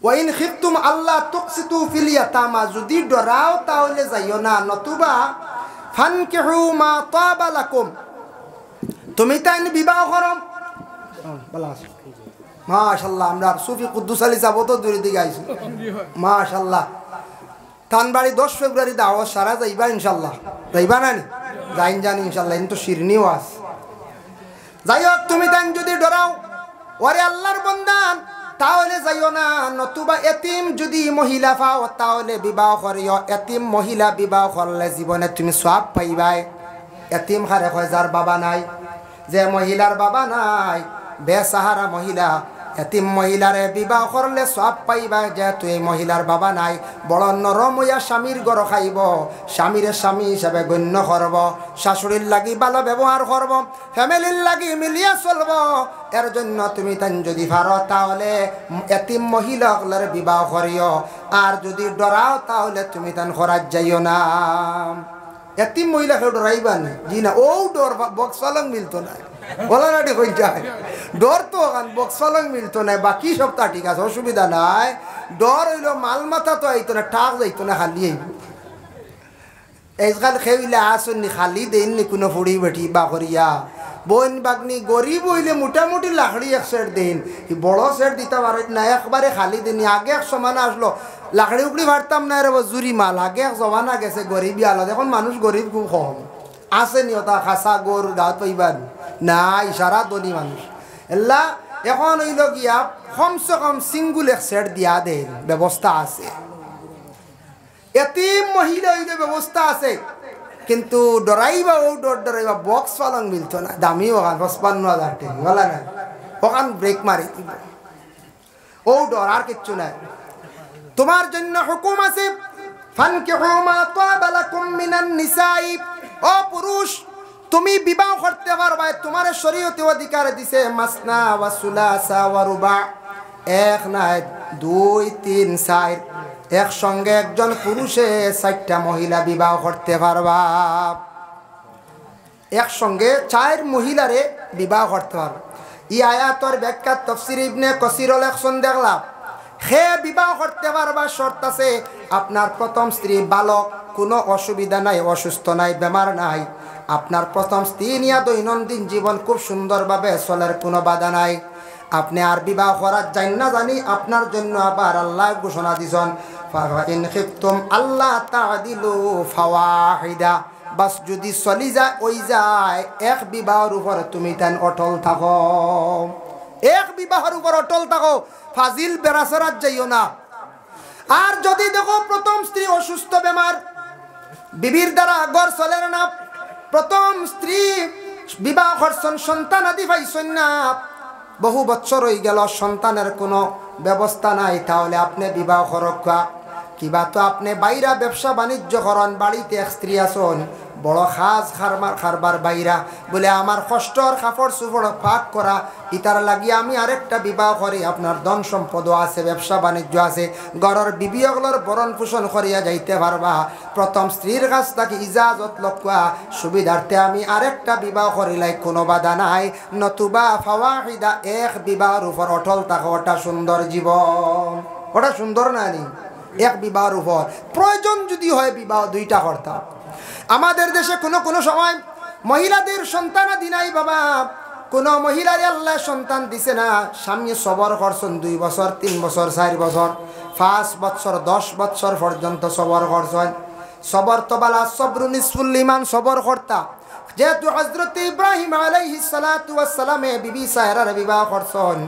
ওয়াইন খিফতুম আল্লাহ তুকসিতু ফিল ইয়াতামা, যদি ডরাও তাহলে যাইও না, নতুবা ফানকিহু মা তাবা লাকুম, তুমি তাই বিবাহ করো। মাশাআল্লাহ, আমরা সুফি কুদ্দুস আলী যাব তো দূরের দিকে আইছি। মাশাআল্লাহ, থানবাড়ি 10 ফেব্রুয়ারি দাওয়াত সারা যাইবা ইনশাআল্লাহ, যাইবা না? যাইন জানি ইনশাআল্লাহ, কিন্তু শিরনিও আছে। যাই হোক, তুমি তাই যদি ডরাও ওরে আল্লাহর বান্দান তাহলে যাইও না, নতুবা এতিম যদি মহিলা পাও তাহলে বিবাহ করিও। এতিম মহিলা বিবাহ করলে জীবনে তুমি সওয়াব পাইবাই। এতিম হারে হয় যার বাবা নাই, যে মহিলার বাবা নাই, বেসাহারা মহিলা, এতিম মহিলারে বিবাহ করলে সওয়াব পাইবা। যেহেতু এই মহিলার বাবা নাই, বড় নরম হইয়া স্বামীর গড় খাইব, স্বামীর স্বামী হিসাবে গণ্য করব, শাশুড়ির লাগি ভালো ব্যবহার করব, ফ্যামিলির লাগি মিলিয়া চলব। এর জন্য তুমি তাই যদি পারো তাহলে এতিম মহিলাগুলোর বিবাহ করিও। আর যদি ডরাও তাহলে তুমি তান খরাজ যাইও না। এতিম মহিলাকে ডরাইবা না, জি না, ও ডর বক্সালং মিলতো না, বলা নাটি হয়ে যায়। ডর তো বক্সালং মিলতো না, বাকি সবটা ঠিক আছে, অসুবিধা নাই। ডর হইল মাল মাথা তো আইতো না, টাক যাইতো না, খালি আইব। এইকাল খেইলে আসনি খালি দেননি কোনো ফুড়ি বেটি বা করিয়া বোন বাগনি গরিব হইলে মোটামুটি লাকড়ি এক সেট দিন, বড় সেট দিতে পারে না, একবারে খালি দিন। আগে এক সমানে আসলো লাকড়ি উকড়ি ভারতাম না রে জুরি মাল, আগে এক জমানা গেছে গরিবই আলাদা। এখন মানুষ গরিব খুব কম আছে, নিয়তা খাসা গরু গাঁত পাইবার না, ইশারা ধনী মানুষ এল্লা। এখন হইল গিয়া কমসে কম সিঙ্গুল এক সেট দিয়া দেন ব্যবস্থা আছে। এতিম মহিলা হইলে ব্যবস্থা আছে, কিন্তু ডরাইবা ও ডরাইবা বক্স পালং মিলতো না, দামি ওখান 55,000 টাকা বলা না, ওখান ব্রেক মারি দিব, ও ডর আর কিচ্ছু নাই। তোমার জন্য হুকুম আছে ফানকিহু মা তাবা লাকুম মিনান নিসাই। ও পুরুষ, তুমি বিবাহ করতে পারবা, তোমার শরীয়তে অধিকার দিছে মাসনা ওয়া সুলাসা ওয়া রুবা, এক না 2, 3, 4, একসঙ্গে একজন পুরুষে 4টা মহিলা বিবাহ করতে পারবা। একসঙ্গে 4 মহিলারে বিবাহ করতে পারবা। এই আয়াতর ব্যাখ্যা তাফসীর ইবনে কাসির লেখছেন, দেখলাম হে বিবাহ করতে পারবা, শর্ত আছে আপনার প্রথম স্ত্রী বালক, কোনো অসুবিধা নাই, অসুস্থ নাই, বেমার নাই। আপনার প্রথম স্ত্রী নিয়ে দৈনন্দিন জীবন খুব সুন্দরভাবে চলার কোনো বাধা নাই। আপনি আর বিবাহ করার যাই না জানি, আপনার জন্য আবার আল্লাহ ঘোষণা দিছেন ফাইন খিফতুম আল্লাহ তা'দিলু ফাওয়াহিদা, বাস যদি চলি যায় ওই যায় এক বিবাহের উপর তুমি তান অটল থাকো, এক বিবাহের উপর অটল থাকো, ফাজিল বেরাসরাত যাইও না। আর যদি দেখো প্রথম স্ত্রী অসুস্থ বেমার, বিবির দ্বারা ঘর চলে না, প্রথম স্ত্রী বিবাহ করছেন, সন্তান আদি পাইছেন না, বহু বছর হয়ে গেল সন্তানের কোনো ব্যবস্থা নাই, তাহলে আপনি বিবাহ করকা। কিবা তো আপনি বাইরা ব্যবসা বাণিজ্য করেন, বাড়িতে এক স্ত্রী আসন, বড় খাস খারবার বাইরা বলে আমার কষ্টর কাপড় চুপড় পাক করা, ইতার লাগিয়ে আমি আরেকটা বিবাহ করি, আপনার ধন সম্পদও আছে, ব্যবসা বাণিজ্য আছে, ঘরের বিবিয়গুলোর বরণ পোষণ করিয়া যাইতে পারবা। প্রথম স্ত্রীর কাছ থেকে ইজাজত লক্ষা সুবিধার্থে আমি আরেকটা বিবাহ করিলাই কোনো বাধা নাই, নতুবা ফাওয়াহিদা, এক বিবাহের উপর অটল থাকা, ওটা সুন্দর জীবন, ওটা সুন্দর না নি। এক বিবাহের উপর প্রয়োজন যদি হয় বিবাহ 2টা করতাম। আমাদের দেশে কোনো সময় মহিলাদের সন্তানাদি নাই বাবা, কোনো মহিলারে আল্লাহ সন্তান দিছে না, স্বামী সবর করছেন 2 বছর, 3 বছর, 4 বছর, 5 বছর, 10 বছর পর্যন্ত সবর করছেন। সবর তো বালা সবরু নিসফুল ঈমান, সবর করতা। যেহেতু হযরত ইব্রাহিম আলাইহিস সালাতু ওয়াস সালামে বিবি সায়রার বিবাহ করছেন,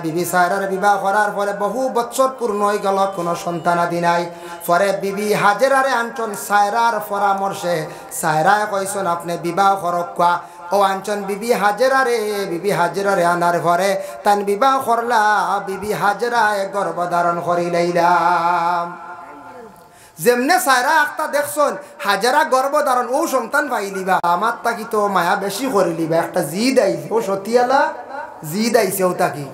বিবি সায়রার বিবাহ করার পরে বহু বছর পূর্ণ হয়ে গেল, কোনো সন্তানাদি নাই। পরে বিবি হাজেরারে আনছেন সায়রার পরামর্শে, সায়রায় কইছেন আপনি বিবাহ করকা। ও আনছেন বিবি হাজেরারে আনার পরে তান বিবাহ করলা, বিবি হাজেরায় গর্ভধারণ করি লাইলাম। যেমনে সায়রা একটা দেখছন হাজারা গর্ভধারণ ও সন্তান পাইলিবা আমার তাকি তো মায়া বেশি করিলিবা একটা জিদ আইছে ও সতিয়ালা জিদ আইছে ও তাকি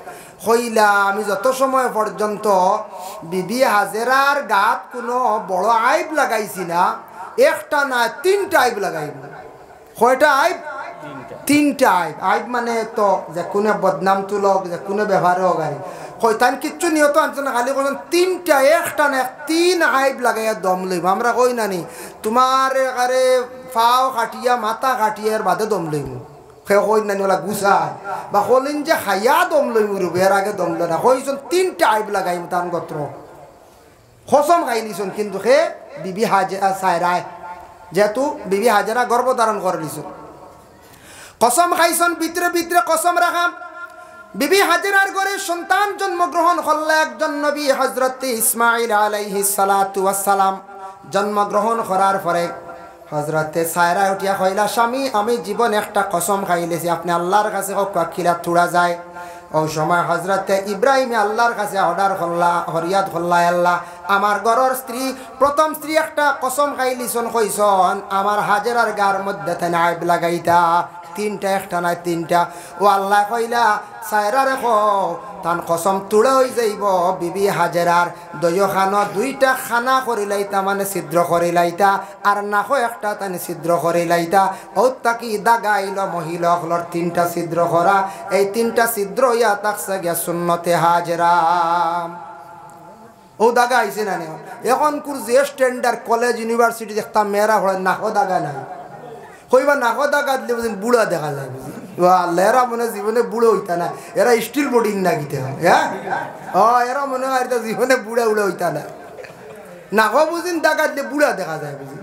হইলা আমি যত সময় পর্যন্ত বিবি হাজেরার গাত কোনো বড় আইব লাগাইছি না, একটা না তিনটা আইব লাগাইব। কয়টা আইব? তিনটা আইব। আইব মানে তো যে কোনো বদনাম তুলক, যে কোনো ব্যবহার হোক আর হয়তান কিচ্ছু নিহত আনছে না, খালি বলেন তিনটা, একটা না তিন আইব লাগাইয়া দম লইব। আমরা কই নানি তোমার আরে ফাও কাটিয়া মাথা কাটিয়ার বাদে দম লইব, সে কই নানি ওলা গুছায় বা কলিন যে খাইয়া দম লইব রূপ এর আগে দম লই না, কইছন তিনটা আইব লাগাইম তান গোত্র কসম খাইলিছন। কিন্তু সে বিবি হাজেরা সায়রায় যেহেতু বিবি হাজেরা গর্ভধারণ করে লিছন, কসম খাইছন, ভিতরে ভিতরে কসম রাখাম। বিবি হাজেরার ঘরে সন্তান জন্মগ্রহণ করলে একজন নবী হযরত ইসমাঈল আলাইহিস সালাতু ওয়াস সালাম জন্মগ্রহণ করার পরে হযরতে সায়রা উঠিয়া কইলা, স্বামী আমি জীবনে একটা কসম খাইলেছি, আপনি আল্লাহর কাছে খিলা থুড়া যায়। ওই সময় হযরতে ইব্রাহিম আল্লাহর কাছে অর্ডার করলা, ফরিয়াদ করলা, আল্লাহ আমার ঘরের স্ত্রী প্রথম স্ত্রী একটা কসম খাইলিছন, কইছন আমার হাজেরার গার মধ্যে তেন আইব লাগাইতা, তিনটা, একটা নয় তিনটা। ও আল্লাহ কইলা সায়রা রেখো তান কসম তুড়া হয়ে যাইব। বিবি হাজেরার দয়খানো দুইটা খানা করিলাইতা, মানে ছিদ্র করিলাইতা, আর নাকো একটা তানে ছিদ্র করিলাইতা। ও তাকি দাগাইল মহিলাগুলোর তিনটা ছিদ্র করা, এই তিনটা ছিদ্র ইয়া তাকছে গিয়া সুন্নতে হাজেরা। ও দাগা আইছে না এখন কুর যে স্ট্যান্ডার্ড কলেজ ইউনিভার্সিটি দেখতাম মেয়েরা হলে নাকো দাগা নাই, কইবা নাকো দাগা দিলে বুঝলেন বুড়া দেখা যায়, বুঝলি এরা মনে জীবনে বুড়ো হইতা না, এরা স্টিল বোর্ডিং না গিতে হয়। হ্যাঁ এরা মনে হয় জীবনে বুড়া উড়ে হইতা না, নাকো বুঝিন দাগা দিলে বুড়া দেখা যায়, বুঝলি।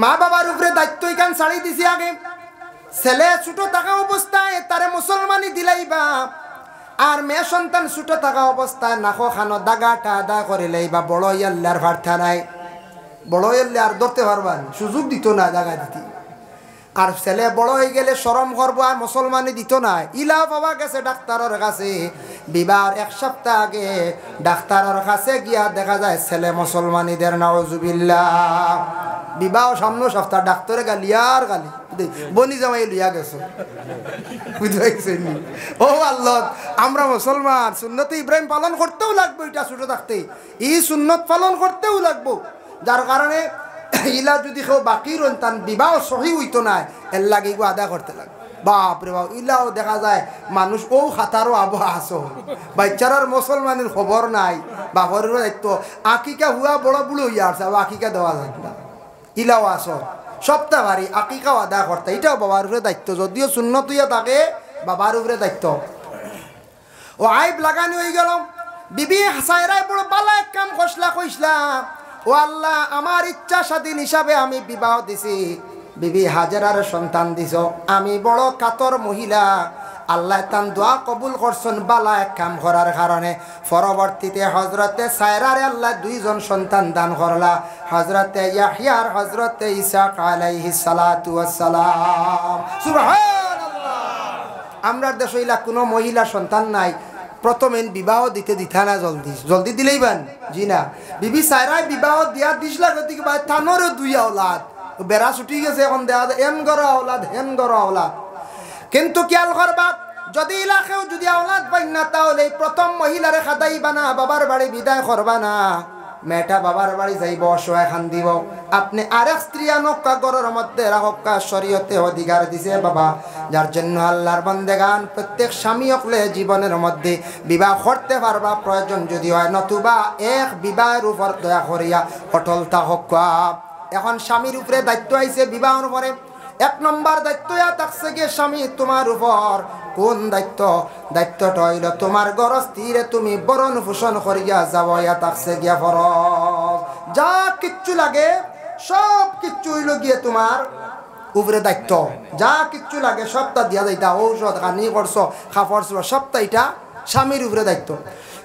মা বাবার উপরে দায়িত্ব এখান ছাড়ি দিছি আগে, ছেলে ছোট থাকা অবস্থায় তারে মুসলমানি দিলাইবা, আর মেয়ে সন্তান ছোট থাকা অবস্থায় নাকো খানো দাগাটা আদা করে লাইবা। বড় ইয়াল্লার ভার্থা নাই, বড় ইয়াল্লে আর ধরতে পারবান, সুযোগ দিত না দাগা দিতে। আর ছেলে বড় হয়ে গেলে শরম করবো, আর মুসলমানি দিত না। ইলা বাবা গেছে ডাক্তারের কাছে, বিবাহ এক সপ্তাহ আগে ডাক্তারের কাছে গিয়া দেখা যায় ছেলে মুসলমানিদের, নাউজুবিল্লাহ। বিবাহ সামনে সপ্তাহ ডাক্তারে গালিয়ার গালি, বনি জামাই লিয়া গেছো, বুঝতে পারছেন? ও আল্লাহ, আমরা মুসলমান, সুন্নতে ইব্রাহিম পালন করতেও লাগবো, এটা ছোট থাকতে এই সুন্নত পালন করতেও লাগবো। যার কারণে ইলা যদি কেউ বাকি রন তান বিবাহ সহি হইতো না, এর লাগে আদা করতে লাগে। বাপরে বাপ, ইলাও দেখা যায় মানুষ ও খাতারও আবহাওয়া আসো, বাচ্চারার মুসলমানের খবর নাই, বাপরের দায়িত্ব। আকিকা হুয়া বড় বুড়ো হইয়া আসছে, আকিকা দেওয়া যায় না, ইলাও আসো সপ্তাহ বাড়ি আকিকাও আদা করতে, এটাও বাবার উপরে দায়িত্ব। যদিও শূন্য তুইয়া থাকে, বাবার উপরে দায়িত্ব। ও আইব লাগানি হয়ে গেল। বিবি সায়রায় বড় বালা এক কাম কইসলা, ও আল্লাহ আমার ইচ্ছা স্বাধীন হিসাবে আমি বিবাহ দিছি, বিবি হাজেরার সন্তান দিছ, আমি বড় কাতর মহিলা, আল্লাহ তান দোয়া কবুল করছেন বালা এক কাম করার কারণে। পরবর্তীতে হজরতে সায়রারে আল্লাহ দুইজন সন্তান দান করলা, হজরতে ইয়াহইয়া আর হজরতে ইসাক আলাইহিস সালাতু ওয়াস সালাম। সুবহানাল্লাহ। আমরার দেশে ইলা কোনো মহিলা সন্তান নাই, প্রথমে বিবাহ দিতে দিতা না, জলদি জলদি দিলেই বান জি না। বিবি সায়রায় বিবাহ দিয়া দিসলা, গতিকে ভাই থানোরও দুই আওলাদ, বেড়া ছুটি গেছে, এখন দেওয়া এন গড় আওলাদ হেন গড় আওলাদ। কিন্তু খেয়াল করবা, যদি এলাকাও যদি আওলাদ পাই না, তাহলে প্রথম মহিলারে খাদাইবা না, বাবার বাড়ি বিদায় করবা না, মেয়েটা বাবার বাড়ি যাইব, অসহায় খান দিব। আপনি আরেক স্ত্রী আনক্কা গরের মধ্যে রাখক্কা, শরীয়তে অধিকার দিছে বাবা। যার জন্য আল্লাহর বান্দেগান প্রত্যেক স্বামী হকলে জীবনের মধ্যে বিবাহ করতে পারবা, প্রয়োজন যদি হয়, নতুবা এক বিবাহের উপর দয়া করিয়া অটল থাকা। এখন স্বামীর উপরে দায়িত্ব আইছে বিবাহের পরে। এক নম্বর দায়িত্ব থাকছে গিয়ে স্বামী তোমার উপর। কোন দায়িত্ব? দায়িত্বটা হইল তোমার গরস্তিরে তুমি বরণ পোষণ করিয়া যাও, ইয়া থাকছে গিয়া ফরজ। যা কিচ্ছু লাগে সব কিচ্ছু হইল গিয়ে তোমার উপরে দায়িত্ব, যা কিচ্ছু লাগে সবটা দিয়া যাইতা, ঔষধ খানি করছো, খাপড় সবটা এটা স্বামীর উপরে দায়িত্ব।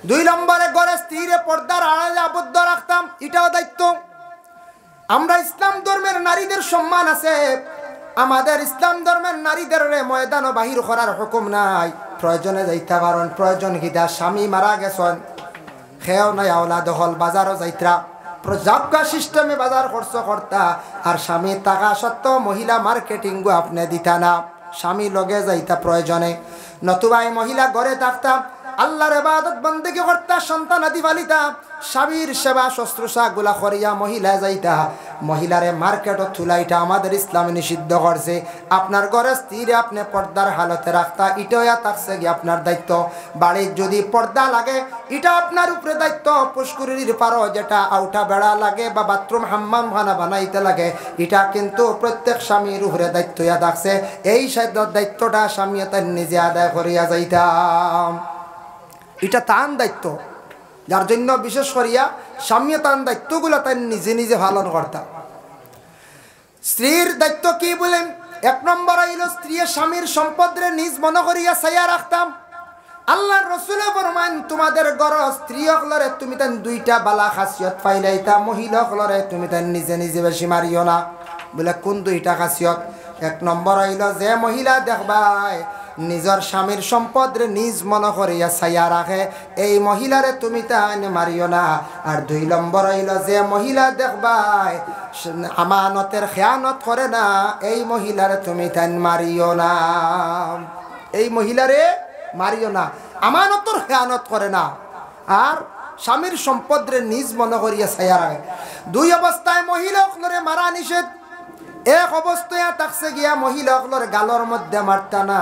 দুই নম্বরে গরস্তিরে পর্দার আড়ালে আবদ্ধ রাখতাম, এটাও দায়িত্ব। আমরা ইসলাম ধর্মের নারীদের সম্মান আছে, আমাদের ইসলাম ধর্মের নারীদের ময়দানও বাহির করার হুকুম নাই। প্রয়োজনে যাইতা, কারণ প্রয়োজন কিতা, স্বামী মারা গেছেন, খেয়েও নাই আওলাদ হল, বাজারও যাইত্রা, জাবকা সিস্টেমে বাজার খরচ করতা আর স্বামী টাকা সত্ত্বেও মহিলা মার্কেটিং গো আপনি দিতা না স্বামী লগে যাইতা প্রয়োজনে নতুবা এই মহিলা ঘরে থাকতাম আল্লাহর ইবাদত বন্দেগি করতা সন্তান আদি পালিতা স্বামীর সেবা শুশ্রূষা গুলা করিয়া মহিলা যাইতা মহিলারে মার্কেটত তুলাইটা আমাদের ইসলামে নিষিদ্ধ করছে আপনার ঘরে স্ত্রীরে আপনি পর্দার হালতে রাখতা ইটাইয়া থাকছে কি আপনার দায়িত্ব বাড়ির যদি পর্দা লাগে এটা আপনার উপরে দায়িত্ব পুষ্করির পারো যেটা আউটা বেড়া লাগে বা বাথরুম হাম্মাম খানা বানাইতে লাগে এটা কিন্তু প্রত্যেক স্বামীর উপরে দায়িত্ব ইয়া থাকছে এই দায়িত্বটা স্বামী তার নিজে আদায় করিয়া যাইতাম এটা তার দায়িত্ব যার জন্য বিশেষ করিয়া স্বামী তার দায়িত্বগুলো তাই নিজে নিজে পালন করতাম স্ত্রীর দায়িত্ব কি বলেন এক নম্বর হইল স্ত্রী স্বামীর সম্পদরে নিজ মনে করিয়া ছায়া রাখতাম আল্লাহর রাসূলে ফরমান তোমাদের ঘর স্ত্রী হলরে তুমি তান দুইটা বালা খাসিয়ত পাইলাইতা মহিলা হলরে তুমি তান নিজে নিজে বেশি মারিও না বলে কোন দুইটা খাসিয়ত এক নম্বর হইল যে মহিলা দেখবাই নিজের স্বামীর সম্পদরে নিজ মনে করিয়া ছায়া রাখে এই মহিলারে তুমি তান মারিও না আর দুই নম্বর হইল যে মহিলা দেখবাই আমানতের খেয়ানত করে না এই মহিলারে তুমি তান মারিও না এই মহিলারে মারিও না আমানতর খেয়ানত করে না আর স্বামীর সম্পদরে নিজ মনে করিয়া ছায়া রাখে দুই অবস্থায় মহিলা সকলরে মারা নিষেধ এক অবস্থায় থাকছে গিয়া মহিলা সকলের গালর মধ্যে মারতা না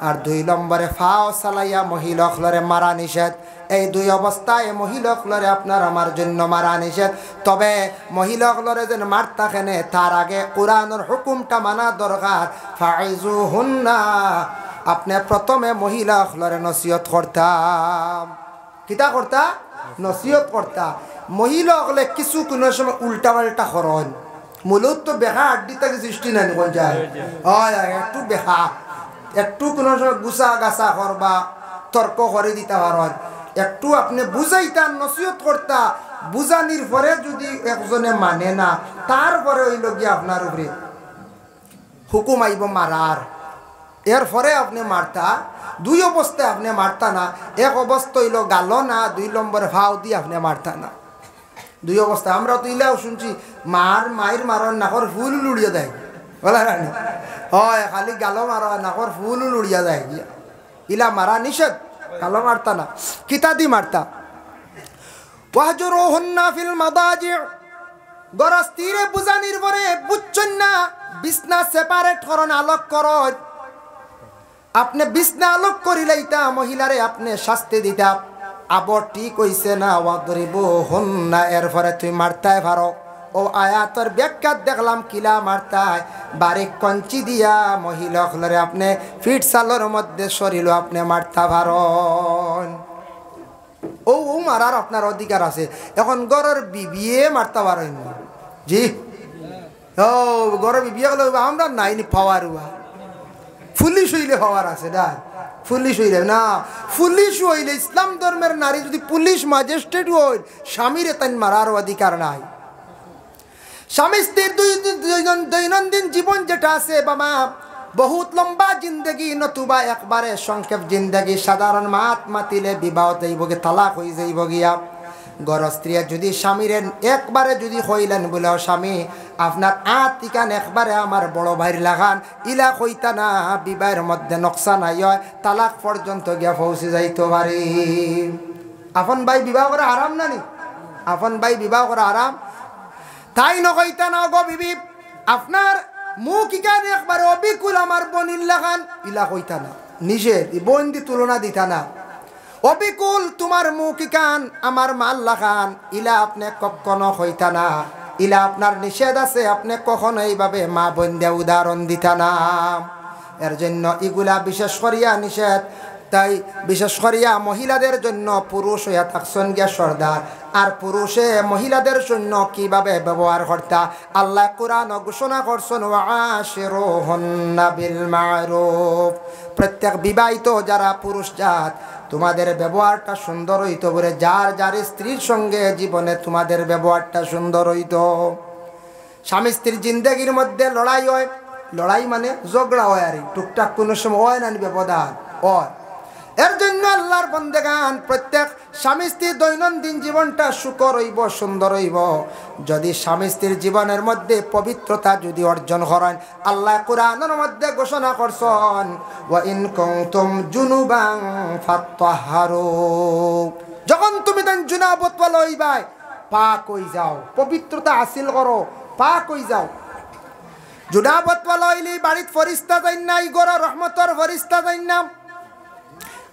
আর দুই নম্বরে ফাও চালাইয়া মহিলা সকলরে মারা নিষেধ এই দুই অবস্থায় মহিলা সকলরে আপনার আমার জন্য মারা নিষেধ তবে মহিলা সকলরে যেন মারতা কেনে তার আগে কোরআনের হুকুমটা মানা দরকার ফাইজুহুন্না আপনি প্রথমে মহিলা সকলরে নসিহত করতাম কিতা করতা নসিহত করতা মহিলা সকলে কিছু কোনো সময় উল্টা পাল্টা করেন মূলত তো বেহা আড্ডি থেকে সৃষ্টি নাই কোন যায় হয় একটু বেহা একটু কোনো সময় গুছা গাছা করবা তর্ক করে দিতে পারেন একটু আপনি বুঝাইতাম নসিহত করতা বুঝানির পরে যদি একজনে মানে না তারপরে হইল গিয়ে আপনার উপরে হুকুম আইব মারার এরপরে আপনি মারতা দুই অবস্থায় আপনি মারতা না এক অবস্থা হইল গালো না দুই নম্বরে ভাও দিয়ে আপনি মারতা না দুই অবস্থা আমরা তো ইলাও শুনছি মায়ের মারার নাকর ফুল লুড়িয়ে দেয় বলা রানি হয় খালি গালো মারা নাকর ফুল লুড়িয়া যায় গিয়া ইলা মারা নিষেধ গালো মারতা না কিতা দি মারতা ওয়াহজুরুহুন্না ফিল মাদাজি গরস তীরে বুঝানির পরে বুঝছেন না বিছনা সেপারেট করন আলোক করন আপনি বিছনা আলোক করিলাইতা মহিলারে আপনি শাস্তি দিতা আবার ঠিক হইছে না ওয়াদরিবু হুন্না এরপরে তুই মারতাই পারো ও আয়াতের ব্যাখ্যা দেখলাম কিলা মারতাই বারিক কঞ্চি দিয়া মহিলা হলরে আপনি ফিট সালোর মধ্যে শরীর আপনি মারতা পারেন ও মারার আপনার অধিকার আছে এখন গরের বিবিয়ে মারতে পারেন জি ও গরের বিবিয়ে গেলে আমরা নাইনি পাওয়ার পুলিশ হইলে হওয়ার আছে না পুলিশ হইলে না পুলিশ হইলে ইসলাম ধর্মের নারী যদি পুলিশ ম্যাজিস্ট্রেট হইল স্বামীরে তাই মারার অধিকার নাই স্বামী স্ত্রীর দৈনন্দিন জীবন যেটা আছে বাবা বহুত লম্বা জিন্দগি নতুবা একবারে সংক্ষেপ জিন্দগি সাধারণ মাত মাতিলে বিবাহ যাইব গে তালাক হয়ে যাইব গিয়া গর স্ত্রী যদি স্বামীরে একবারে যদি হইলেন বলে স্বামী আপনার আতিকান একবারে আমার বড় ভাইয়ের লাগান ইলা কইতা না বিবাহের মধ্যে নকশা নাই হয় তালাক পর্যন্ত গিয়া পৌঁছে যাইতে পারি আপন ভাই বিবাহ করা আরাম না নি আপন ভাই বিবাহ করা আরাম তাই নকইতা না গো বিবি আপনার মুখ ইকানে একবারে অবিকুল আমার বনির লাগান ইলা কইতা না নিষেধ বন্দি তুলনা দিতা না অবিকুল তোমার মুখ কান আমার মাল লাগান ইলা আপনি কখনো হইতা না ইলা আপনার নিষেধ আছে আপনি কখনো এইভাবে মা বন্ধে উদাহরণ দিতা না এর জন্য এগুলা বিশেষ করিয়া নিষেধ তাই বিশেষ করিয়া মহিলাদের জন্য পুরুষ হইয়া থাকছেন গিয়া সর্দার আর পুরুষে মহিলাদের জন্য কিভাবে ব্যবহার করতা আল্লাহ কোরআন ঘোষণা করছেন ওয়াশিরুহুন্না বিল মারুফ প্রত্যেক বিবাহিত যারা পুরুষ জাত তোমাদের ব্যবহারটা সুন্দর হইতো বলে যার যার স্ত্রীর সঙ্গে জীবনে তোমাদের ব্যবহারটা সুন্দর হইতো স্বামী স্ত্রীর জিন্দগির মধ্যে লড়াই হয় লড়াই মানে ঝগড়া হয় আর টুকটাক কোনো সময় হয় না ব্যবধান হয় এর জন্য আল্লাহর বন্দেগান প্রত্যেক স্বামী স্ত্রীর দৈনন্দিন জীবনটা সুখর হইব, সুন্দর হইব যদি স্বামী স্ত্রীর জীবনের মধ্যে পবিত্রতা যদি অর্জন করেন। আল্লাহ কোরআনের মধ্যে ঘোষণা করছেন, ওয়া ইন কুনতুম জুনুবান ফাত্তাহহারু, যখন তুমি দেন জুনাবত ওয়ালা হইবাই পাক হই যাও, পবিত্রতা হাসিল করো, পাক হই যাও। জুনাবত ওয়ালা হইলে বাড়িতে ফেরেশতা যাই না, ইগর রহমতের ফেরেশতা যাই না।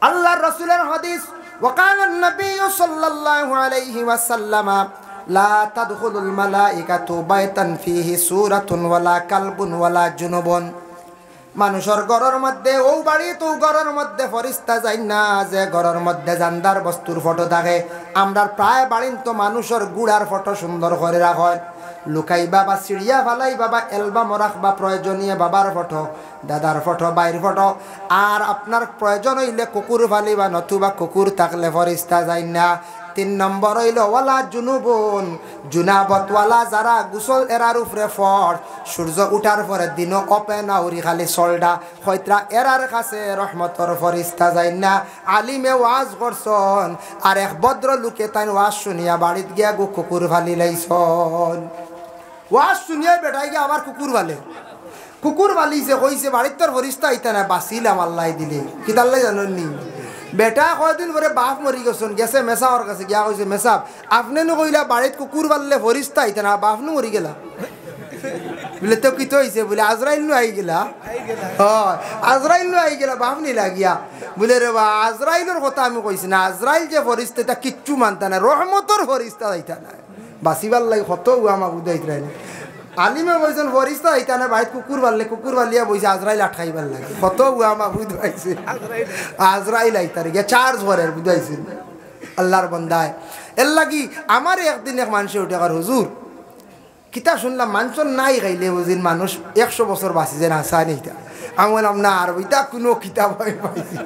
আল্লাহর রাসূলের হাদিস, ওয়াকানা নবী সাল্লাল্লাহু আলাইহি ওয়াসাল্লাম লা তাদখুলুল মালাইকাতু বাইতান ফিহি সূরাতুন ওয়ালা কালবুন ওয়ালা জুনুবুন, মানুষের ঘরের মধ্যে ও বাড়ি তো ঘরের মধ্যে ফেরেশতা যাই না যে ঘরের মধ্যে জানদার বস্তুর ফটো থাকে। আমরা প্রায় বাড়িন তো মানুষের গুড়ার ফটো সুন্দর করে রাখেন, লুকাই বাবা চিড়িয়া ফালাই বাবা অ্যালবাম রাখবা প্রয়োজনীয় বাবার ফটো, দাদার ফটো, বাইর ফটো। আর আপনার প্রয়োজন হইলে কুকুর ফালিবা, নতুবা কুকুর থাকলে ফেরেশতা যাই না। 3 নম্বর হইল ওয়ালা জুনুবুন, জুনাবতওয়ালা যারা গোসল এরার উপরে ফর, সূর্য উঠার পরে দিনও ওপেন আউরি খালি সলডা হয়ত্রা এরার কাছে রহমতর ফেরেশতা যাই না। আলিমে ওয়াজ করছন আর এক ভদ্র লোকে তাই ওয়াজ শুনিয়া বাড়িত গিয়া গো কুকুর ফালি লাইছন। ওয়াজ শুনিয়া বেটাই গিয়া আবার কুকুর ফালে, কুকুর ফালিছে কইছে বাড়ির তোর ফেরেশতা আইতা না, বাঁচিলাম আল্লাহ দিলে। কি তাল্লাই জানেননি বেটা কয়দিন পরে বাপ মরি গেছেন, গেছে মেসাওয়ার কাছে গিয়া কইছে, মেসাব আপনি নো কইলা বাড়িত কুকুর পাললে ফেরেশতা আইতা না, বাপ নো মরি গেলা। বলে তো কি তো হইছে, বলে আজরাইল নো আই গেলা। হয় আজরাইল নো আই গেলা, বাপ নি লাগিয়া। বলে রে বা আজরাইলের কথা আমি কইছি না, আজরাইল যে ফেরেশতা তা কিচ্ছু মানতা না, রহমতর ফেরেশতা আইতা না, বাঁচিবার লাগে কত আমাকে উদাইত রাইলে। আলিমে বলছেন ফেরেশতা আইতা না, বাড়িত কুকুর পাললে কুকুর পালিয়া বইছে আজরাইল আটকাইবার লাগে, কত আমাকে বুঝাইছে। আজরাইল আইতারে গিয়া চার্জ ভরের বুঝাইছে আল্লাহর বন্দায়। এর লাগি আমার একদিন এক মানুষে উঠে আর হুজুর কিতা শুনলাম মানুষের নাই খাইলে বুঝিন মানুষ 100 বছর বাঁচি যে না চাই নিতা। আমি বললাম না আর ওইটা কোনো কিতাব পাইছি।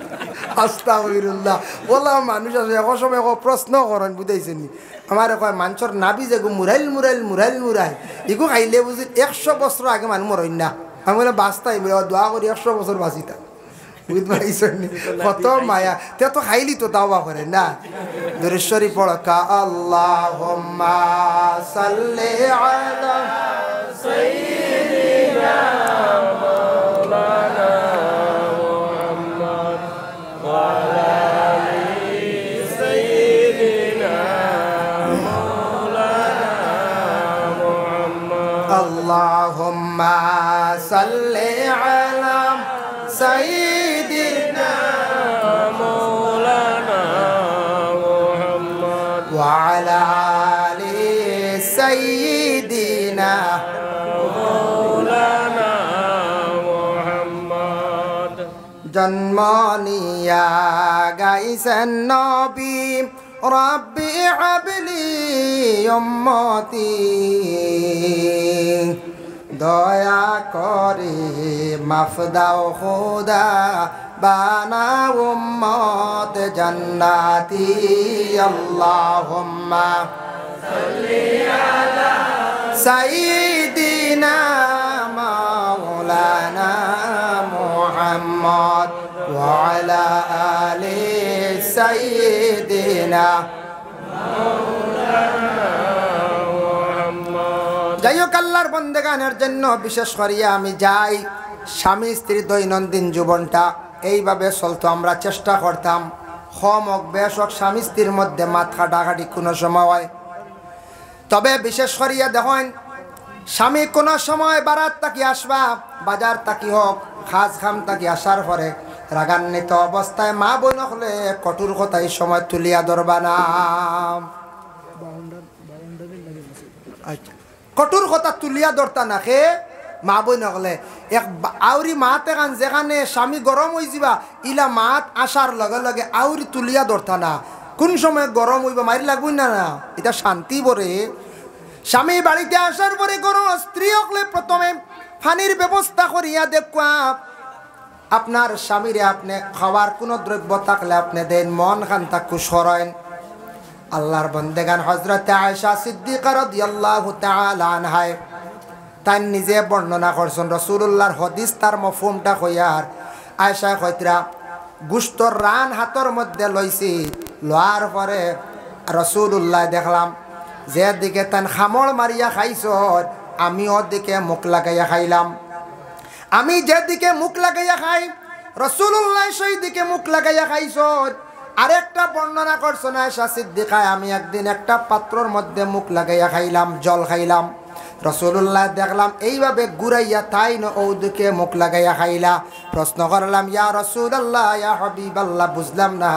আস্তাগফিরুল্লাহ, বললাম মানুষ আছে এক সময় প্রশ্ন করেন বুঝাইছেন নি আমার কয় মানুষের নাবি যে মুরাইল মুরাইল মুরাইল মুরাই এগু খাইলে বুঝি 100 বছর আগে মানুষ মরইন না। আমি বললাম বাঁচতাই দোয়া করি 100 বছর বাঁচিতা, বুঝতে পারছেন নি কত মায়া। তে তো খাইলি তো দাওয়া করে না। দূরেশ্বরী পড়কা আল্লাহুম্মা সাল্লি আলা সাইয়্যিদিনা মাওলানা মুহাম্মদ ওয়া আলা আলি সাইয়্যিদিনা মাওলানা মুহাম্মদ। আল্লাহুম্মা সাল্লি আলা সাইয়্যিদিনা মাওলানা মুহাম্মদ ওয়া আলা আলি সাইয়্যিদিনা মাওলানা মুহাম্মদ। জন্ম নিয়া গাইছেন নবী রব্বি হাবলি উম্মতি, দয়া করে মাফ দাও খোদা বানাও উম্মত জান্নাতি। আল্লাহুম্মা সাল্লি আলা সাইয়্যিদিনা মাওলানা মুহাম্মদ ওয়া আলা আলি সাইয়্যিদিনা মাওলানা মুহাম্মদ। যাই হোক আল্লাহর বন্দেগানের জন্য বিশেষ করিয়া আমি যাই স্বামী স্ত্রীর দৈনন্দিন জীবনটা এইভাবে চলতো। আমরা চেষ্টা করতাম কম হোক বেশ হোক স্বামী স্ত্রীর মধ্যে মাথা ডাকাটি কোনো সময় হয়। তবে বিশেষ করিয়া দেখেন স্বামী কোনো সময় বারাত তাকি আসবা, বাজার তাকি হোক খাস খাম তাকি আসার পরে রাগান্বিত অবস্থায় মা বোন হলে কঠোর কথা এই সময় তুলিয়া ধরবা না। আচ্ছা কঠোর কথা তুলিয়া ধরতা না খে মা বই নকলে এক আউরি মাত এখান যেখানে স্বামী গরম হয়ে যাবা ইলা মাত আসার লগে লগে আউরি তুলিয়া ধরতা না। কোন সময় গরম হইবা মারি লাগবই না, না এটা শান্তি বরে। স্বামী বাড়িতে আসার পরে গরম স্ত্রী হকলে প্রথমে পানির ব্যবস্থা করিয়া দেখুয়া আপনার স্বামীরে আপনি খাওয়ার কোনো দ্রব্য থাকলে আপনি দেন, মন খান তাকু সরাইন। আল্লাহর বন্দেগান হযরত আয়েশা সিদ্দিকা রাদিয়াল্লাহু তাআলা আনহা তাই নিজে বর্ণনা করছেন রাসূলুল্লাহর হাদিস তার মফহুমটা কইয়ার। আয়েশা কইতরা গুস্তর রান হাতর মধ্যে লইছি লোয়ার পরে রাসূলুল্লাহ দেখলাম যে দিকে তান খামড় মারিয়া খাইছ আমি ওর দিকে মুখ লাগাইয়া খাইলাম। আমি যেদিকে মুখ লাগাইয়া খাই রাসূলুল্লাহ সেই দিকে মুখ লাগাইয়া খাইছ। আরেকটা বর্ণনা করছো না আয়েশা সিদ্দিকায় আমি একদিন একটা পাত্রর মধ্যে মুখ লাগাইয়া খাইলাম, জল খাইলাম। রাসূলুল্লাহ দেখলাম এইভাবে ঘুরাইয়া তাই না ওদিকে মুখ লাগাইয়া খাইলা। প্রশ্ন করলাম ইয়া রাসূলুল্লাহ ইয়া হাবিবাল্লাহ, বুঝলাম না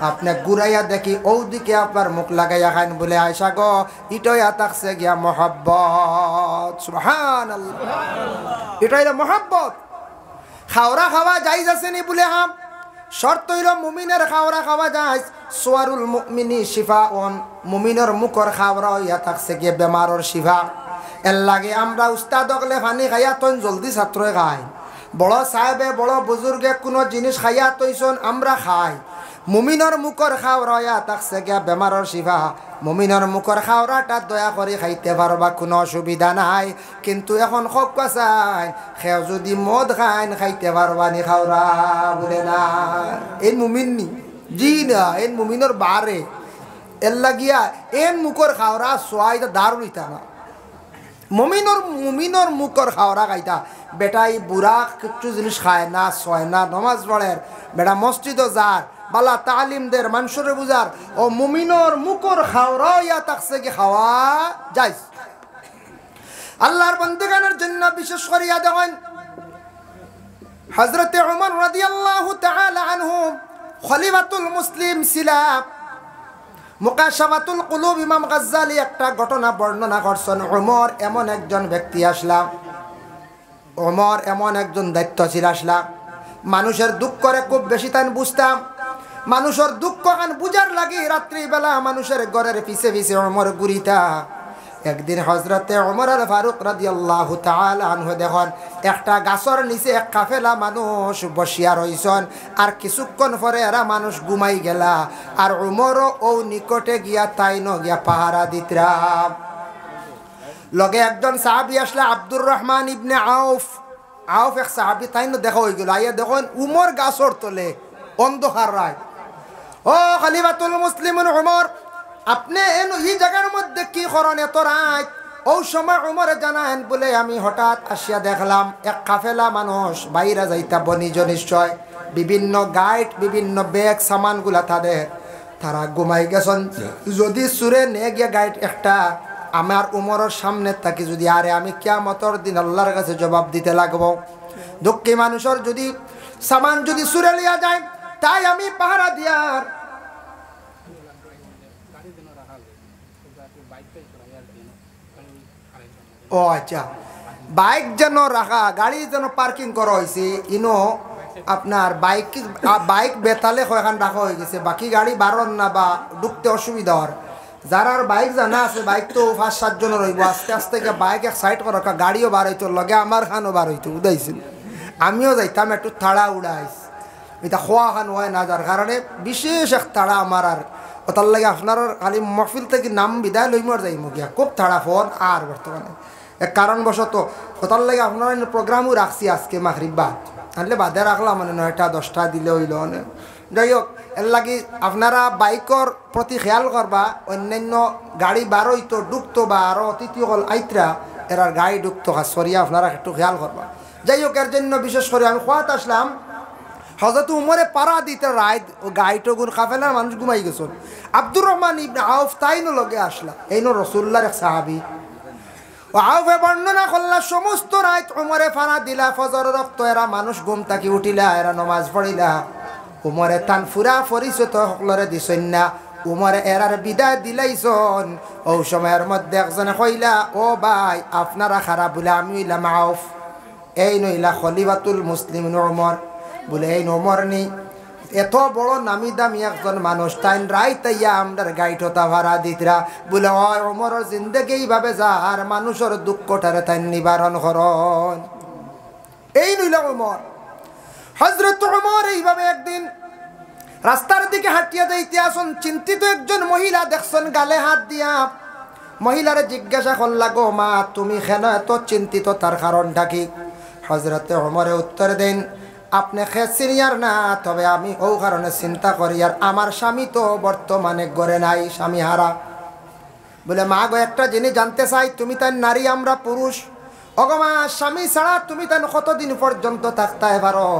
আপনি ঘুরাইয়া দেখি ওদিকে আপনার মুখ লাগাইয়া খাইন। বলে আয়েশা গো এটাই থাকছে গিয়া মহব্বত। সুবহানাল্লাহ, এটাই হলো মহব্বত। খাওয়া খাওয়া যাইজ আছে নি? বলে হাম শর্ত হইল মুমিনের খাওয়া খাওয়া যায়। সোয়ারুল মুমিনি শিফাউন, মুমিনের মুখর খাওয়া হইয়া থাকছে গিয়ে বেমারর শিফা। এর লাগে আমরা উস্তাদ হকলে পানি খাইয়া তৈন জলদি ছাত্রই খাই, বড় সাহেবে বড় বুজুর্গে কোনো জিনিস খাইয়া তৈছন আমরা খাই। মুমিনের মুখর খাওয়া হইয়া থাকছে গিয়া বেমারর শিফা। মুমিনের মুখর খাওয়াটা দয়া করে খাইতে পারবা, কোনো অসুবিধা নাই। কিন্তু এখন খোক কাছাই খেও যদি মদ খাইন খাইতে পারবা নি খাওয়া? বলে না এন মুমিন নি, জি না এন মুমিনের বারে। এর লাগিয়া এন মুখর খাওয়া সোয়াইটা দারুণ ইতা না। মুমিনের মুখর খাওয়া খাইতা বেটাই বুড়া কিছু জিনিস খায় না, ছয় না, নমাজ পড়ে, বেটা মসজিদও যার, বালা তালিম দের, মানুষের বুঝার। ও মুমিনের মুখর খাওয়া ইয়া থাকছে কি খাওয়া যাই। আল্লাহর বান্দাগানের জন্য বিশেষ করিয়া দেখেন হযরতে ওমর রাদিয়াল্লাহু তাআলা আনহু খলিফাতুল মুসলিম ছিলেন। মুকাশাফাতুল কুলুব ইমাম গাজ্জালি একটা ঘটনা বর্ণনা করছেন। ওমর এমন একজন ব্যক্তি আসলাম, ওমর এমন একজন দায়িত্বশীল আসলাম, মানুষের দুঃখ করে খুব বেশি তাই বুঝতাম। মানুষের দুঃখ খান বুঝার লাগে রাত্রিবেলা মানুষের ঘরের পিছে পিছে ওমর ঘুরিতা। একদিন হযরতে ওমর আল ফারুক রাদিয়াল্লাহু তাআলা আনহু দেখুন একটা গাছের নিচে এক কাফেলা মানুষ বসিয়া রইছেন, আর কিছুক্ষণ পরে এরা মানুষ ঘুমাই গেলা। আর ওমরও ও নিকটে গিয়া তাইন গিয়া পাহারা দিতরা। লগে একজন সাহাবী আসলে আব্দুর রহমান ইবনে আউফ। আউফ এক সাহাবী, তাইন দেখা হয়ে গেল। আইয়া দেখুন উমর গাছর তলে অন্ধকার রাত। ও খলিফাতুল মুসলিমিন ওমর, আপনি এই জায়গার মধ্যে কি করেন এত রাত? ও সময় ওমরে জানান বলে আমি হঠাৎ আসিয়া দেখলাম এক কাফেলা মানুষ বাইরে যাইতা বনিজ নিশ্চয়, বিভিন্ন গাইড বিভিন্ন ব্যাগ সামানগুলা তাদের, তারা ঘুমাই গেছেন। যদি সুরে নে গিয়া গাইড একটা আমার উমরের সামনে থাকি যদি আরে আমি কিয়ামতের দিন আল্লাহর কাছে জবাব দিতে লাগবো। দুঃখী মানুষের যদি সামান যদি সুরে লিয়া যায়, তাই আমি পাহারা দিয়ার। ও আচ্ছা, বাইক যেন রাখা, গাড়ি যেন পার্কিং করা হয়েছে ইনো আপনার বাইক বেতালে কয়খান রাখা হয়ে গেছে, বাকি গাড়ি বারণ না বা ঢুকতে অসুবিধা হওয়ার। যারার বাইক জানা আছে বাইক তো 5-7 জন রইব, আস্তে আস্তে বাইক এক সাইড করা, গাড়িও বার হইতো, লগে আমার খানও বার হইতো, উদাইছিল। আমিও যাইতাম একটু তাড়া উড়াইস, এটা খোয়া খান হয় না, যার কারণে বিশেষ এক তাড়া আমার। আর ওটার লাগে আপনার খালি মহফিল থেকে নাম বিদায় লইমর যাইম গিয়া খুব তাড়া ফোন। আর বর্তমানে এক কারণবশত ওটার লাগে আপনার প্রোগ্রামও রাখছি আজকে মাগরিব বাদ, তাহলে বাদে রাখলাম মানে 9টা-10টা দিলে হইল। যাই হোক, এর লাগি আপনারা বাইকর প্রতি খেয়াল করবা, অন্যান্য গাড়ি বারোইতো ঢুকতো বা আরও অতিথি হল আইতরা এরার গাড়ি ঢুকতো সরিয়া আপনারা একটু খেয়াল করবা। যাই হোক, এর জন্য বিশেষ করে আমি খোয়াত আসলাম হযরত উমরে পাড়া দিতে রায় ও গাড়িটো গুণ কাফেলার মানুষ ঘুমাই গেছেন। আব্দুর রহমান ইবনে আউফ তাইনো লগে আসলা, এইনো রাসূলুল্লাহর এক সাহাবী। ও আউফে বর্ণনা করলা সমস্ত রাত উমরে পাড়া দিলা, ফজর রক্ত এরা মানুষ ঘুম থাকি উঠিলা, এরা নমাজ পড়িলা। উমরে তান ফুরা পরিচিত সকলরে দিছেন না, উমরে এরার বিদায় দিলাইছন। ও সময়ের মধ্যে একজনে কইলা ও ভাই আপনারা খারাপ বলে আমি হইলাম আউফ, এই নইলা খলিফাতুল মুসলিমিন ওমর। বলে এই ওমর নেই, এত বড় নামি দামি একজন মানুষ, তাই রাইতাইয়া আমরার গাইঠতা ভাড়া দিতরা। বলে হয় ওমরের জিন্দগি এইভাবে যার মানুষের দুঃখটারে তাই নিবারণ করন। এই নইলা ওমর। হযরত ওমর এইভাবে একদিন রাস্তার দিকে হাঁটিয়া যাইতে আসুন, চিন্তিত একজন মহিলা দেখছেন গালে হাত দিয়া। মহিলারে জিজ্ঞাসা করলা গো মা তুমি কেন এত চিন্তিত, তার কারণটা কি? হযরতে ওমরে উত্তর দেন আপনি খেত সিনিয়র না, তবে আমি ও কারণে চিন্তা করি আর আমার স্বামী তো বর্তমানে গড়ে নাই, স্বামী হারা। বলে মা গো একটা জিনিস জানতে চাই, তুমি তাই নারী আমরা পুরুষ, অগমা স্বামী ছাড়া তুমি তাই কতদিন পর্যন্ত থাকতে পারো?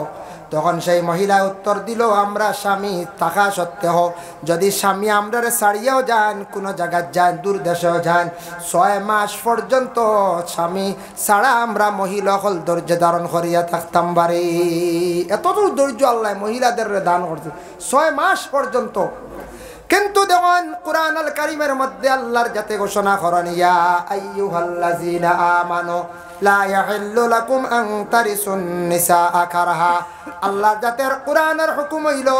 তখন সেই মহিলা উত্তর দিল, আমরা স্বামী থাকা সত্ত্বেও যদি স্বামী আমরা ছাড়িয়েও যান, কোনো জায়গায় যান, দূর দেশেও যান, 6 মাস পর্যন্ত স্বামী ছাড়া আমরা মহিলা হল ধৈর্য ধারণ করিয়া থাকতাম বাড়ি। এতটুকু ধৈর্য আল্লাহ মহিলাদের দান করছে 6 মাস পর্যন্ত। কিন্তু দেখুন কুরআন আল কারীমের মধ্যে আল্লাহর যাতে ঘোষণা করেন, ইয়া আইয়ুহাল্লাযীনা আমানু লা ইয়াহিল্লু লাকুম আন তারিসুন নিসা কারহা। আল্লাহর জাতের কুরআনের হুকুম হইল,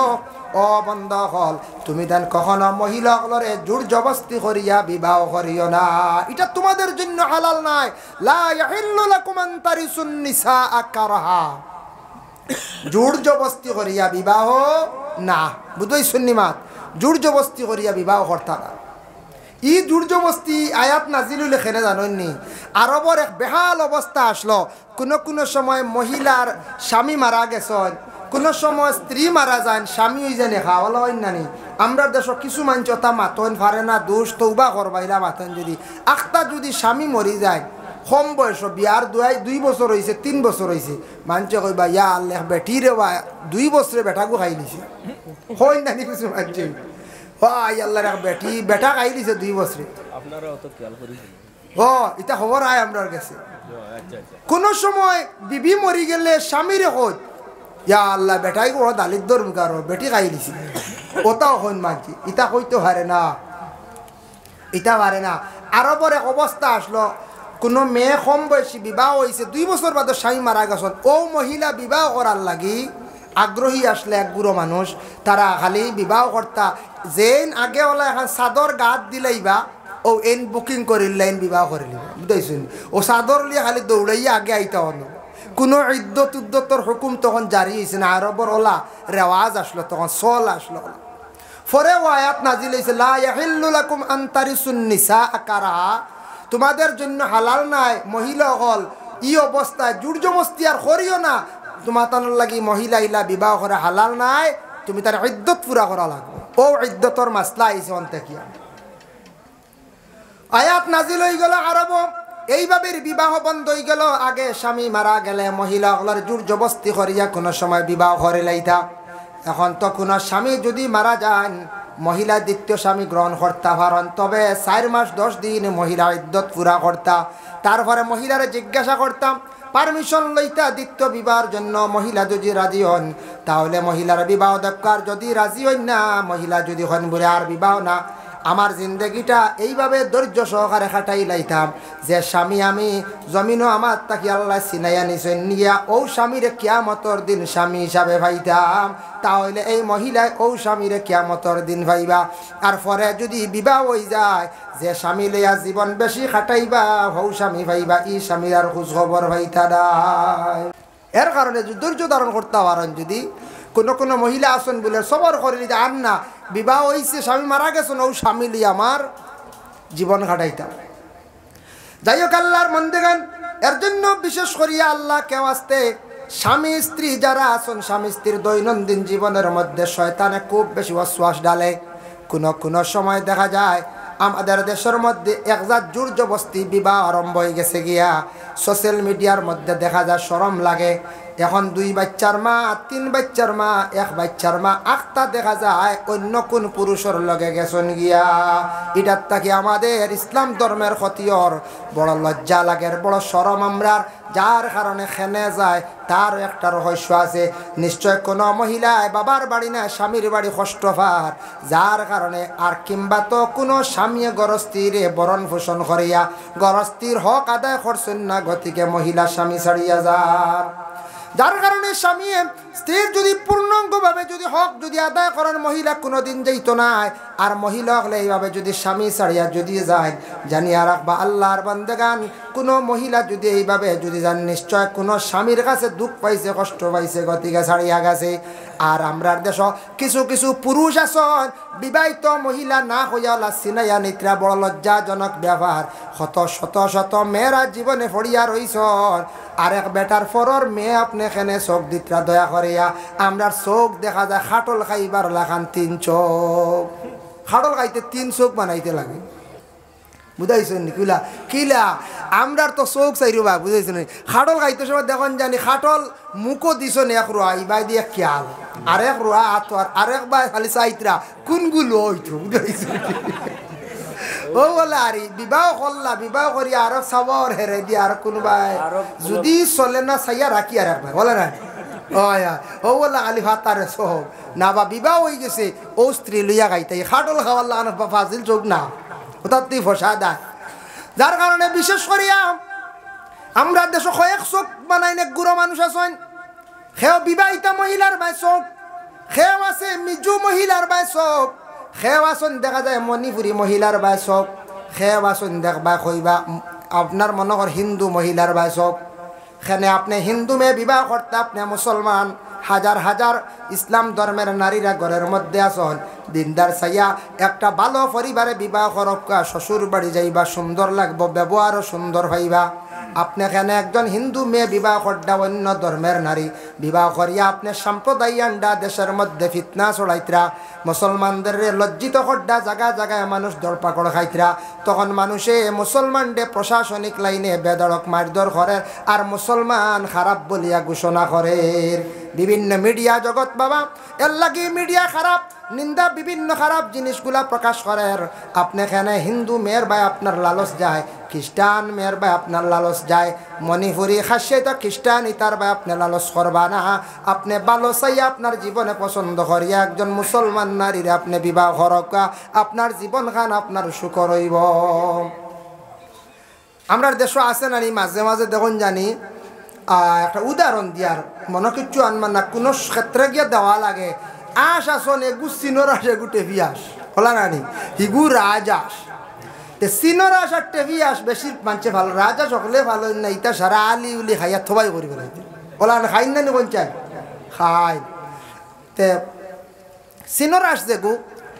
ও বান্দা হল তুমি দেন কখনো মহিলাগুলোরে জোর জবরদস্তি করিয়া বিবাহ করিও না, এটা তোমাদের জন্য হালাল নাই। লা ইয়াহিল্লু লাকুম আন তারিসুন নিসা কারহা, জোর জবরদস্তি করিয়া বিবাহ না, বুঝই সুন্নিমাত, জোর জবরদস্তি করিয়া বিবাহ করতা না। ই জোর জবরদস্তি আয়াত নাজিল হইলে কেন জানেননি? আরবর এক বেহাল অবস্থা আসলো, কোনো সময় মহিলার স্বামী মারা গেছেন, কোনো সময় স্ত্রী মারা যান, স্বামী ওই জানে খাওয়ালা হয় না নি। আমরা দেশ কিছু মানুষ তা মাতন পারে না, দোষ তৌবা করবাইলা মাতন, যদি আখতা যদি স্বামী মরি যায় কম বয়স, বিয়ার 2 বছর হয়েছে 3 বছর হয়েছে, মানুষে কইবা ইয়া আল্লাহ বেটি রে বা 2 বছরে বেটাকে খাই নিছে, হয় না নি কিছু মানুষ, হাই আল্লাহ বেটি বেটা খাই দিছে 2 বছরে। ও এটা খবর আয় আমরা কাছে। কোন সময় বিবি মরি গেলে স্বামীরে কই ইয়া আল্লাহ বেটাই কো দালিত দরম কারো বেটি খাই দিছে, ওটাও হন মানছি, ইটা কইতে পারে না, ইটা পারে না। আরবর এক অবস্থা আসলো, কোনো মেয়ে কম বয়সী বিবাহ হয়েছে 2 বছর বাদে স্বামী মারা গেছেন, ও মহিলা বিবাহ করার লাগি আগ্রহী আসলে এক বুড়ো মানুষ, তারা খালি বিবাহ কর্তা যেন আগে ওলা এখন চাদর গাত দিলেইবা ও এন বুকিং করিলেন বিবাহ করিলিবা, বুঝতেছেন? ও চাদর লিয়ে খালি দৌড়াইয়া আগে আইতা হলো। কোনো ইদ্যত উদ্যতর হুকুম তখন জারি হয়েছে না, আরবর ওলা রেওয়াজ আসলো, তখন চল আসলো। পরে ও আয়াত নাজিল হয়েছে, লা ইয়াহিল্লু লাকুম আন তারিসুন নিসা কারহা, তোমাদের জন্য হালাল নাই মহিলা হল ই অবস্থায় জোর জবরদস্তি আর করিও না, তোমার তানোর লাগি মহিলা ইলা বিবাহ করা হালাল নাই, তুমি তার ইদ্যত পুরা করা লাগবে। ও ইদ্যতর মাসলা আইছে অন্তেকিয়া আয়াত নাজিল হয়ে গেল। আরব এইভাবে বিবাহ বন্ধ হয়ে গেল। আগে স্বামী মারা গেলে মহিলা হলার জোর জবরদস্তি করিয়া কোনো সময় বিবাহ করে লাইতা। এখন তো কোনো স্বামী যদি মারা যান, মহিলা দ্বিতীয় স্বামী গ্রহণ করতে পারেন, তবে 4 মাস 10 দিন মহিলা ইদ্যত পুরা করতা। তারপরে মহিলারে জিজ্ঞাসা করতাম, পারমিশন লইতা দ্বিতীয় বিবাহের জন্য। মহিলা যদি রাজি হন তাহলে মহিলার বিবাহ দরকার, যদি রাজি হন না, মহিলা যদি হন বলে আর বিবাহ না। আমার জিন্দগিটা এইভাবে ধৈর্য সহকারে খাটাই লাইতাম যে স্বামী আমি জমিনও আমার তাকে আল্লাহ চিনাইয়া নিছেন নিয়া ও স্বামীরে কিয়ামতর দিন স্বামী হিসাবে ভাইতাম, তাহলে এই মহিলায় ও স্বামীরে কিয়ামতর দিন ভাইবা। আর পরে যদি বিবাহ হয়ে যায়, যে স্বামী লইয়া জীবন বেশি খাটাইবা হৌ স্বামী ভাইবা, ই স্বামীর আর খোঁজ খবর ভাইতা নাই। এর কারণে ধৈর্য ধারণ করতে পারেন। যদি কোনো মহিলা আসেন বলে সবর করে যে আর না বিবাহ হয়েছে, স্বামী মারা গেছেন, ও স্বামী লিয়ে আমার জীবন কাটাইতাম। যাই হোক আল্লাহর মন্দেগান, এর জন্য বিশেষ করিয়া আল্লাহ কেউ আসতে স্বামী স্ত্রী যারা আছেন, স্বামী স্ত্রীর দৈনন্দিন জীবনের মধ্যে শয়তানে খুব বেশি ওয়াসওয়াস ডালে। কোনো সময় দেখা যায় আমাদের দেশের মধ্যে একজাত জোর জবরদস্তি বিবাহ আরম্ভ হয়ে গেছে গিয়া। সোশ্যাল মিডিয়ার মধ্যে দেখা যায় শরম লাগে। এখন 2 বাচ্চার মা, 3 বাচ্চার মা, 1 বাচ্চার মা, আখতা দেখা যায় অন্য কোন পুরুষের লগে গেছেন গিয়া। এটার তাকে আমাদের ইসলাম ধর্মের ক্ষতির বড় লজ্জা লাগে, বড় শরম আমরার, যার কারণে খেনে যায় তার একটা রহস্য আছে। নিশ্চয় কোনো মহিলায় বাবার বাড়ি না স্বামীর বাড়ি কষ্ট পার, যার কারণে আর কিংবা তো কোনো স্বামী গরস্তিরে বরণ পোষণ করিয়া গরস্তির হক আদায় করছেন না, গতিকে মহিলা স্বামী ছাড়িয়া যার, যার কারণে স্বামী স্ত্রীর যদি পূর্ণাঙ্গভাবে যদি হক যদি আদায় করেন মহিলা কোনোদিন যাইত না। আর মহিলা হলে এইভাবে যদি স্বামী ছাড়িয়া যদি যায়, জানিয়া রাখবা আল্লাহর বান্দাগান, কোনো মহিলা যদি এইভাবে যদি যান, নিশ্চয় কোনো স্বামীর কাছে দুঃখ পাইছে, কষ্ট পাইছে, গতিকে ছাড়িয়া গেছে। আর আমরার দেশ কিছু কিছু পুরুষ আছেন বিবাহিত মহিলা না হইয়া চিনাইয়া নিত্রা, বড় লজ্জাজনক ব্যাপার। শত শত শত মেয়েরা জীবনে ফড়িয়া রইছন, আরেক বেটার ফরর মেয়ে আপনি এখানে চোখ দিত্রা দয়া করিয়া। আমরার চোখ দেখা যায় খাটল খাইবার লাগান 3 চোখ, খাটল খাইতে 3 চোখ বানাইতে লাগে। বুঝাইছেন নি কিলা কিলা? আমরার তো চোখ চাইরো বা, বুঝাইছেন নি? খাটল খাইতে সময় দেখুন জানি খাটল মুখও দিছন এক রোয়া, ইবাই দিয়ে খেয়াল আরেক রোয়া আতর, আরেক বা খালি চাইত্রা কোনগুলো হইতো, বুঝাইছেন? ও বলে আরে বিবাহ করলা, বিবাহ করি আরো সাবর হেরে দিয়ে আর কোনোবাই যদি চলে না চাইয়া রাখি আর একবার বলে না। ও বলে আলি ভাতারে সহ না, বা বিবাহ হয়ে গেছে ও স্ত্রী লইয়া গাইতে খাটল খাওয়ার লাগানো ফাজিল চোখ না, ওটার তুই ফসা দেয়। যার কারণে বিশেষ করিয়া আমরা দেশ কয়েক চোখ বানাই না গুড়ো মানুষ আছেন, সেও বিবাহিতা মহিলার বাই চোখ, সেও আছে মিজু মহিলার বাই চোখ, সেও আসন দেখা যায় মণিপুরী মহিলার বাই চোখ, সেও আসন দেখবা কইবা আপনার মনে কর হিন্দু মহিলার বাই চোখ। সেখানে আপনি হিন্দু মেয়ে বিবাহ করতে, আপনি মুসলমান, হাজার হাজার ইসলাম ধর্মের নারীরা ঘরের মধ্যে আসন, দিনদার চাইয়া একটা ভালো পরিবারে বিবাহ করক্কা, শ্বশুর বাড়ি যাইবা, সুন্দর লাগবো, ব্যবহারও সুন্দর হইবা। আপনি এখানে একজন হিন্দু মেয়ে বিবাহ করডা, অন্য ধর্মের নারী বিবাহ করিয়া আপনি সম্প্রদায় আন্ডা, দেশের মধ্যে ফিতনা ছড়াইতরা, মুসলমানদের লজ্জিত করডা, জায়গায় জায়গায় মানুষ দরপাকড় খাইতরা। তখন মানুষে মুসলমানদের প্রশাসনিক লাইনে বেদরক মারধর করে আর মুসলমান খারাপ বলিয়া ঘোষণা করে। বিভিন্ন মিডিয়া জগৎ বাবা এর লাগি মিডিয়া খারাপ, নিন্দা বিভিন্ন খারাপ জিনিসগুলা প্রকাশ করে। আপনি এখানে হিন্দু মেয়ের ভাই আপনার লালস যায়, খ্রিস্টান মেয়ের ভাই আপনার লালস যায়, মণিপুরি খাসিয়ে তো খ্রিস্টান ইতার ভাই আপনি লালস করবা না। আপনি ভালো চাইয়া আপনার জীবনে পছন্দ করিয়া একজন মুসলমান নারীর আপনি বিবাহ করকা, আপনার জীবন খান আপনার সুখ রইব। আমরা দেশ আছে নানি মাঝে মাঝে দেখুন জানি একটা উদাহরণ দিয়ার মনে কিচ্ছু আনমান না, কোনো ক্ষেত্রে গিয়ে দেওয়া লাগে। আস আসন এগু সিনোর আস, এগু টেভিয়াস হলা নানি, হিগু রাজাস। সিনোর আস আর টেভিয়াস বেশি মানছে ভালো, রাজা সকলে ভালো না, ইতা সারা আলি উলি খাইয়া থবাই করি ফেলাইতে ওলা খাই না নি কোন চাই খাই। তে সিনোর আস যেগু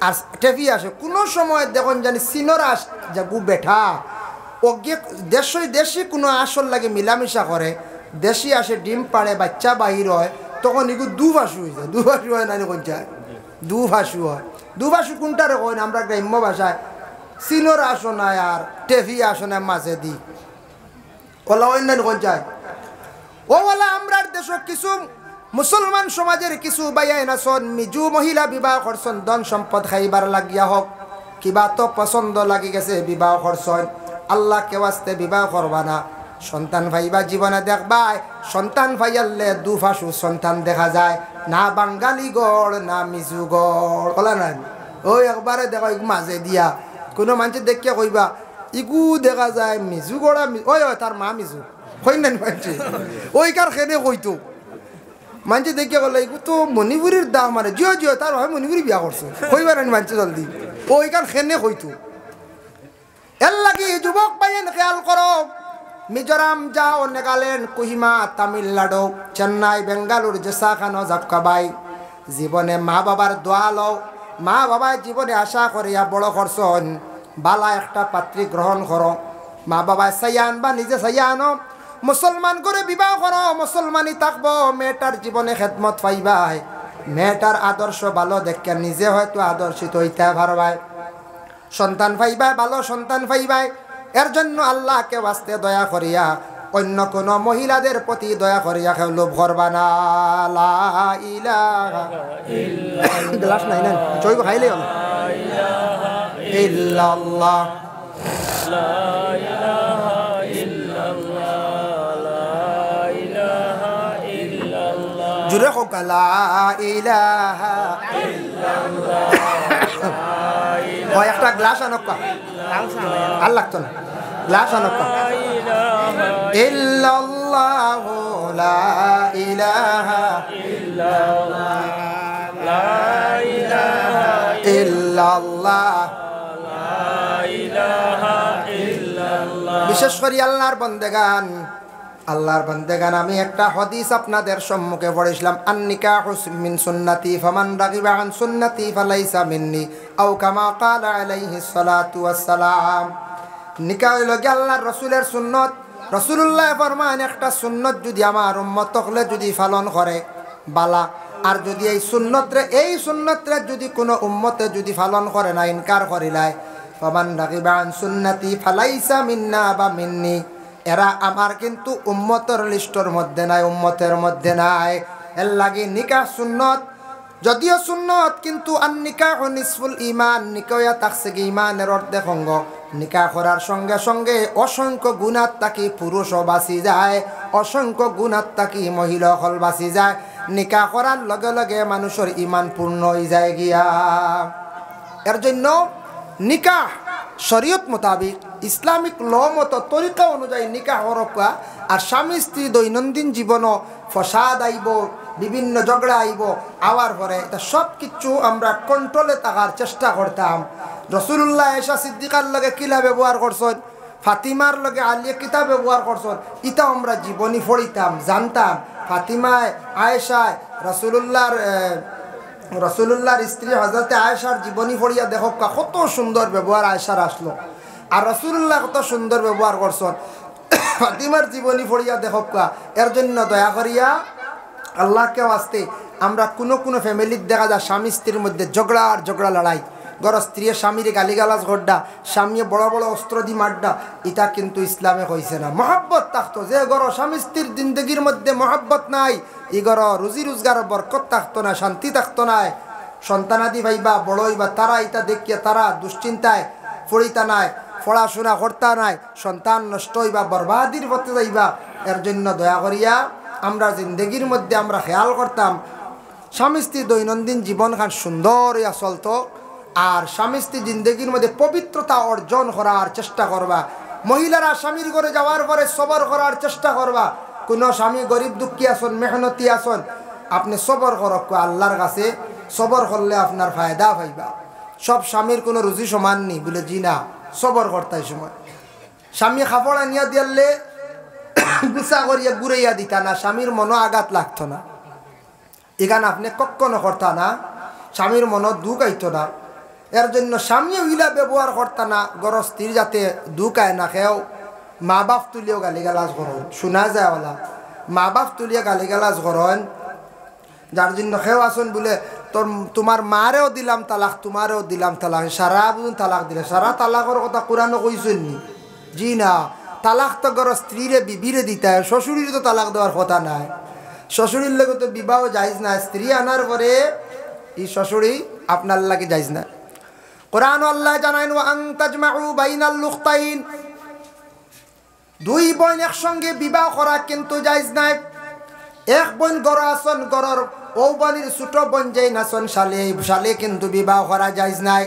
আর টেভিয়াস কোনো সময় দেখুন জানি সিনোর আস যেগু বেঠা ও গিয়ে দেশি কোনো আসল লাগে মিলামিশা করে, দেশি আসে ডিম পাড়ে, বাচ্চা বাহির হয়, তখন এগুলো দুভাষু হয়ে যায়। দুভাষু হয় না কোন চায়, দুভাষু হয়। দুভাষু কোনটারে কয় না আমরা গ্রাম্য ভাষায়, সিনোর আসনায় আর টেভি আসনের মাঝে দি ওলা অন্যান্য কোন চায়। ও বলা আমরা দেশ কিছু মুসলমান সমাজের কিছু বাইয়াই নাচন মিজু মহিলা বিবাহ করছেন, ধন সম্পদ খাইবার লাগিয়া হোক, কিবা তো পছন্দ লাগি গেছে বিবাহ করছেন। আল্লাহ কে ওয়াস্তে বিবাহ করবা না, সন্তান ভাইবা জীবনে দেখবাই, সন্তান ভাইয়ালে দুভাষু সন্তান দেখা যায়, না বাঙালি গড় না মিজু গড় বলা নাই। ওই একবারে দেখো মাঝে দিয়া কোনো মানুষ দেখিয়া কইবা ইগু দেখা যায় মিজু গড়া, ওই তার মা মিজু কই না মানছি, ওই কার খেনে কইতো মানছি দেখিয়া গেল ইগু তো মণিপুরের দাম মানে জিও জিও তার হয় মণিপুরি বিয়া করছে কইবা না মানছি জলদি, ওই কার খেনে কইতো। এর লাগি যুবক ভাইয়েন খেয়াল করো, মিজোরাম যাও, নাগাল্যান্ড, কোহিমা, তামিলনাড়ু, চেন্নাই, বেঙ্গালুর, জেসাখানো, জাপকাবাই, জীবনে মা বাবার দোয়া লও। মা বাবা জীবনে আশা করিয়া বড় করছন, বালা একটা পাত্রী গ্রহণ করো। মা বাবায় সাইয়ান বা নিজে সাইয়ানো, মুসলমান করে বিবাহ করো, মুসলমানই থাকবো। মেয়েটার জীবনে খেদমত পাইবাই, মেয়েটার আদর্শ ভালো দেখে নিজে হয়তো আদর্শিত হইতে পারবাই, সন্তান পাইবাই, ভালো সন্তান পাইবাই। এর জন্য আল্লাহকে বাস্তে দয়া করিয়া অন্য কোন মহিলাদের প্রতি দয়া করিয়া কেউ লোভ করবা না। লা ইলাহা ইল্লাল্লাহ, গ্লাস নাই না জৈব খাইলে হল ইল্লাল্লাহ, লা ইলাহা ইল্লাল্লাহ, লা ইলাহা ইল্লাল্লাহ, জুরে হোক লা ইলাহা ইল্লাল্লাহ। ওই একটা গ্লাস আনক্কা আর লাগতো না, গ্লাস আনক্কা। ইল্লাল্লাহু লা ইলাহা ইল্লাল্লাহ, লা ইলাহা ইল্লাল্লাহ। ইল্লাল্লাহ বিশেষ করে আল্লাহর বান্দেগান আমি একটা হাদিস আপনাদের সম্মুখে পড়েছিলাম আন-নিকাহু মিন সুন্নতি ফামান রাগিবা আন সুন্নতি ফালাইসা মিন্নি আও কামা ক্বালা আলাইহিস সালাতু ওয়াস সালাম। নিকাহ হলো আল্লাহর রাসূলের সুন্নত। রাসূলুল্লাহ ফরমান একটা সুন্নত যদি আমার উম্মত হলে যদি পালন করে বালা, আর যদি এই সুন্নতরে যদি কোনো উম্মতে যদি পালন করে না, ইনকার করিলায়, ফামান রাগিবা আন সুন্নতি ফালাইসা মিন্না বা মিন্নি, এরা আমার কিন্তু উম্মতের লিস্টের মধ্যে নাই, উম্মতের মধ্যে নাই। এর লাগে নিকাহ সুন্নত, যদিও সুন্নত কিন্তু আন নিকাহ নিসফুল ঈমান, নিকাহ থাকছে কি ঈমানের অর্ধেক অঙ্গ। নিকাহ করার সঙ্গে সঙ্গে অসংখ্য গুনাহ থাকি পুরুষও বাঁচি যায়, অসংখ্য গুনাহ থাকি মহিলা হল বাঁচি যায়। নিকাহ করার লগে লগে মানুষের ঈমান পূর্ণ হয়ে যায় গিয়া। এর জন্য নিকাহ শরীয়ত মোতাবিক ইসলামিক ল মতো তরিকা অনুযায়ী নিকাহ হরকা। আর স্বামী স্ত্রী দৈনন্দিন জীবনও ফসাদ আইব, বিভিন্ন ঝগড়া আইব, আওয়ার পরে এটা সব কিছু আমরা কন্ট্রোলে থাকার চেষ্টা করতাম। রাসূলুল্লাহ আয়েশা সিদ্দিকার লগে কিলা ব্যবহার করছেন, ফাতিমার লগে আলিয়া কিতা ব্যবহার করছেন, ইটা আমরা জীবনী পড়িতাম, জানতাম। ফাতিমায় আয়েশায় রসুল্লাহর স্ত্রী হযরতে আয়েশার জীবনী পড়িয়া দেখো কত সুন্দর ব্যবহার আয়েশার আসলো, আর রসুল্লাহ কত সুন্দর ব্যবহার করছেন। ফাতিমার জীবনী পড়িয়া দেখো। এর জন্য দয়া করিয়া আল্লাহকে আসতে আমরা কোনো ফ্যামিলির দেখা যায় স্বামী স্ত্রীর মধ্যে ঝগড়া লড়াই, গর স্ত্রী স্বামীর গালিগালাজ গড্ডা, স্বামী বড় বড় অস্ত্র দি মাড্ডা, এটা কিন্তু ইসলামে হয়েছে না। মহাব্বত থাকতো, যে গর স্বামী স্ত্রীর জিন্দগির মধ্যে মহাব্বত নাই, ই গর রুজি রোজগার বরকত থাকতো না, শান্তি থাকতো না। সন্তানাদি ভাইবা বড় হইবা, তারা এটা দেখিয়া তারা দুশ্চিন্তায় পড়িতা নাই, পড়াশোনা করতা নাই, সন্তান নষ্ট হইবা, বরবাদির পথে যাইবা। এর জন্য দয়া করিয়া আমরা জিন্দগির মধ্যে আমরা খেয়াল করতাম স্বামী স্ত্রী দৈনন্দিন জীবন খান সুন্দর ইয়া চলতো। আর স্বামী স্ত্রী জিন্দগির মধ্যে পবিত্রতা অর্জন করার চেষ্টা করবা। মহিলারা স্বামীর ঘরে যাওয়ার পরে সবর করার চেষ্টা করবা। কোনো স্বামী গরিব দুঃখী আসন, মেহনতি আসন, আপনি সবর করক, আল্লাহর কাছে সবর করলে আপনার ফায়দা পাইবা। সব স্বামীর কোনো রুজি সমান নেই বলে, জি না, সবর করতাই সময় স্বামী খাপড় আনিয়া দিয়ালে গুছা করিয়া ঘুরাইয়া দিতা না, স্বামীর মনো আঘাত লাগতো না। এখানে আপনি কখনো করতা না, স্বামীর মনো দুঃখ আইতো না। এর জন্য স্বামী উইলা ব্যবহার করতা না, গর স্ত্রী যাতে দুঃখ আয় না। খেয়েও মা বাপ তুলিও গালিগালাজ করেন, শোনা যায় ওলা মা বাপ তুলিয়া গালিগালাজ করেন, যার জন্য খেয়েও আসুন বলে তোমার মারেও দিলাম তালাক, তোমারেও দিলাম তালাক, সারা বুঝুন তালাক দিলে। সারা তালাকের কথা কোরআনও কইছেন নি? জি না, তালাক তো গর স্ত্রীরে বিবিরে দিতে হয়, শ্বশুরের তো তালাক দেওয়ার কথা নাই। শ্বশুরের লোক তো বিবাহ যাইজ না, স্ত্রী আনার পরে এই শ্বশুরি আপনার লাগে যাইজ না। কোরআন আল্লাহ জানাইন আন তাজমাউ বাইনাল লুখতাইন, দুই বোন একসঙ্গে বিবাহ করা কিন্তু যাইজ নাই। এক বোন গড় আসন, গড়র ও বোনের ছোট বোন যেই নাচন শালে কিন্তু বিবাহ করা যাইজ নাই।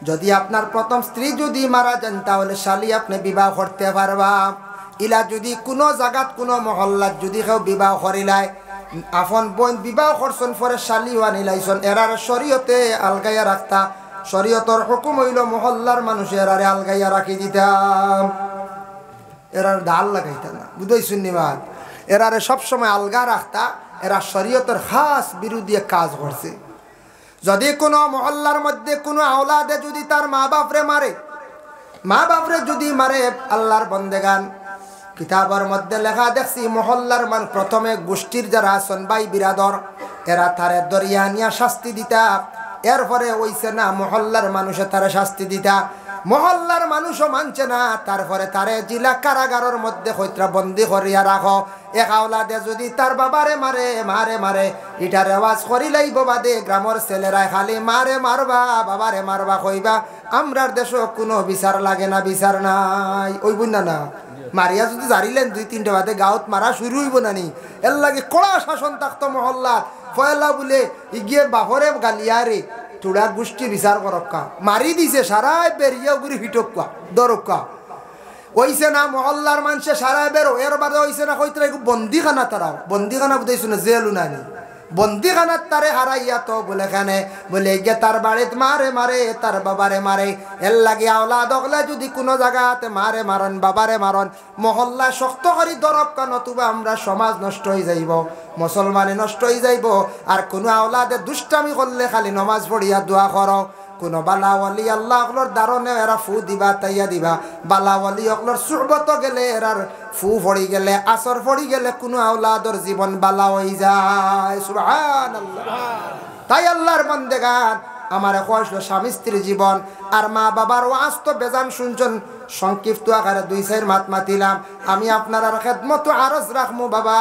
যদি আপনার প্রথম স্ত্রী যদি মারা যান তাহলে শালি আপনি বিবাহ করতে পারবা। ইলা যদি কোনো জায়গাত কোনো মহল্লাত যদি কেউ বিবাহ করিলায়, আপন বোন বিবাহ করছেন পরে শালি ওয়া নিলাইছেন, এরার শরীয়তে আলগাইয়া রাখতা। শরীয়তর হুকুম হইল মহল্লার মানুষ এরারে আলগাইয়া রাখি দিতাম, এরার ডাল লাগাইতা না, বুঝাইছেন নিবাদ। এরারে সবসময় আলগা রাখতা, এরা শরীয়তের খাস বিরোধী কাজ করছে। যদি কোনো মহল্লার মধ্যে কোনো আওলাদে যদি তার মা বাপরে মারে, মা বাপরে যদি মারে, আল্লাহর বন্দেগান কিতাবের মধ্যে লেখা দেখছি মহল্লার প্রথমে গোষ্ঠীর যারা আছেন ভাই বিরাদর, এরা তারে দরিয়া নিয়া শাস্তি দিতা। এরপরে ওইছে না মহল্লার মানুষে তারে শাস্তি দিতা, মহল্লার মানুষও মানছে না, তারপরে তারে জিলা কারাগারের মধ্যে হইত্রা বন্দি করিয়া রাখো। এক আওলাদে যদি তার বাবারে মারে মারে এটার রেওয়াজ করিলেই বাদে গ্রামের ছেলেরা খালি মারে মারবা বাবারে মারবা কইবা। আমরার দেশও কোনো বিচার লাগে না, বিচার নাই। ওই বুঝ না মারিয়া যদি জারিলেন 2-3টে বাদে গাঁত মারা শুরু হইব না নি। এর লাগে কড়া শাসন থাকতো মহল্লাত। ফয়লা বলে ইগিয়ে বাপরে গালিয়ারে তোরা গোষ্ঠী বিচার করক্কা, মারি দিছে সারাই বেরিয়া গুড়ি হিটক্কা দরক্কা। ওইছে না মহল্লার মানুষে সারাই বেরো, এর বাদে ওইছে না কইতে বন্দিখানা, তারাও বন্দিখানা বুঝাইছো না, জেল নানি বন্দিখানার তারে হারাইয়া তো বলে খানে বলে গিয়ে তার বাড়িতে মারে মারে তার বাবারে মারে এর লাগে আওলাদ হলে যদি কোনো জায়গাতে মারে মারন বাবারে মারন মহল্লা শক্ত করি দরব কান তুবা আমরা সমাজ নষ্ট হয়ে যাইব মুসলমানে নষ্ট হয়ে যাইব আর কোনো আওলাদে দুষ্টামি করলে খালি নমাজ পড়িয়া দোয়া করো কোনো বালাওয়ালি আল্লাহ অকলর দারণে এরা ফু দিবা তাইয়া দিবা বালাওয়ালি অকলর সুরবত গেলে এরার ফু ফড়ি গেলে আসর ফড়ি গেলে কোনো আওলাদর জীবন বালা হয়ে যায় সুবহানাল্লাহ তাই আল্লাহর বান্দেগান আমার কষ্ট স্বামী স্ত্রীর জীবন আর মা বাবার ওয়াজ তো বেজান শুনছেন সংক্ষিপ্ত আকারে 2-4 মাত মাতিলাম আমি আপনার খেদমত আরজ রাখমু বাবা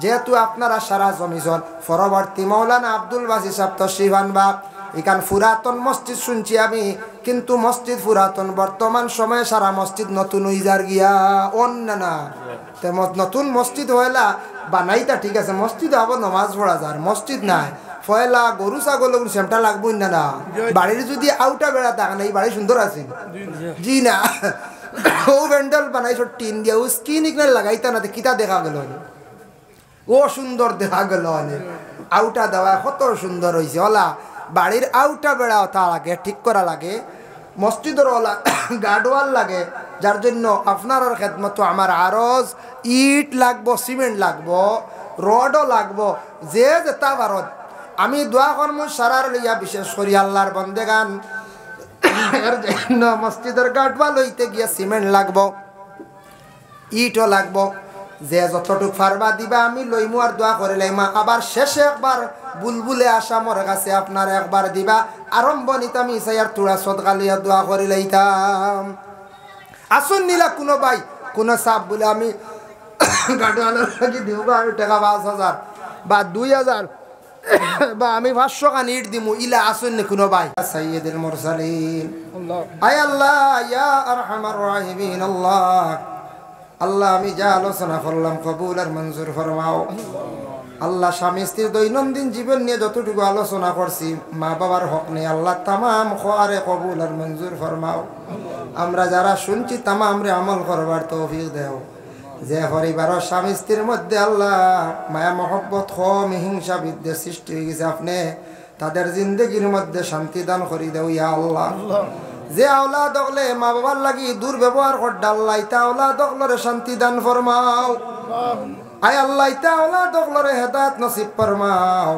যেহেতু আপনারা সারা জমিজন পরবর্তী মৌলানা আব্দুল বাসি সাহেব তশরিফ আনবা এখান পুরাতন মসজিদ শুনছি আমি কিন্তু মসজিদ পুরাতন বর্তমান সময়ে সারা মসজিদ নতুন হইজার গিয়া অন্য না নতুন মসজিদ হইলা বানাইতা ঠিক আছে মসজিদ আবার নমাজ পড়া যার মসজিদ নাই ফয়লা গরু ছাগল সেমটা লাগবো না না বাড়ির যদি আউটা বেড়া থাক না এই বাড়ি সুন্দর আছে জি না ও ব্যান্ডেল বানাইছো টিন দিয়া ও স্কিন ইগনাল লাগাইতা না কিতা দেখা গেল ও সুন্দর দেখা গেল আউটা দেওয়া কত সুন্দর হয়েছে ওলা বাড়ির আউটা বেড়াও তার আগে ঠিক করা লাগে মসজিদের ওলা গার্ডওয়াল লাগে যার জন্য আপনার খেদমত আমার আরজ ইট লাগবো সিমেন্ট লাগবো রডও লাগবো যে যেতা ভারত আমি দোয়া কর্ম সারার লইয়া বিশেষ করি আল্লাহর বন্দেগান এর জন্য মসজিদের গার্ডওয়াল হইতে গিয়া সিমেন্ট লাগবো ইটও লাগবো যে যতটুক ফারবা দিবা আমি লইমু আর দোয়া করে লাইমা আবার শেষে একবার বুলবুলে আসা মোর কাছে আপনার একবার দিবা আরম্ভণিতাম ইসাইয়ার তুড়া সদকালিয়া দোয়া করে লাইতাম আসুন নিলা কোনো ভাই কোনো সাপ বলে আমি গাড়িওয়ালার লাগি দিব টাকা 5,000 বা 2,000 বা আমি 500 খান ইট দিমু ইলা আসুন নি কোনো ভাই সাইয়্যিদুল মুরসালিন আয় আল্লাহ ইয়া আরহামার রাহিমিন আল্লাহ আল্লাহ আমি যা আলোচনা করলাম কবুল আর মঞ্জুর ফরমাও আল্লাহ স্বামী স্ত্রীর দৈনন্দিন জীবন নিয়ে যতটুকু আলোচনা করছি মা বাবার হক নিয়ে আল্লাহ তামাম খোয়ারে কবুল আর মঞ্জুর ফরমাও আমরা যারা শুনছি তামাম রে আমল করবার তৌফিক দেও যে পরিবারের স্বামী স্ত্রীর মধ্যে আল্লাহ মায়া মহব্বত খম হিংসা বিদ্বেষ সৃষ্টি হয়ে গেছে আপনি তাদের জিন্দগির মধ্যে শান্তি দান করি দেও ইয়া আল্লাহ যে আওলাদ হলে মা বাবার লাগি দুর্ব্যবহার করডা আল্লাহ ইতা আওলাদ হলরে শান্তি দান ফরমাও আয় আল্লাহ ইতা আওলাদ হলরে হেদায়েত নসিব ফরমাও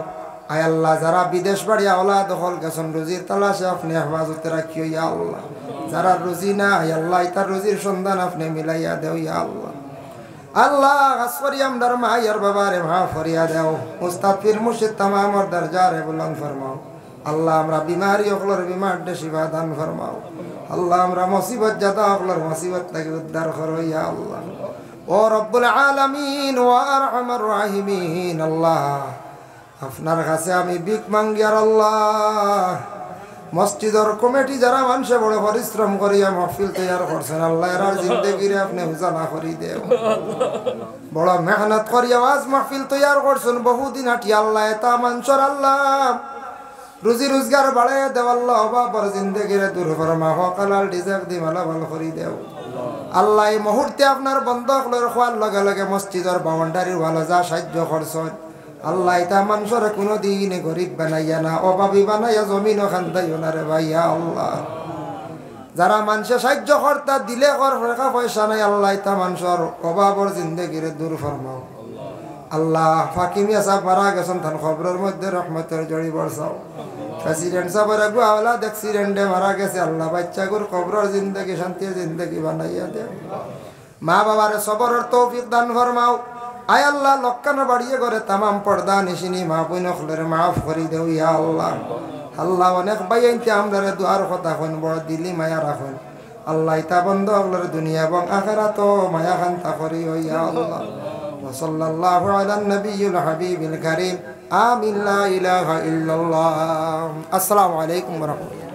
আয় আল্লাহ যারা বিদেশ বাড়ি আওলাদ হল গেছেন রুজির তালাশে আপনি হেফাজতে রাখিও ইয়া আল্লাহ যারা রুজি না আয় আল্লাহ ইতা রুজির সন্ধান আপনি মিলাইয়া দেও ইয়া আল্লাহ আল্লাহ আসরি আমদার মায়ের বাবারে মা ফরিয়া দেও মুস্তাফির মুর্শিদ তামামর দরজারে বুলন্দ ফরমাও আল্লাহ আমরা বিমারি হকলর বিমার শিফা দান ফরমাও আল্লাহ আমরা মুসিবত জাদা হকলর মুসিবত থেকে উদ্ধার করো ইয়া আল্লাহ ও রব্বুল আলামিন ওয়া আরহামার রাহিমিন আল্লাহ আপনার কাছে আমি ভিক মাঙ্গি আর আল্লাহ মসজিদের কমিটি যারা মানুষে বড় পরিশ্রম করিয়া মাহফিল তৈয়ার করছেন আল্লাহ এর জিন্দেগিরে আপনি উজালা করি দেও বড় মেহনত করিয়া আজ মাহফিল তৈয়ার করছেন বহুদিন হাঁটি আল্লাহ এটা মানুষের আল্লাহ রুজি রোজগার বাড়াই দেও আল্লাহ অভাবর জিন্দেগিরে দূর ফরমা হকালাল ডিজাক দি মালা ভালো করি দেও আল্লাহ এই মুহূর্তে আপনার বন্ধক লয় খোয়ার লগে লগে মসজিদের বাউন্ডারির ভালো যা সাহায্য করছেন আল্লাহ এটা মানুষের কোনো দিনে গরিব বানাইয়া না অভাবী বানাইয়া জমিনও খান্দাইও না রে ভাইয়া আল্লাহ যারা মানুষের সাহায্য কর্তা দিলে কর টাকা পয়সা নাই আল্লাহ এটা মানুষের অভাবর জিন্দেগিরে দূর ফরমাও আল্লাহ ফাকিমিয়া সাহেব মারা গেছেন তার খবরের মধ্যে রহমতের জড়ি বর্ষাও প্রেসিডেন্ট সাহেবের আগু আওলাদ অ্যাক্সিডেন্টে মারা গেছে আল্লাহ বাচ্চাগুর খবরের জিন্দগি শান্তির জিন্দগি বানাইয়া দেও মা বাবার সবরের তৌফিক দান ফরমাও আয় আল্লাহ লক্কানো বাড়িয়ে করে তামাম পর্দা নিশিনি মা বইন খলের মাফ করি দেও ইয়া আল্লাহ আল্লাহ অনেক বাইনতে আমরারে দুয়ার কথা কইন বড় দিলি মায়া রাখুন আল্লাহ ইতা বন্ধ হলর দুনিয়া এবং আখিরাত মায়া খান্তা করি ইয়া আল্লাহ وصلى الله على النبي الحبيب الكريم آمين لا إله إلا الله السلام عليكم ورحمة الله